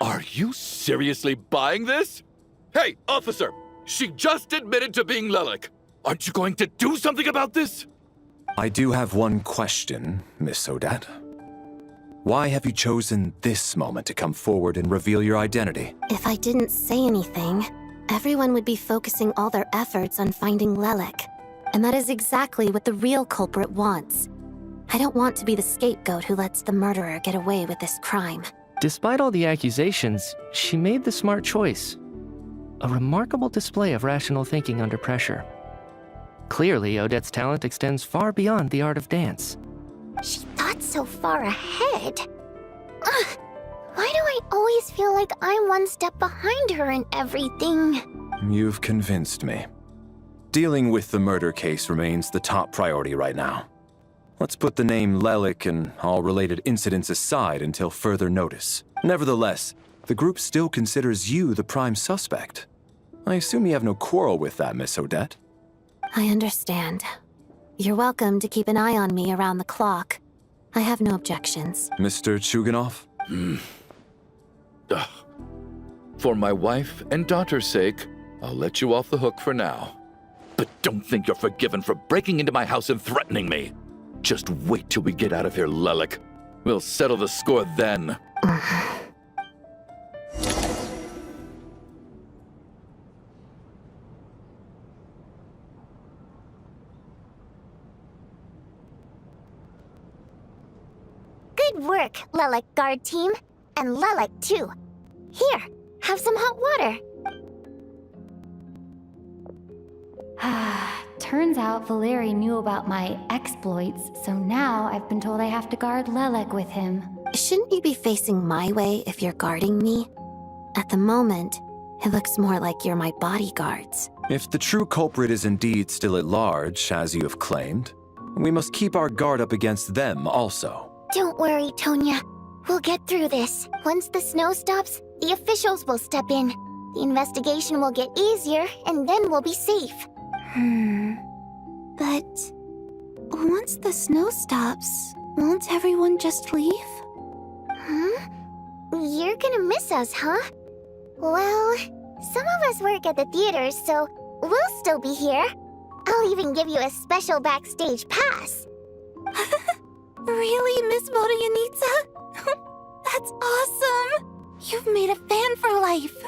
Are you seriously buying this? Hey, officer! She just admitted to being Lelik. Aren't you going to do something about this? I do have one question, Miss Odette. Why have you chosen this moment to come forward and reveal your identity? If I didn't say anything, everyone would be focusing all their efforts on finding Lelik. And that is exactly what the real culprit wants. I don't want to be the scapegoat who lets the murderer get away with this crime. Despite all the accusations, she made the smart choice. A remarkable display of rational thinking under pressure. Clearly, Odette's talent extends far beyond the art of dance. She thought so far ahead. Ugh, why do I always feel like I'm one step behind her in everything? You've convinced me. Dealing with the murder case remains the top priority right now. Let's put the name Lelik and all related incidents aside until further notice. Nevertheless, the group still considers you the prime suspect. I assume you have no quarrel with that, Miss Odette? I understand. You're welcome to keep an eye on me around the clock. I have no objections. Mr. Chuganov? For my wife and daughter's sake, I'll let you off the hook for now. But don't think you're forgiven for breaking into my house and threatening me. Just wait till we get out of here, Lelik. We'll settle the score then. Good work, Lelik guard team. And Lelik too. Here, have some hot water. Turns out Valeri knew about my exploits, so now I've been told I have to guard Lelik with him. Shouldn't you be facing my way if you're guarding me? At the moment, it looks more like you're my bodyguards. If the true culprit is indeed still at large, as you have claimed, we must keep our guard up against them also. Don't worry, Tonya. We'll get through this. Once the snow stops, the officials will step in. The investigation will get easier, and then we'll be safe. But once the snow stops, won't everyone just leave? You're gonna miss us, huh? Well, some of us work at the theaters, so we'll still be here. I'll even give you a special backstage pass. Really, Miss Vodyanitsa? That's awesome! You've made a fan for life.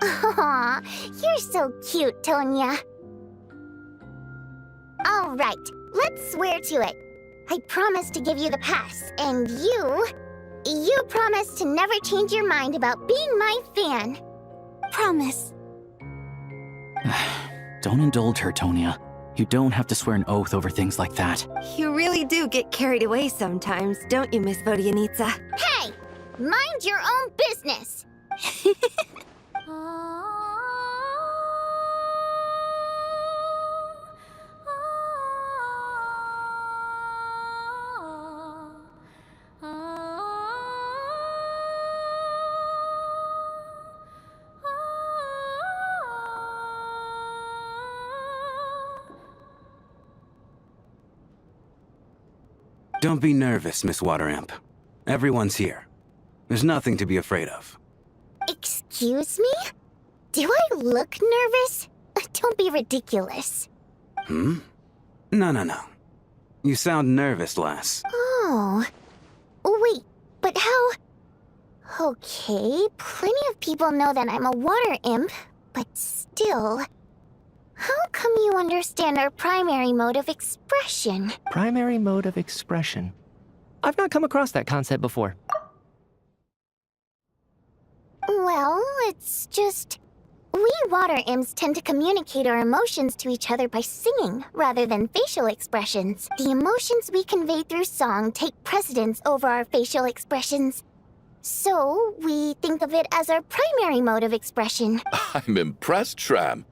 Aw, you're so cute, Tonya. All right, let's swear to it. I promise to give you the pass, and you promise to never change your mind about being my fan. Promise. Don't indulge her, Tonya. You don't have to swear an oath over things like that. You really do get carried away sometimes, don't you, Miss Vodyanitsa? Hey! Mind your own business! Don't be nervous, Miss Waterimp. Everyone's here. There's nothing to be afraid of. Excuse me? Do I look nervous? Don't be ridiculous. No. You sound nervous, lass. Oh. Wait, but how... Okay, plenty of people know that I'm a water imp, But still, how come you understand our primary mode of expression? Primary mode of expression. I've not come across that concept before. Well, it's just... we water imps tend to communicate our emotions to each other by singing, rather than facial expressions. The emotions we convey through song take precedence over our facial expressions. So, we think of it as our primary mode of expression. I'm impressed, Shram.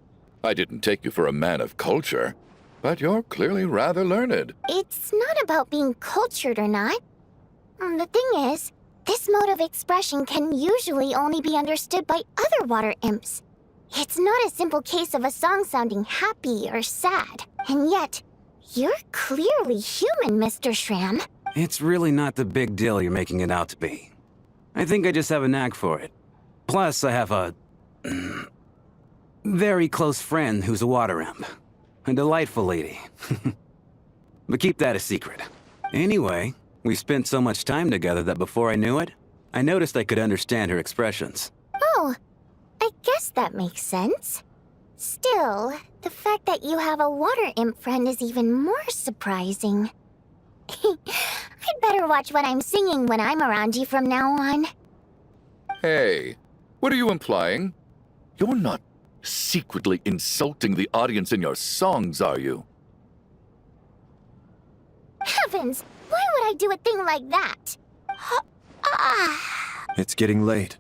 I didn't take you for a man of culture, but you're clearly rather learned. It's not about being cultured or not. The thing is, this mode of expression can usually only be understood by other water imps. It's not a simple case of a song sounding happy or sad. And yet, you're clearly human, Mr. Shram. It's really not the big deal you're making it out to be. I think I just have a knack for it. Plus, I have a... very close friend who's a water imp. A delightful lady. But keep that a secret. Anyway, we spent so much time together that before I knew it, I noticed I could understand her expressions. Oh, I guess that makes sense. Still, the fact that you have a water imp friend is even more surprising. I'd better watch what I'm singing when I'm around you from now on. Hey, what are you implying? You're not secretly insulting the audience in your songs, are you? Heavens! Why would I do a thing like that? It's getting late.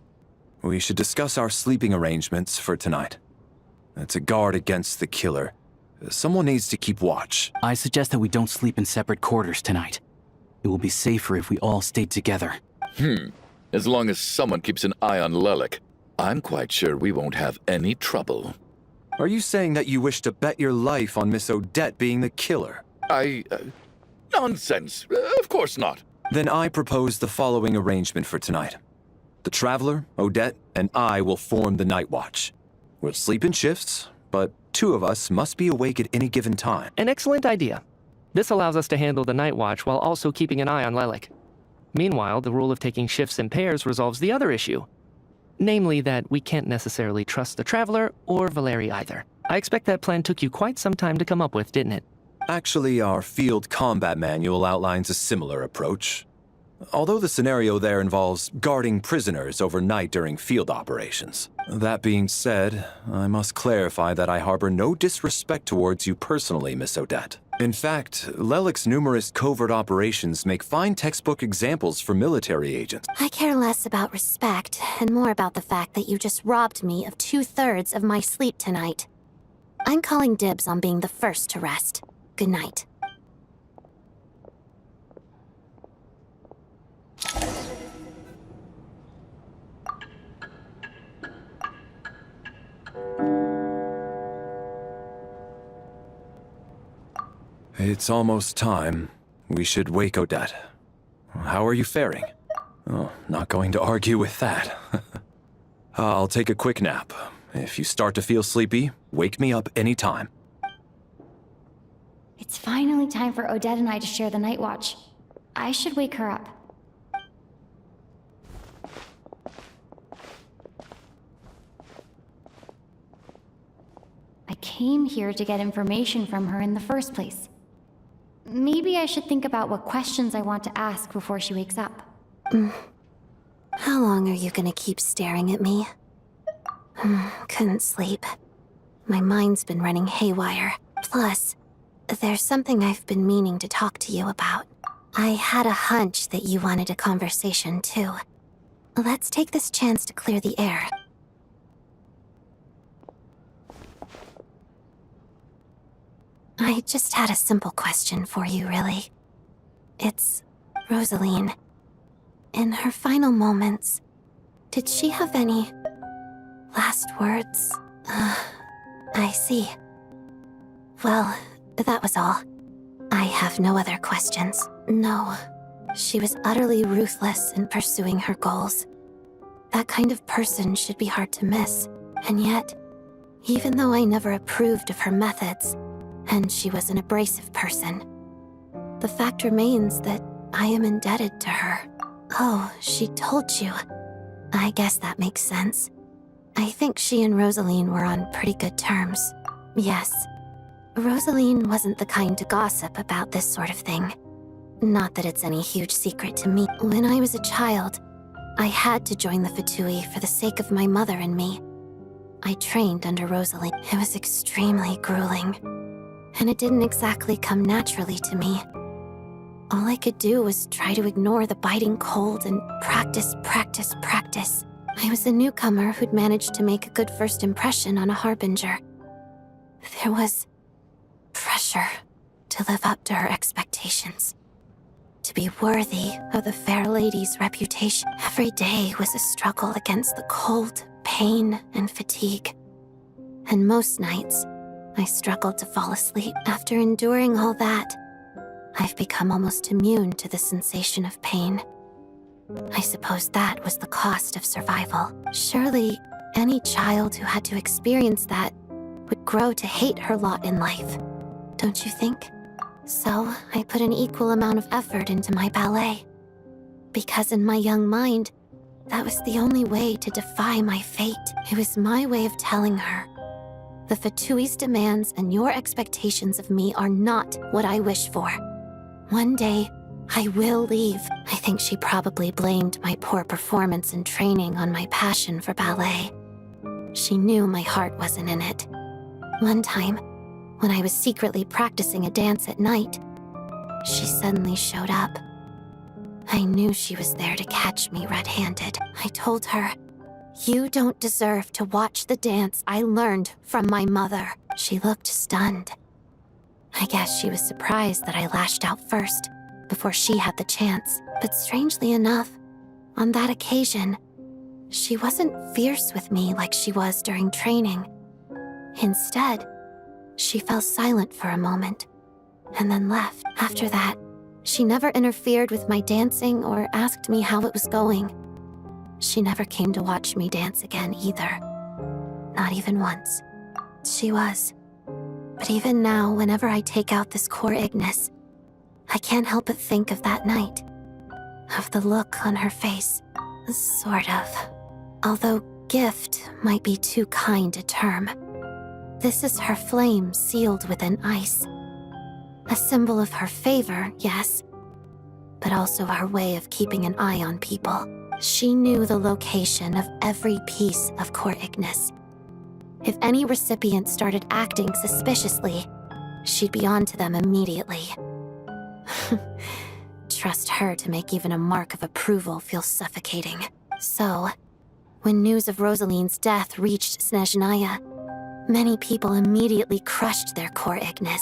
We should discuss our sleeping arrangements for tonight. To guard against the killer, someone needs to keep watch. I suggest that we don't sleep in separate quarters tonight. It will be safer if we all stay together. As long as someone keeps an eye on Lelik, I'm quite sure we won't have any trouble. Are you saying that you wish to bet your life on Miss Odette being the killer? Nonsense. Of course not. Then I propose the following arrangement for tonight. The Traveler, Odette, and I will form the Night Watch. We'll sleep in shifts, but two of us must be awake at any given time. An excellent idea. This allows us to handle the night watch while also keeping an eye on Lelik. Meanwhile, the rule of taking shifts in pairs resolves the other issue. Namely that we can't necessarily trust the Traveler or Valeri either. I expect that plan took you quite some time to come up with, didn't it? Actually, our field combat manual outlines a similar approach. Although the scenario there involves guarding prisoners overnight during field operations. That being said, I must clarify that I harbor no disrespect towards you personally, Miss Odette. In fact, Lelik's numerous covert operations make fine textbook examples for military agents. I care less about respect and more about the fact that you just robbed me of 2/3 of my sleep tonight. I'm calling dibs on being the first to rest. Good night. It's almost time. We should wake Odette. How are you faring? Oh, not going to argue with that. I'll take a quick nap. If you start to feel sleepy, wake me up anytime. It's finally time for Odette and I to share the night watch. I should wake her up. I came here to get information from her in the first place. Maybe I should think about what questions I want to ask before she wakes up. How long are you gonna keep staring at me? Couldn't sleep. My mind's been running haywire. Plus, there's something I've been meaning to talk to you about. I had a hunch that you wanted a conversation too. Let's take this chance to clear the air. I just had a simple question for you, really. It's Rosaline. In her final moments, did she have any last words? I see. Well, that was all. I have no other questions. No, she was utterly ruthless in pursuing her goals. That kind of person should be hard to miss. And yet, even though I never approved of her methods, and she was an abrasive person, the fact remains that I am indebted to her. Oh, she told you. I guess that makes sense. I think she and Rosaline were on pretty good terms. Yes, Rosaline wasn't the kind to gossip about this sort of thing. Not that it's any huge secret to me. When I was a child, I had to join the Fatui for the sake of my mother and me. I trained under Rosaline. It was extremely grueling, and it didn't exactly come naturally to me. All I could do was try to ignore the biting cold and practice. I was a newcomer who'd managed to make a good first impression on a harbinger. There was pressure to live up to her expectations, to be worthy of the fair lady's reputation. Every day was a struggle against the cold, pain, and fatigue. And most nights, I struggled to fall asleep. After enduring all that, I've become almost immune to the sensation of pain. I suppose that was the cost of survival. Surely, any child who had to experience that would grow to hate her lot in life, don't you think? So, I put an equal amount of effort into my ballet. Because in my young mind, that was the only way to defy my fate. It was my way of telling her, the Fatui's demands and your expectations of me are not what I wish for. One day, I will leave. I think she probably blamed my poor performance in training on my passion for ballet. She knew my heart wasn't in it. One time, when I was secretly practicing a dance at night, she suddenly showed up. I knew she was there to catch me red-handed. I told her, "You don't deserve to watch the dance I learned from my mother." She looked stunned. I guess she was surprised that I lashed out first, before she had the chance. But strangely enough, on that occasion, she wasn't fierce with me like she was during training. Instead, she fell silent for a moment, and then left. After that, she never interfered with my dancing or asked me how it was going. She never came to watch me dance again either. Not even once. She was. But even now, whenever I take out this core Ignis, I can't help but think of that night. Of the look on her face. Sort of. Although gift might be too kind a term. This is her flame sealed within ice. A symbol of her favor, yes, but also our way of keeping an eye on people. She knew the location of every piece of core Ignis. If any recipient started acting suspiciously, she'd be on to them immediately. Trust her to make even a mark of approval feel suffocating. So, when news of Rosaline's death reached Snezhnaya, many people immediately crushed their core Ignis.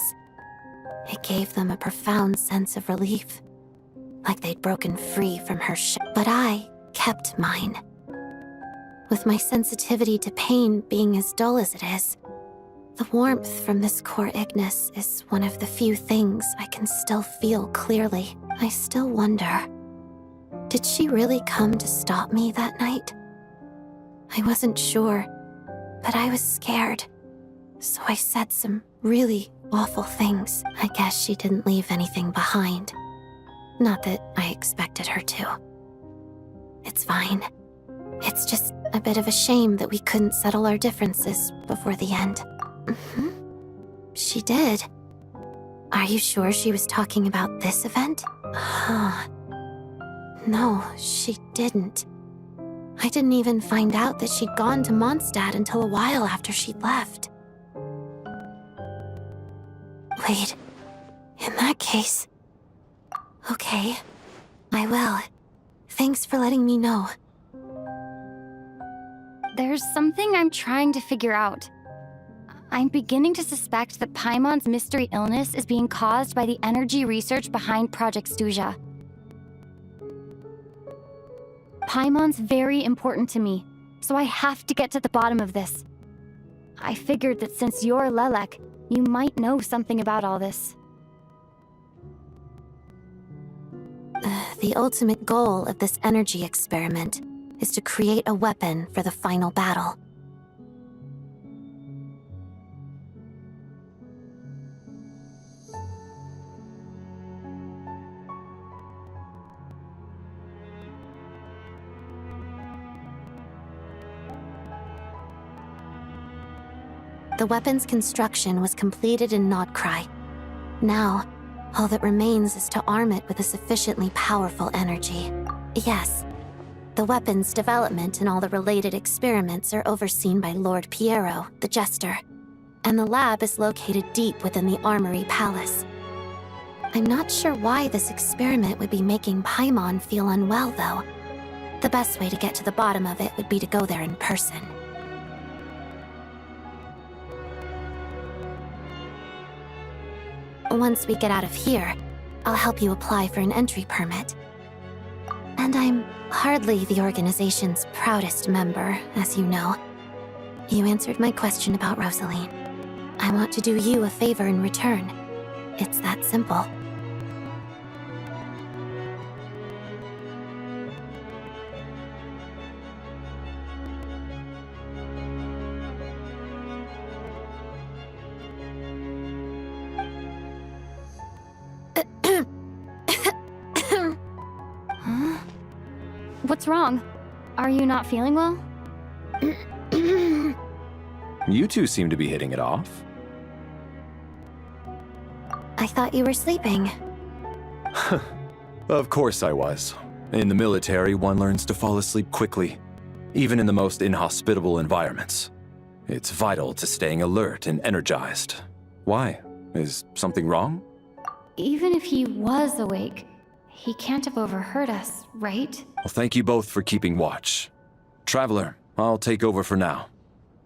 It gave them a profound sense of relief, like they'd broken free from her But I kept mine. With my sensitivity to pain being as dull as it is, the warmth from this core Ignis is one of the few things I can still feel clearly. I still wonder, did she really come to stop me that night? I wasn't sure, but I was scared. So I said some really awful things. I guess she didn't leave anything behind. Not that I expected her to. It's fine. It's just a bit of a shame that we couldn't settle our differences before the end. She did. Are you sure she was talking about this event? No, she didn't. I didn't even find out that she'd gone to Mondstadt until a while after she'd left. Wait, in that case... Okay, I will. Thanks for letting me know. There's something I'm trying to figure out. I'm beginning to suspect that Paimon's mystery illness is being caused by the energy research behind Project Stuja. Paimon's very important to me, so I have to get to the bottom of this. I figured that since you're Lelek, you might know something about all this. The ultimate goal of this energy experiment is to create a weapon for the final battle. The weapon's construction was completed in Nodcry. Now, all that remains is to arm it with a sufficiently powerful energy. Yes, the weapon's development and all the related experiments are overseen by Lord Piero, the Jester, and the lab is located deep within the Armory Palace. I'm not sure why this experiment would be making Paimon feel unwell, though. The best way to get to the bottom of it would be to go there in person. Once we get out of here, I'll help you apply for an entry permit. And I'm hardly the organization's proudest member, as you know. You answered my question about Rosaline. I want to do you a favor in return. It's that simple. What's wrong? Are you not feeling well? You two seem to be hitting it off. I thought you were sleeping. Of course I was. In the military, one learns to fall asleep quickly, even in the most inhospitable environments. It's vital to staying alert and energized. Why? Is something wrong? Even if he was awake, he can't have overheard us, right? Well, thank you both for keeping watch. Traveler, I'll take over for now.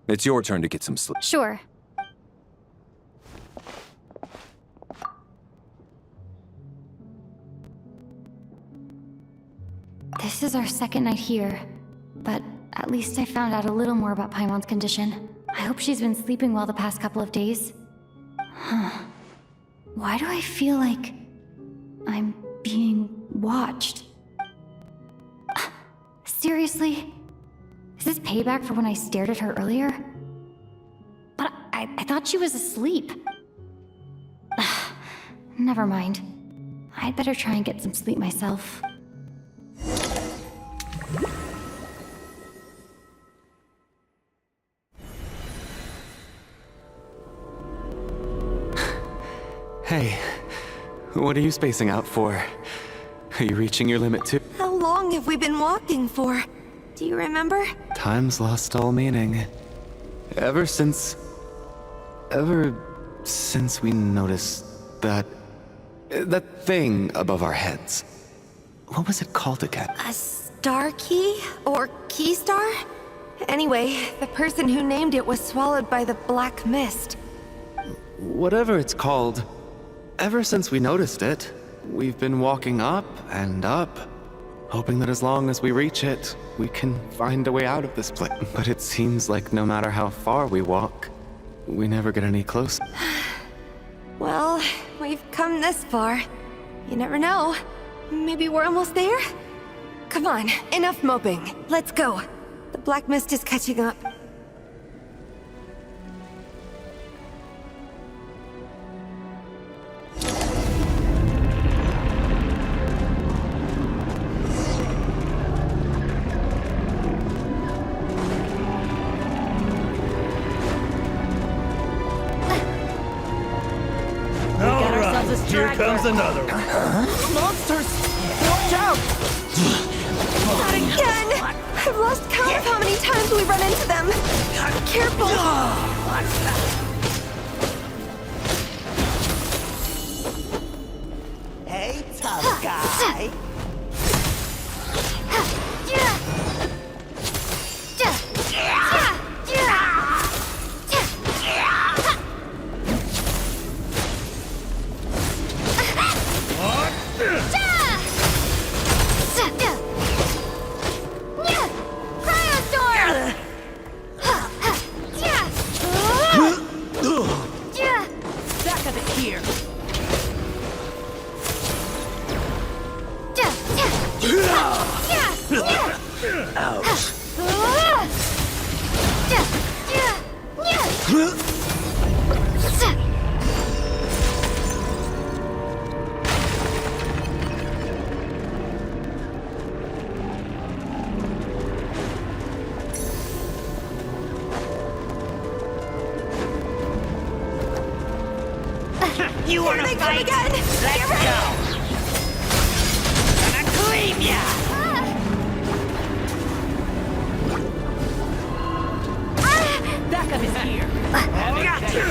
It's your turn to get some sleep. Sure. This is our second night here, but at least I found out a little more about Paimon's condition. I hope she's been sleeping well the past couple of days. Huh. Why do I feel like I'm being watched? Seriously? Is this payback for when I stared at her earlier? But I thought she was asleep. Never mind. I'd better try and get some sleep myself. Hey, what are you spacing out for? Are you reaching your limit too? How long have we been walking for? Do you remember? Time's lost all meaning. Ever since we noticed that thing above our heads. What was it called again? A star key? Or key star? Anyway, the person who named it was swallowed by the black mist. Whatever it's called, ever since we noticed it, we've been walking up and up, hoping that as long as we reach it, we can find a way out of this place. But it seems like no matter how far we walk, we never get any closer. Well, we've come this far. You never know. Maybe we're almost there? Come on, enough moping. Let's go. The black mist is catching up. Here comes another one. Monsters! Watch out! Not again! I've lost count of how many times we run into them. Careful! Hey, tough guy. Back of it here. Ouch. You wanna Here they fight? come again! Let's go! Gonna clean ya! Backup is here. Gotcha!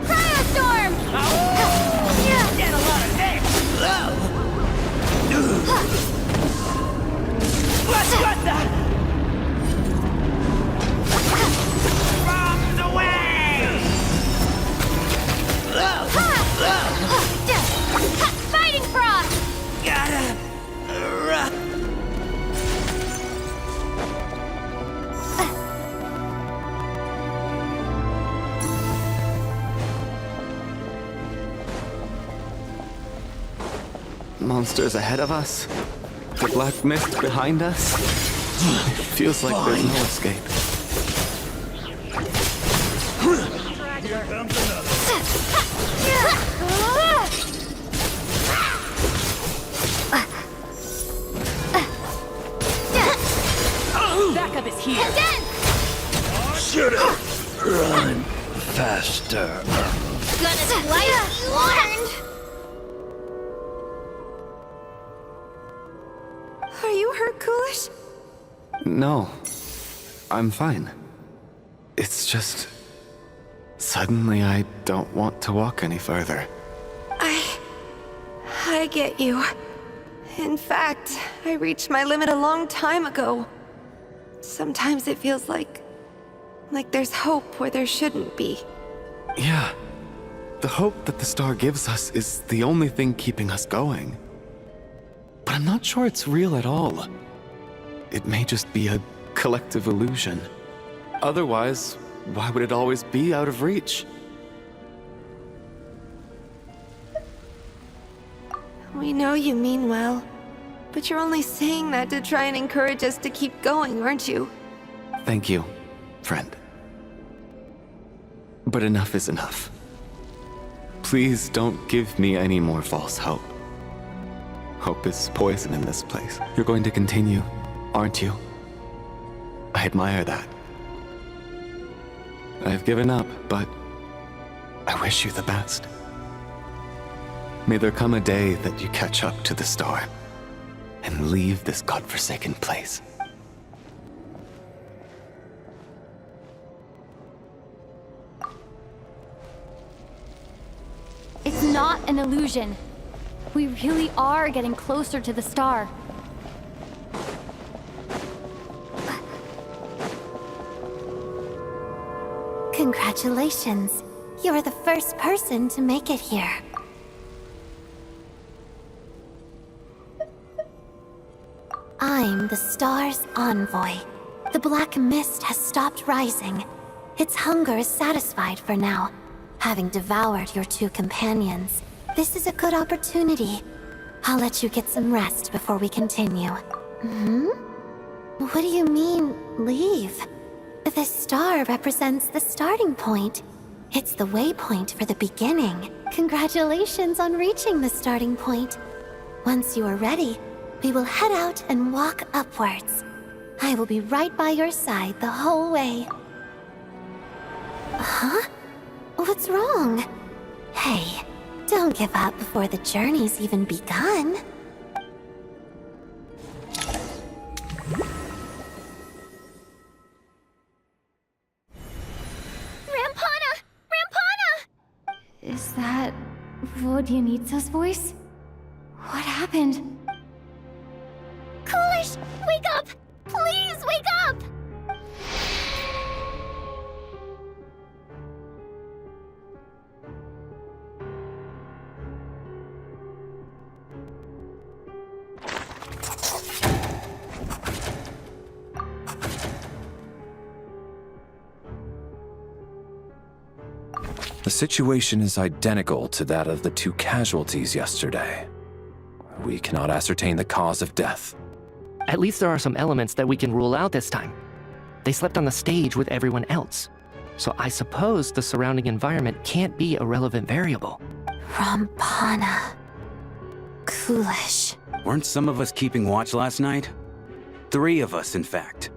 Cryostorm! Get a lot of this! What the? Bombs away! Fighting frog! Gotta run. Monsters ahead of us. The black mist behind us. It feels like there's no escape. Here comes another. Backup is here. Should've run faster. Gonna slice you learned! Are you hurt, Coolish? No, I'm fine. It's just... Suddenly I don't want to walk any further. I get you. In fact, I reached my limit a long time ago. Sometimes it feels like there's hope where there shouldn't be. Yeah. The hope that the star gives us is the only thing keeping us going. But I'm not sure it's real at all. It may just be a collective illusion. Otherwise, why would it always be out of reach? We know you mean well, but you're only saying that to try and encourage us to keep going, aren't you? Thank you, friend. But enough is enough. Please don't give me any more false hope. Hope is poison in this place. You're going to continue, aren't you? I admire that. I've given up, but I wish you the best. May there come a day that you catch up to the star and leave this godforsaken place. It's not an illusion. We really are getting closer to the star. Congratulations. You're the first person to make it here. I'm the star's envoy. The black mist has stopped rising. Its hunger is satisfied for now, having devoured your two companions. This is a good opportunity. I'll let you get some rest before we continue. What do you mean, leave? The star represents the starting point. It's the waypoint for the beginning. Congratulations on reaching the starting point. Once you are ready, we will head out and walk upwards. I will be right by your side the whole way. Huh? What's wrong? Hey, don't give up before the journey's even begun. Rampana! Rampana! Is that Vodyanitsa's voice? What happened? Coolish, wake up! Please wake up! The situation is identical to that of the two casualties yesterday. We cannot ascertain the cause of death. At least there are some elements that we can rule out this time. They slept on the stage with everyone else. So I suppose the surrounding environment can't be a relevant variable. Rampana. Coolish. Weren't some of us keeping watch last night? 3 of us, in fact.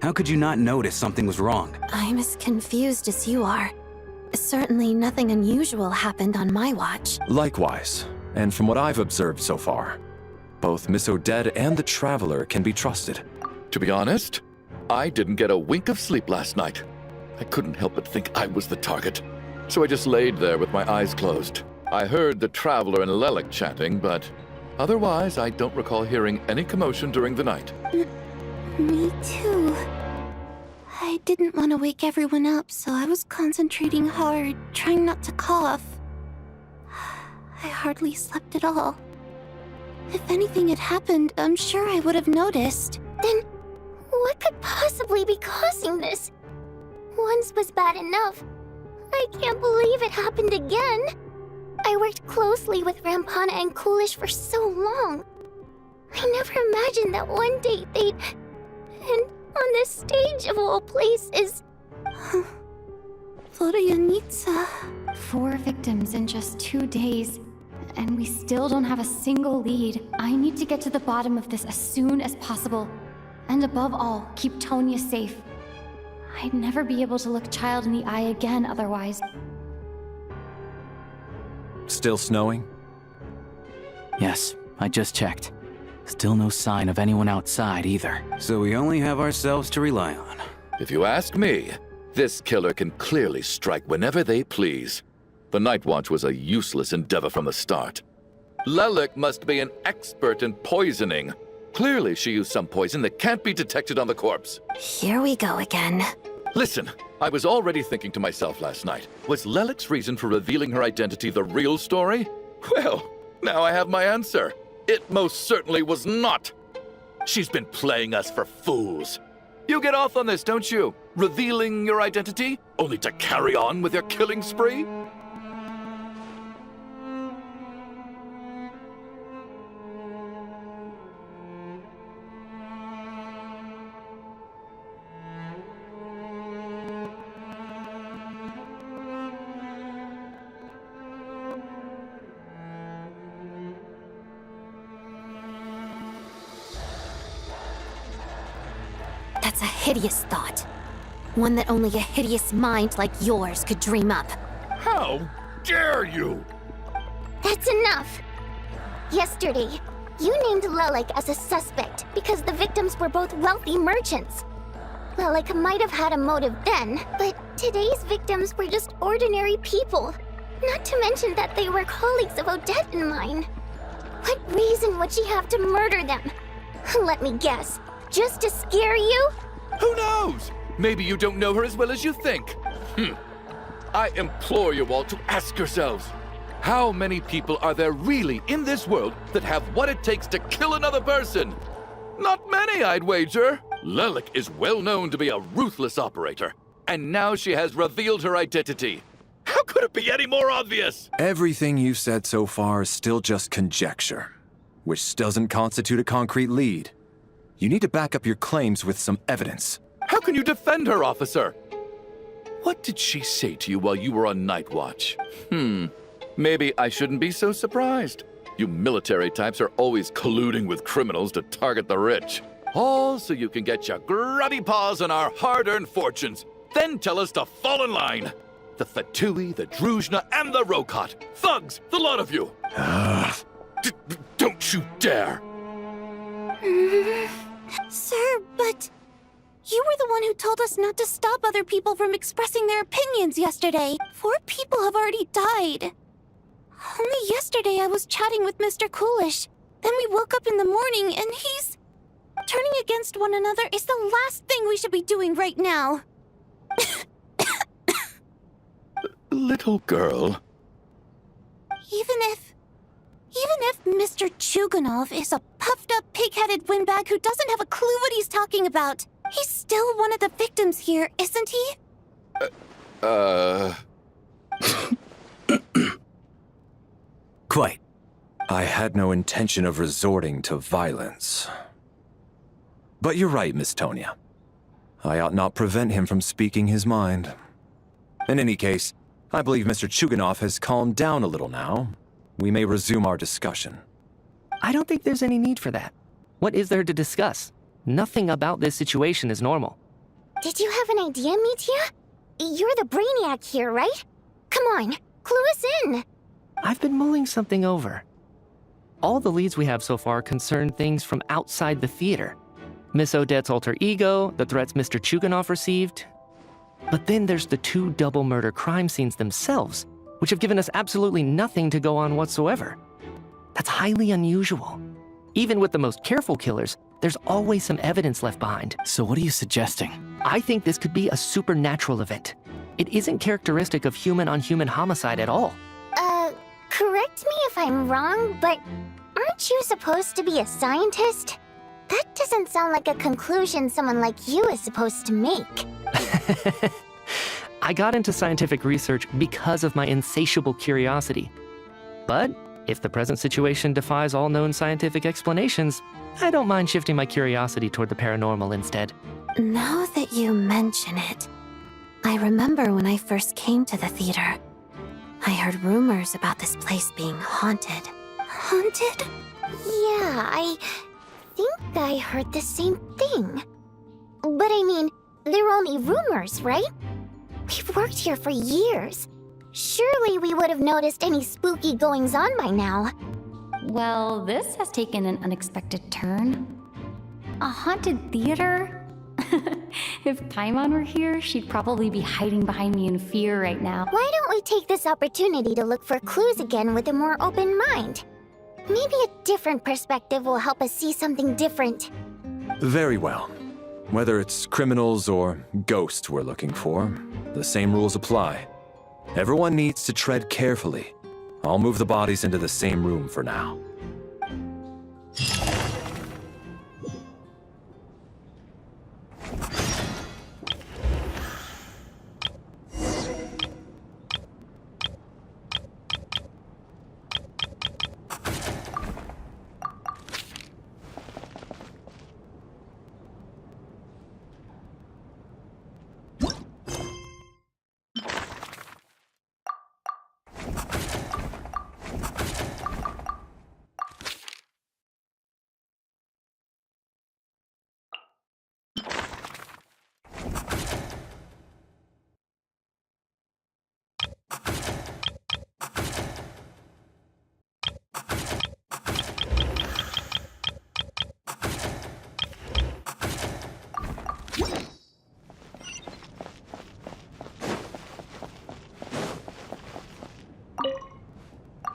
How could you not notice something was wrong? I'm as confused as you are. Certainly nothing unusual happened on my watch. Likewise, and from what I've observed so far, both Miss Odette and the Traveler can be trusted. To be honest, I didn't get a wink of sleep last night. I couldn't help but think I was the target, so I just laid there with my eyes closed. I heard the Traveler and Lelik chatting, but otherwise I don't recall hearing any commotion during the night. Me too. I didn't want to wake everyone up, so I was concentrating hard, trying not to cough. I hardly slept at all. If anything had happened, I'm sure I would have noticed. Then, what could possibly be causing this? Once was bad enough. I can't believe it happened again. I worked closely with Rampana and Coolish for so long. I never imagined that one day they'd... And on the stage of all places... Florianitsa. 4 victims in just 2 days. And we still don't have a single lead. I need to get to the bottom of this as soon as possible. And above all, keep Tonya safe. I'd never be able to look Child in the eye again otherwise. Still snowing? Yes, I just checked. Still no sign of anyone outside either. So we only have ourselves to rely on. If you ask me, this killer can clearly strike whenever they please. The Night Watch was a useless endeavor from the start. Lelik must be an expert in poisoning. Clearly she used some poison that can't be detected on the corpse. Here we go again. Listen, I was already thinking to myself last night, was Lelik's reason for revealing her identity the real story? Well, now I have my answer. It most certainly was not. She's been playing us for fools. You get off on this, don't you? Revealing your identity, only to carry on with your killing spree? That's a hideous thought. One that only a hideous mind like yours could dream up. How dare you! That's enough! Yesterday, you named Lelik as a suspect because the victims were both wealthy merchants. Lelik might have had a motive then, but today's victims were just ordinary people. Not to mention that they were colleagues of Odette and mine. What reason would she have to murder them? Let me guess. Just to scare you? Who knows? Maybe you don't know her as well as you think. I implore you all to ask yourselves, how many people are there really in this world that have what it takes to kill another person? Not many, I'd wager. Lelik is well known to be a ruthless operator, and now she has revealed her identity. How could it be any more obvious? Everything you've said so far is still just conjecture, which doesn't constitute a concrete lead. You need to back up your claims with some evidence. How can you defend her, officer? What did she say to you while you were on Night Watch? Maybe I shouldn't be so surprised. You military types are always colluding with criminals to target the rich. All so you can get your grubby paws on our hard-earned fortunes. Then tell us to fall in line. The Fatui, the Druzhna, and the Rokot. Thugs, the lot of you. Don't you dare. Sir, but... You were the one who told us not to stop other people from expressing their opinions yesterday. 4 people have already died. Only yesterday I was chatting with Mr. Coolish. Then we woke up in the morning and he's... Turning against one another is the last thing we should be doing right now. Little girl. Even if Mr. Chuganov is a puffed-up, pig-headed windbag who doesn't have a clue what he's talking about, he's still one of the victims here, isn't he? Quite. I had no intention of resorting to violence. But you're right, Miss Tonya. I ought not prevent him from speaking his mind. In any case, I believe Mr. Chuganov has calmed down a little now. We may resume our discussion. I don't think there's any need for that. What is there to discuss? Nothing about this situation is normal. Did you have an idea, Mitya? You're the brainiac here, right? Come on, clue us in. I've been mulling something over. All the leads we have so far concern things from outside the theater. Miss Odette's alter ego, the threats Mr. Chuganov received. But then there's the 2 double murder crime scenes themselves, which have given us absolutely nothing to go on whatsoever. That's highly unusual. Even with the most careful killers, there's always some evidence left behind. So what are you suggesting? I think this could be a supernatural event. It isn't characteristic of human-on-human homicide at all. Correct me if I'm wrong, but aren't you supposed to be a scientist? That doesn't sound like a conclusion someone like you is supposed to make. I got into scientific research because of my insatiable curiosity. But if the present situation defies all known scientific explanations, I don't mind shifting my curiosity toward the paranormal instead. Now that you mention it, I remember when I first came to the theater. I heard rumors about this place being haunted. Haunted? Yeah, I think I heard the same thing. But I mean, they're only rumors, right? We've worked here for years. Surely we would have noticed any spooky goings-on by now. Well, this has taken an unexpected turn. A haunted theater? If Paimon were here, she'd probably be hiding behind me in fear right now. Why don't we take this opportunity to look for clues again with a more open mind? Maybe a different perspective will help us see something different. Very well. Whether it's criminals or ghosts we're looking for, the same rules apply. Everyone needs to tread carefully. I'll move the bodies into the same room for now.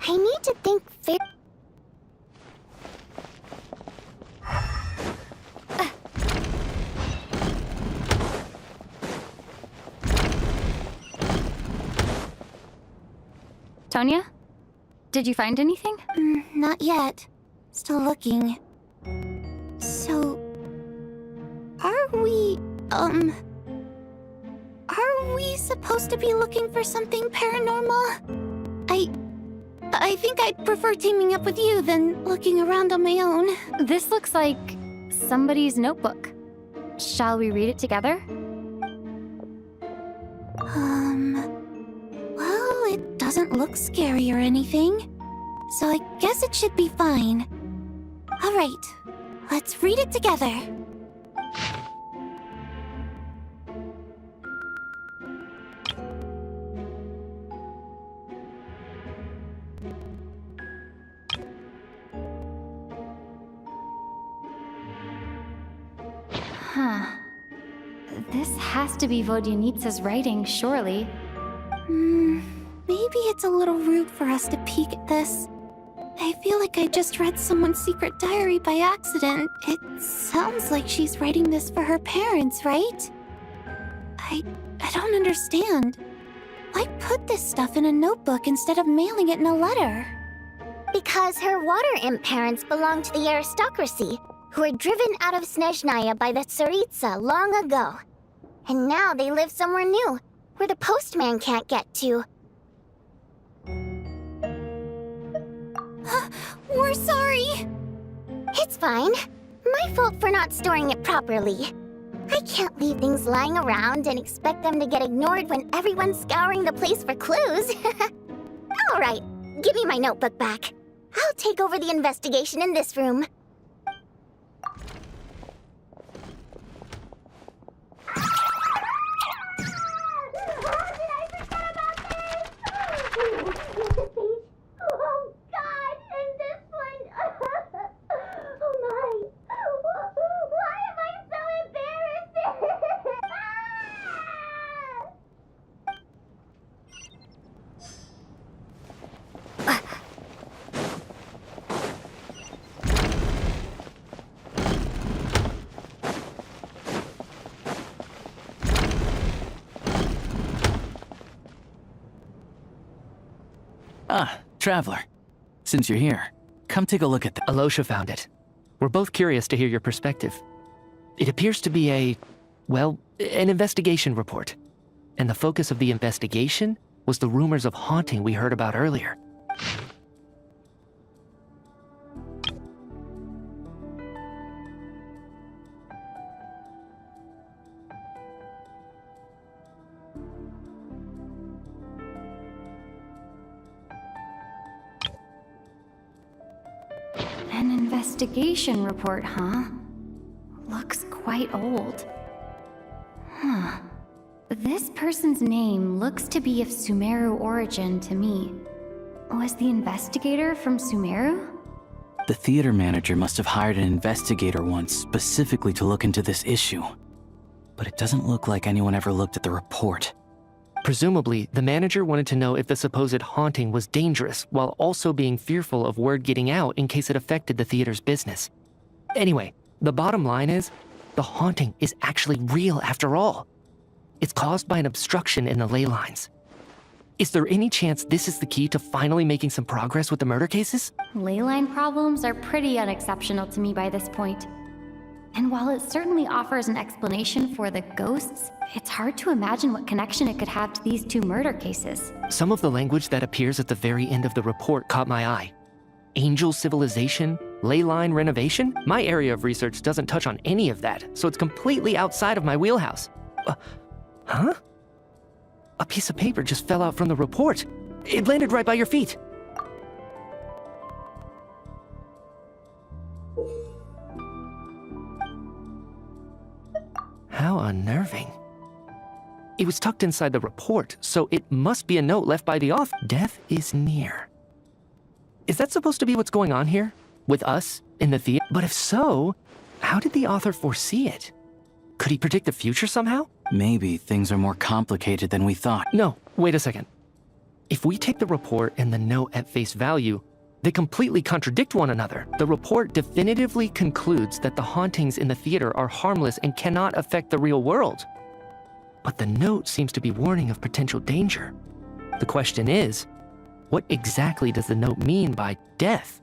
I need to think Tonya? Did you find anything? Not yet. Still looking. So... Are we supposed to be looking for something paranormal? I think I'd prefer teaming up with you than looking around on my own. This looks like somebody's notebook. Shall we read it together? Well, it doesn't look scary or anything. So I guess it should be fine. Alright, let's read it together. Huh. This has to be Vodyanitsa's writing, surely. Maybe it's a little rude for us to peek at this. I feel like I just read someone's secret diary by accident. It sounds like she's writing this for her parents, right? I don't understand. Why put this stuff in a notebook instead of mailing it in a letter? Because her water imp parents belong to the aristocracy, who were driven out of Snezhnaya by the Tsaritsa long ago. And now they live somewhere new, where the postman can't get to. We're sorry! It's fine. My fault for not storing it properly. I can't leave things lying around and expect them to get ignored when everyone's scouring the place for clues. Alright, give me my notebook back. I'll take over the investigation in this room. Ah, Traveler. Since you're here, come take a look at that. Alosha found it. We're both curious to hear your perspective. It appears to be an investigation report. And the focus of the investigation was the rumors of haunting we heard about earlier. An investigation report, huh? Looks quite old. Huh. This person's name looks to be of Sumeru origin to me. Was the investigator from Sumeru? The theater manager must have hired an investigator once specifically to look into this issue. But it doesn't look like anyone ever looked at the report. Presumably, the manager wanted to know if the supposed haunting was dangerous, while also being fearful of word getting out in case it affected the theater's business. Anyway, the bottom line is, the haunting is actually real after all. It's caused by an obstruction in the ley lines. Is there any chance this is the key to finally making some progress with the murder cases? Ley line problems are pretty unexceptional to me by this point. And while it certainly offers an explanation for the ghosts, it's hard to imagine what connection it could have to these two murder cases. Some of the language that appears at the very end of the report caught my eye. Angel civilization, ley line renovation? My area of research doesn't touch on any of that, so it's completely outside of my wheelhouse. Huh? A piece of paper just fell out from the report. It landed right by your feet. How unnerving. It was tucked inside the report, so it must be a note left by the author. Death is near. Is that supposed to be what's going on here? With us? In the theater? But if so, how did the author foresee it? Could he predict the future somehow? Maybe things are more complicated than we thought. No, wait a second. If we take the report and the note at face value, they completely contradict one another. The report definitively concludes that the hauntings in the theater are harmless and cannot affect the real world. But the note seems to be warning of potential danger. The question is, what exactly does the note mean by death?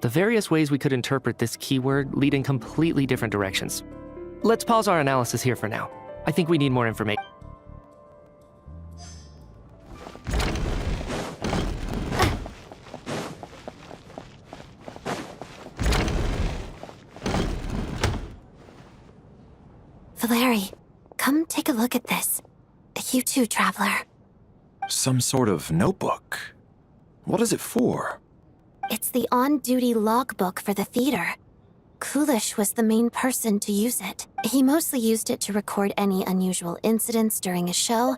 The various ways we could interpret this keyword lead in completely different directions. Let's pause our analysis here for now. I think we need more information. Valeri, come take a look at this. You too, Traveler. Some sort of notebook. What is it for? It's the on-duty logbook for the theater. Coolish was the main person to use it. He mostly used it to record any unusual incidents during a show,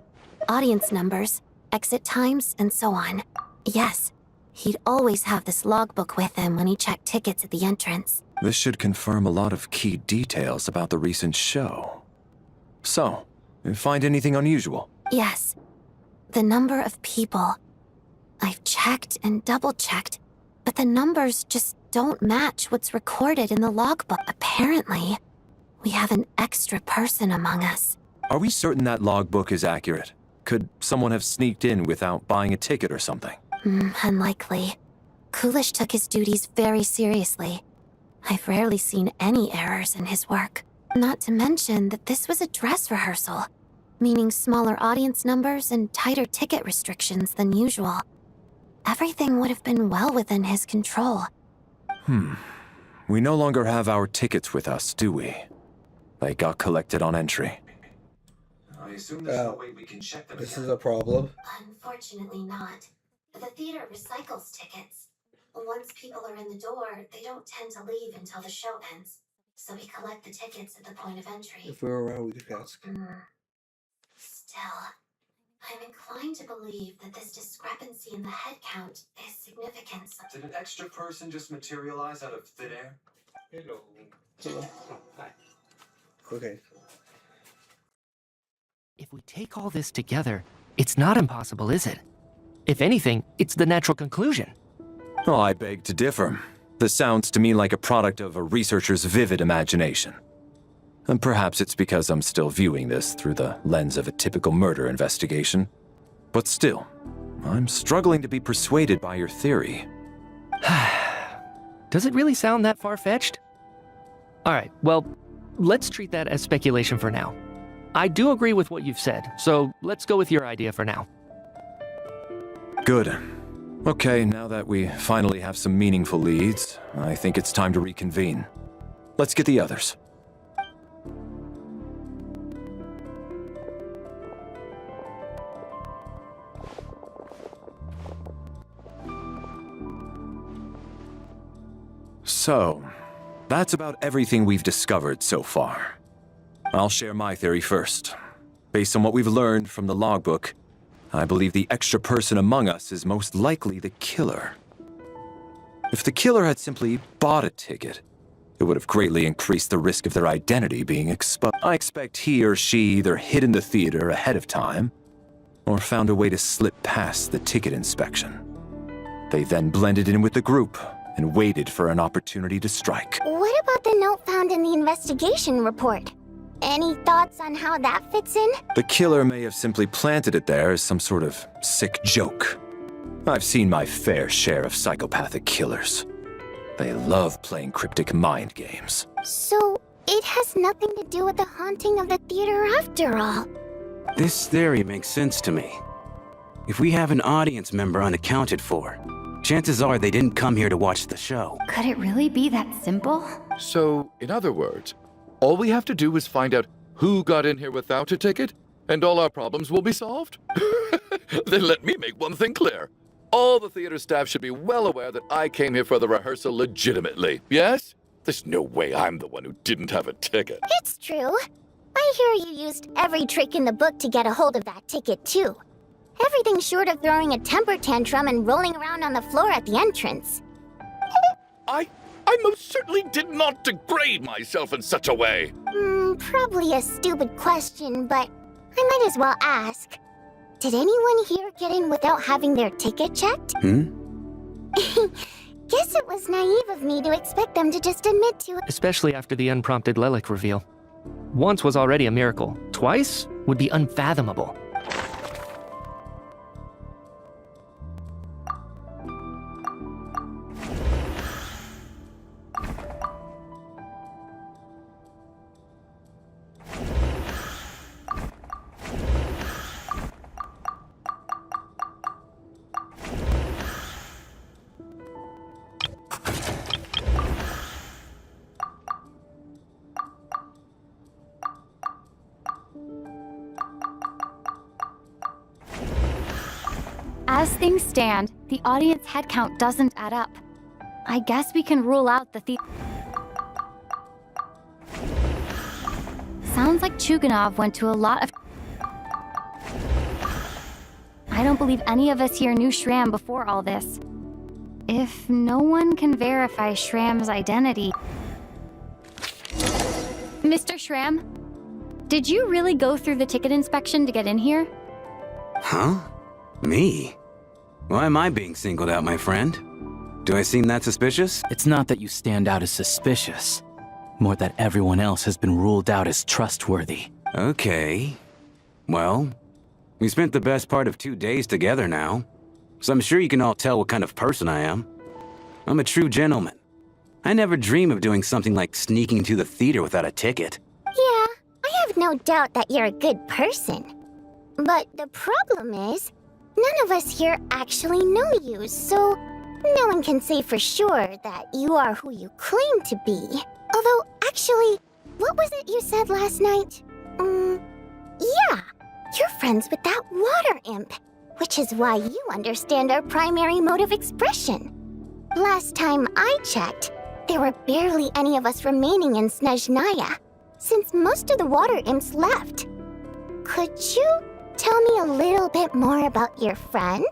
audience numbers, exit times, and so on. Yes, he'd always have this logbook with him when he checked tickets at the entrance. This should confirm a lot of key details about the recent show. So, you find anything unusual? Yes. The number of people. I've checked and double-checked, but the numbers just don't match what's recorded in the logbook. Apparently, we have an extra person among us. Are we certain that logbook is accurate? Could someone have sneaked in without buying a ticket or something? Unlikely. Coolish took his duties very seriously. I've rarely seen any errors in his work. Not to mention that this was a dress rehearsal, meaning smaller audience numbers and tighter ticket restrictions than usual. Everything would have been well within his control. We no longer have our tickets with us, do we? They got collected on entry. I assume there's no way we can check them. This is a problem. Unfortunately not. The theater recycles tickets. Once people are in the door, they don't tend to leave until the show ends. So we collect the tickets at the point of entry. If we were around, we could ask. Still, I'm inclined to believe that this discrepancy in the head count is significant. Did an extra person just materialize out of thin air? Hello. Hi. Okay. If we take all this together, it's not impossible, is it? If anything, it's the natural conclusion. Oh, I beg to differ. This sounds to me like a product of a researcher's vivid imagination. And perhaps it's because I'm still viewing this through the lens of a typical murder investigation. But still, I'm struggling to be persuaded by your theory. Does it really sound that far-fetched? Alright, well, let's treat that as speculation for now. I do agree with what you've said, so let's go with your idea for now. Good. Okay, now that we finally have some meaningful leads, I think it's time to reconvene. Let's get the others. So, that's about everything we've discovered so far. I'll share my theory first. Based on what we've learned from the logbook, I believe the extra person among us is most likely the killer. If the killer had simply bought a ticket, it would have greatly increased the risk of their identity being exposed. I expect he or she either hid in the theater ahead of time, or found a way to slip past the ticket inspection. They then blended in with the group and waited for an opportunity to strike. What about the note found in the investigation report? Any thoughts on how that fits in? The killer may have simply planted it there as some sort of sick joke. I've seen my fair share of psychopathic killers. They love playing cryptic mind games. So, it has nothing to do with the haunting of the theater after all. This theory makes sense to me. If we have an audience member unaccounted for, chances are they didn't come here to watch the show. Could it really be that simple? So, in other words, all we have to do is find out who got in here without a ticket, and all our problems will be solved? Then let me make one thing clear. All the theater staff should be well aware that I came here for the rehearsal legitimately, yes? There's no way I'm the one who didn't have a ticket. It's true. I hear you used every trick in the book to get a hold of that ticket, too. Everything short of throwing a temper tantrum and rolling around on the floor at the entrance. I most certainly did not degrade myself in such a way. Probably a stupid question, but I might as well ask. Did anyone here get in without having their ticket checked? Guess it was naive of me to expect them to just admit to it. Especially after the unprompted Lelek reveal. Once was already a miracle. Twice would be unfathomable. As things stand, the audience headcount doesn't add up. I guess we can rule out the Sounds like Chuganov went to a lot of... I don't believe any of us here knew Shram before all this. If no one can verify Shram's identity... Mr. Shram, did you really go through the ticket inspection to get in here? Huh? Me? Why am I being singled out, my friend? Do I seem that suspicious? It's not that you stand out as suspicious. More that everyone else has been ruled out as trustworthy. Okay. Well, we spent the best part of 2 days together now, so I'm sure you can all tell what kind of person I am. I'm a true gentleman. I never dream of doing something like sneaking into the theater without a ticket. Yeah, I have no doubt that you're a good person. But the problem is, none of us here actually know you, so no one can say for sure that you are who you claim to be. Although, actually, what was it you said last night? Yeah, you're friends with that water imp, which is why you understand our primary mode of expression. Last time I checked, there were barely any of us remaining in Snezhnaya, since most of the water imps left. Could you tell me a little bit more about your friend?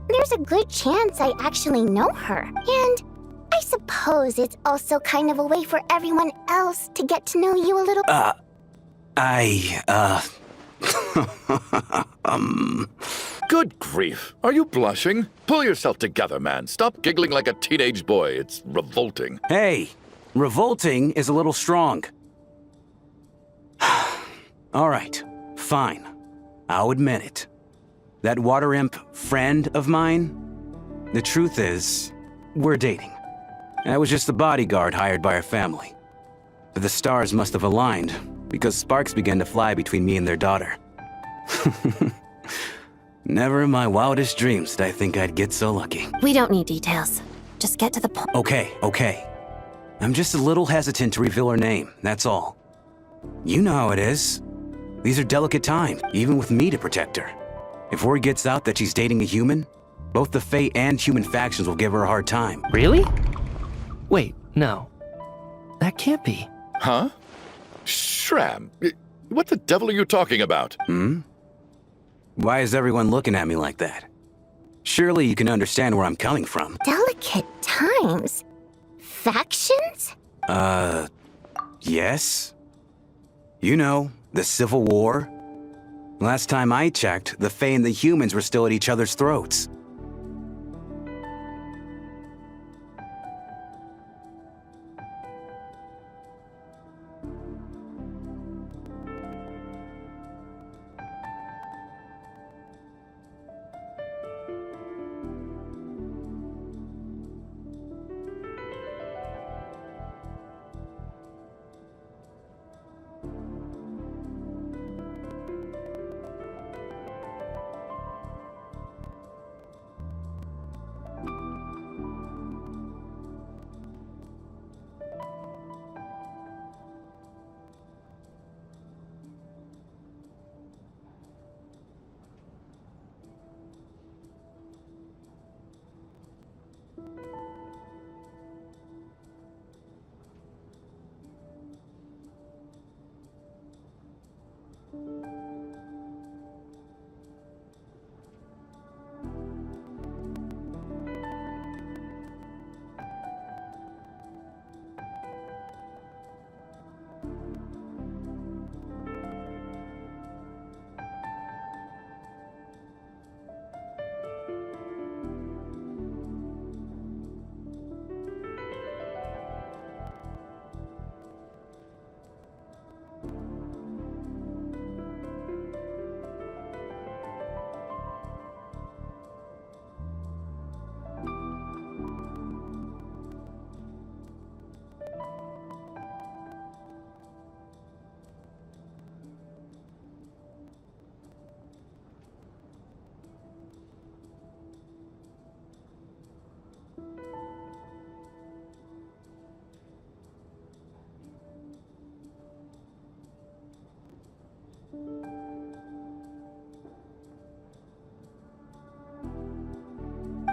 There's a good chance I actually know her, and I suppose it's also kind of a way for everyone else to get to know you a little. Good grief. Are you blushing? Pull yourself together, man. Stop giggling like a teenage boy. It's revolting. Hey, revolting is a little strong. Alright, fine. I'll admit it. That water imp friend of mine, the truth is, we're dating. I was just the bodyguard hired by our family. But the stars must have aligned, because sparks began to fly between me and their daughter. Never in my wildest dreams did I think I'd get so lucky. We don't need details. Just get to the point. Okay. I'm just a little hesitant to reveal her name, that's all. You know how it is. These are delicate times, even with me to protect her. If word gets out that she's dating a human, both the Fae and human factions will give her a hard time. Really? Wait, no. That can't be. Huh? Shram, what the devil are you talking about? Why is everyone looking at me like that? Surely you can understand where I'm coming from. Delicate times? Factions? Yes. You know, the Civil War. Last time I checked, the Fae and the humans were still at each other's throats.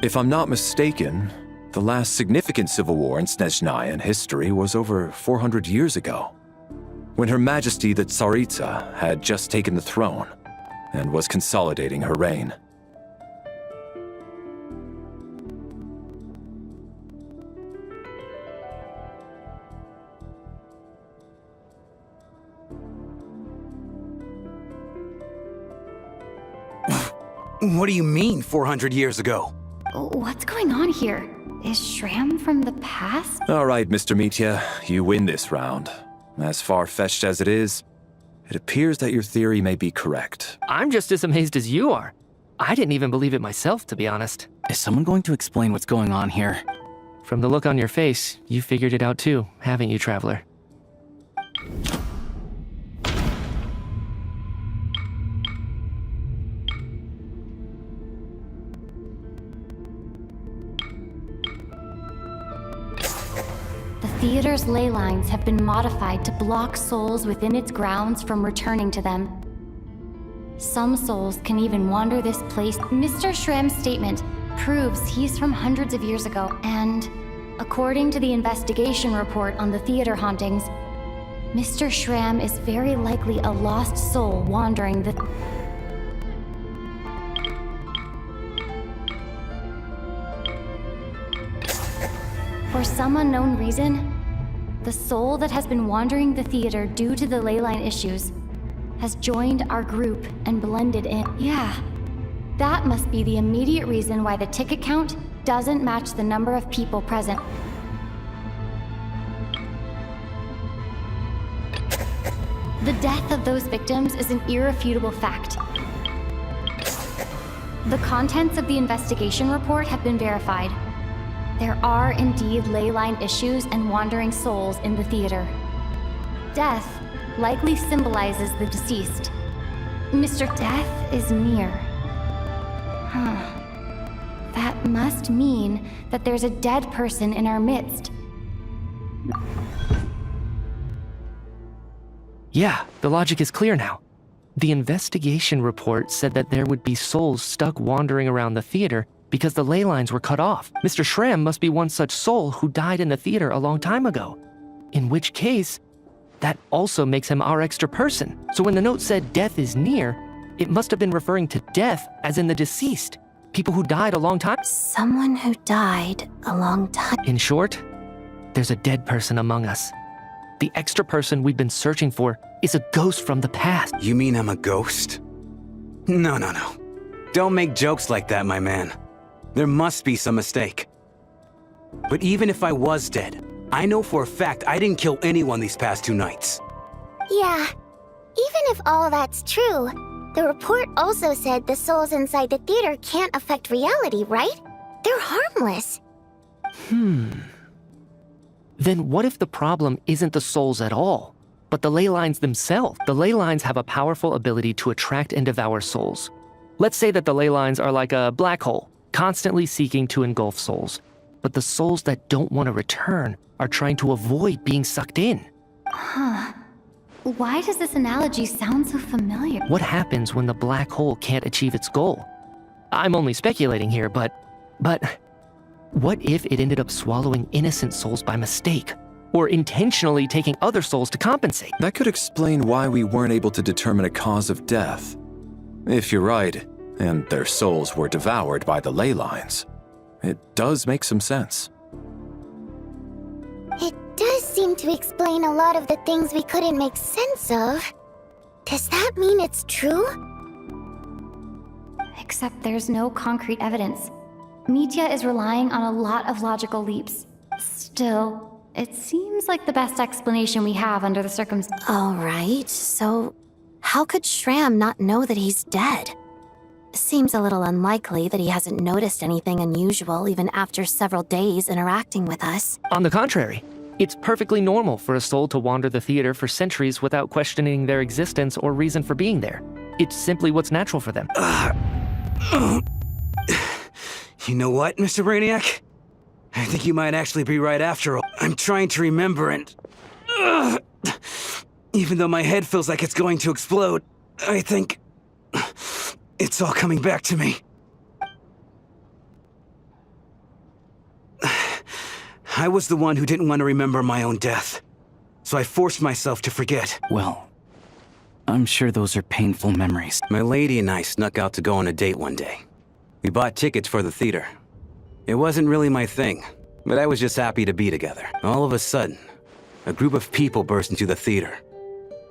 If I'm not mistaken, the last significant civil war in Snezhnayan history was over 400 years ago, when Her Majesty the Tsaritsa had just taken the throne and was consolidating her reign. What do you mean, 400 years ago? What's going on here? Is Shram from the past? All right, Mr. Mitya, you win this round. As far-fetched as it is, it appears that your theory may be correct. I'm just as amazed as you are. I didn't even believe it myself, to be honest. Is someone going to explain what's going on here? From the look on your face, you figured it out too, haven't you, Traveler? The theater's ley lines have been modified to block souls within its grounds from returning to them. Some souls can even wander this place. Mr. Shram's statement proves he's from hundreds of years ago, and according to the investigation report on the theater hauntings, Mr. Shram is very likely a lost soul wandering the... For some unknown reason, the soul that has been wandering the theater due to the leyline issues has joined our group and blended in. Yeah, that must be the immediate reason why the ticket count doesn't match the number of people present. The death of those victims is an irrefutable fact. The contents of the investigation report have been verified. There are indeed ley line issues and wandering souls in the theater. Death likely symbolizes the deceased. Mr. Death is near. Huh. That must mean that there's a dead person in our midst. Yeah, the logic is clear now. The investigation report said that there would be souls stuck wandering around the theater because the ley lines were cut off. Mr. Shrem must be one such soul who died in the theater a long time ago. In which case, that also makes him our extra person. So when the note said death is near, it must have been referring to death as in the deceased. People who died a long time. Someone who died a long time. In short, there's a dead person among us. The extra person we've been searching for is a ghost from the past. You mean I'm a ghost? No. Don't make jokes like that, my man. There must be some mistake. But even if I was dead, I know for a fact I didn't kill anyone these past 2 nights. Yeah, even if all that's true, the report also said the souls inside the theater can't affect reality, right? They're harmless. Then what if the problem isn't the souls at all, but the ley lines themselves? The ley lines have a powerful ability to attract and devour souls. Let's say that the ley lines are like a black hole, constantly seeking to engulf souls. But the souls that don't want to return are trying to avoid being sucked in. Huh. Why does this analogy sound so familiar? What happens when the black hole can't achieve its goal? I'm only speculating here, but what if it ended up swallowing innocent souls by mistake? Or intentionally taking other souls to compensate? That could explain why we weren't able to determine a cause of death. If you're right, and their souls were devoured by the ley lines, it does make some sense. It does seem to explain a lot of the things we couldn't make sense of. Does that mean it's true? Except there's no concrete evidence. Mitya is relying on a lot of logical leaps. Still, it seems like the best explanation we have under the circumstances. All right, so how could Shram not know that he's dead? Seems a little unlikely that he hasn't noticed anything unusual even after several days interacting with us. On the contrary, it's perfectly normal for a soul to wander the theater for centuries without questioning their existence or reason for being there. It's simply what's natural for them. You know what, Mr. Brainiac? I think you might actually be right after all. I'm trying to remember and... even though my head feels like it's going to explode, I think... it's all coming back to me. I was the one who didn't want to remember my own death, so I forced myself to forget. Well, I'm sure those are painful memories. My lady and I snuck out to go on a date one day. We bought tickets for the theater. It wasn't really my thing, but I was just happy to be together. All of a sudden, a group of people burst into the theater,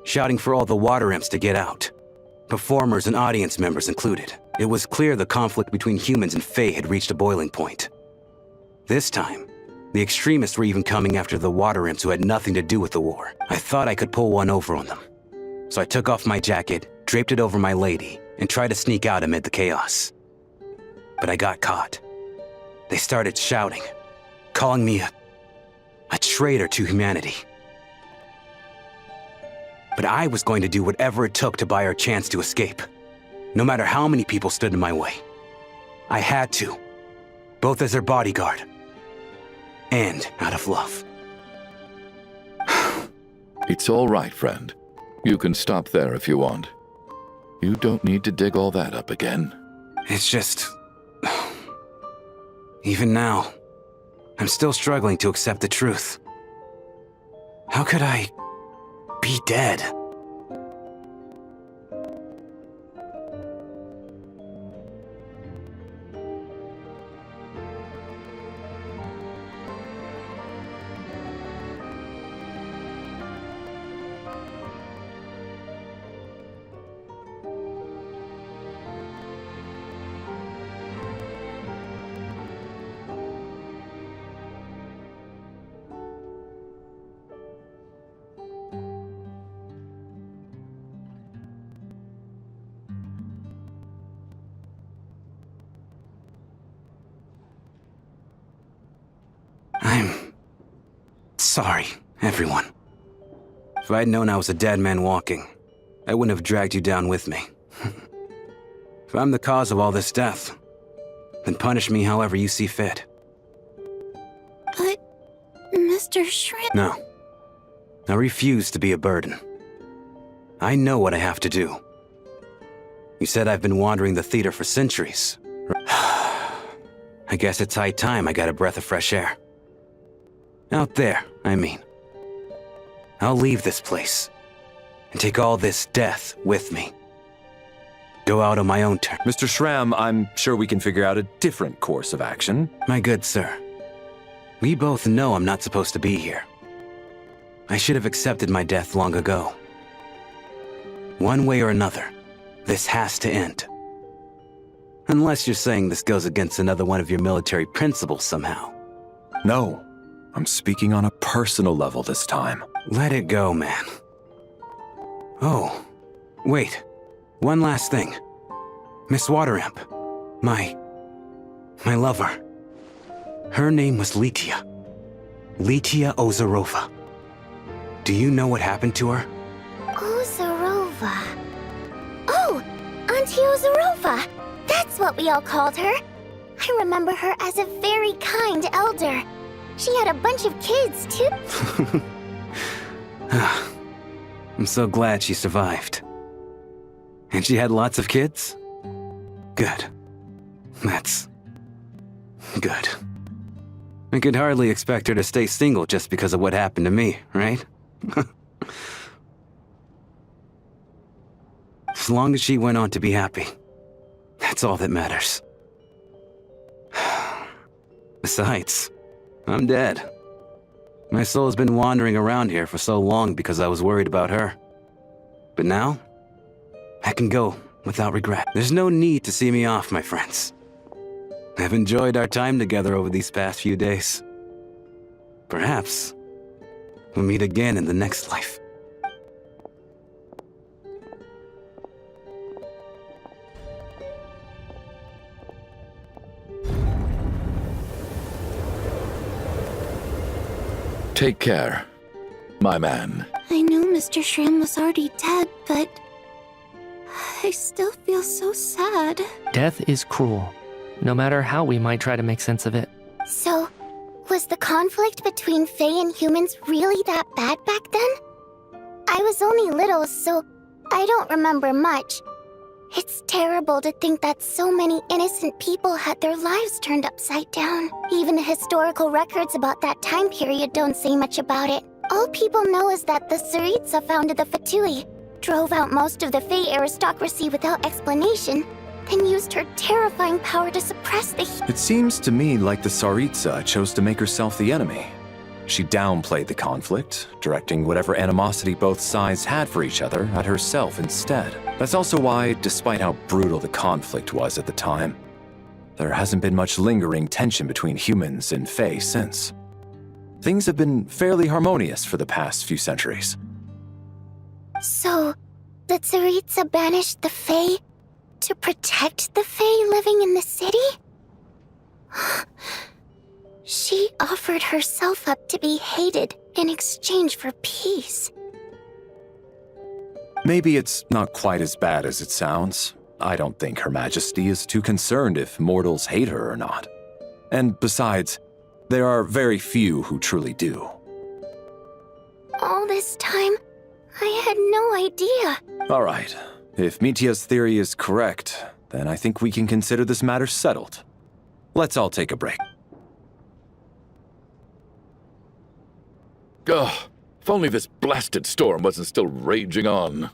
shouting for all the water imps to get out. Performers and audience members included. It was clear the conflict between humans and Fae had reached a boiling point. This time, the extremists were even coming after the water imps who had nothing to do with the war. I thought I could pull one over on them. So I took off my jacket, draped it over my lady, and tried to sneak out amid the chaos. But I got caught. They started shouting, calling me a traitor to humanity. But I was going to do whatever it took to buy our chance to escape, no matter how many people stood in my way. I had to, both as their bodyguard and out of love. It's all right, friend. You can stop there if you want. You don't need to dig all that up again. It's just... even now, I'm still struggling to accept the truth. How could I be dead? I'm sorry, everyone. If I'd known I was a dead man walking, I wouldn't have dragged you down with me. If I'm the cause of all this death, then punish me however you see fit. But, Mr. Shrimp... No. I refuse to be a burden. I know what I have to do. You said I've been wandering the theater for centuries. I guess it's high time I got a breath of fresh air. Out there, I mean. I'll leave this place and take all this death with me. Go out on my own terms. Mr. Schramm, I'm sure we can figure out a different course of action. My good sir, we both know I'm not supposed to be here. I should have accepted my death long ago. One way or another, this has to end. Unless you're saying this goes against another one of your military principles somehow. No, I'm speaking on a personal level this time. Let it go, man. Oh, wait. One last thing. Miss Wateramp. My lover. Her name was Litia. Litia Ozarova. Do you know what happened to her? Ozarova. Oh, Auntie Ozarova. That's what we all called her. I remember her as a very kind elder. She had a bunch of kids, too. I'm so glad she survived. And she had lots of kids? Good. That's... good. I could hardly expect her to stay single just because of what happened to me, right? As long as she went on to be happy, that's all that matters. Besides, I'm dead. My soul's been wandering around here for so long because I was worried about her. But now, I can go without regret. There's no need to see me off, my friends. I've enjoyed our time together over these past few days. Perhaps we'll meet again in the next life. Take care, my man. I knew Mr. Shram was already dead, but... I still feel so sad. Death is cruel, no matter how we might try to make sense of it. So, was the conflict between Fae and humans really that bad back then? I was only little, so I don't remember much. It's terrible to think that so many innocent people had their lives turned upside down. Even the historical records about that time period don't say much about it. All people know is that the Tsaritsa founded the Fatui, drove out most of the Fae aristocracy without explanation, then used her terrifying power to suppress the It seems to me like the Tsaritsa chose to make herself the enemy. She downplayed the conflict, directing whatever animosity both sides had for each other at herself instead. That's also why, despite how brutal the conflict was at the time, there hasn't been much lingering tension between humans and Fae since. Things have been fairly harmonious for the past few centuries. So, the Tsaritsa banished the Fae to protect the Fae living in the city? She offered herself up to be hated in exchange for peace. Maybe it's not quite as bad as it sounds. I don't think Her Majesty is too concerned if mortals hate her or not. And besides, there are very few who truly do. All this time, I had no idea. All right. If Mitia's theory is correct, then I think we can consider this matter settled. Let's all take a break. Ugh, if only this blasted storm wasn't still raging on.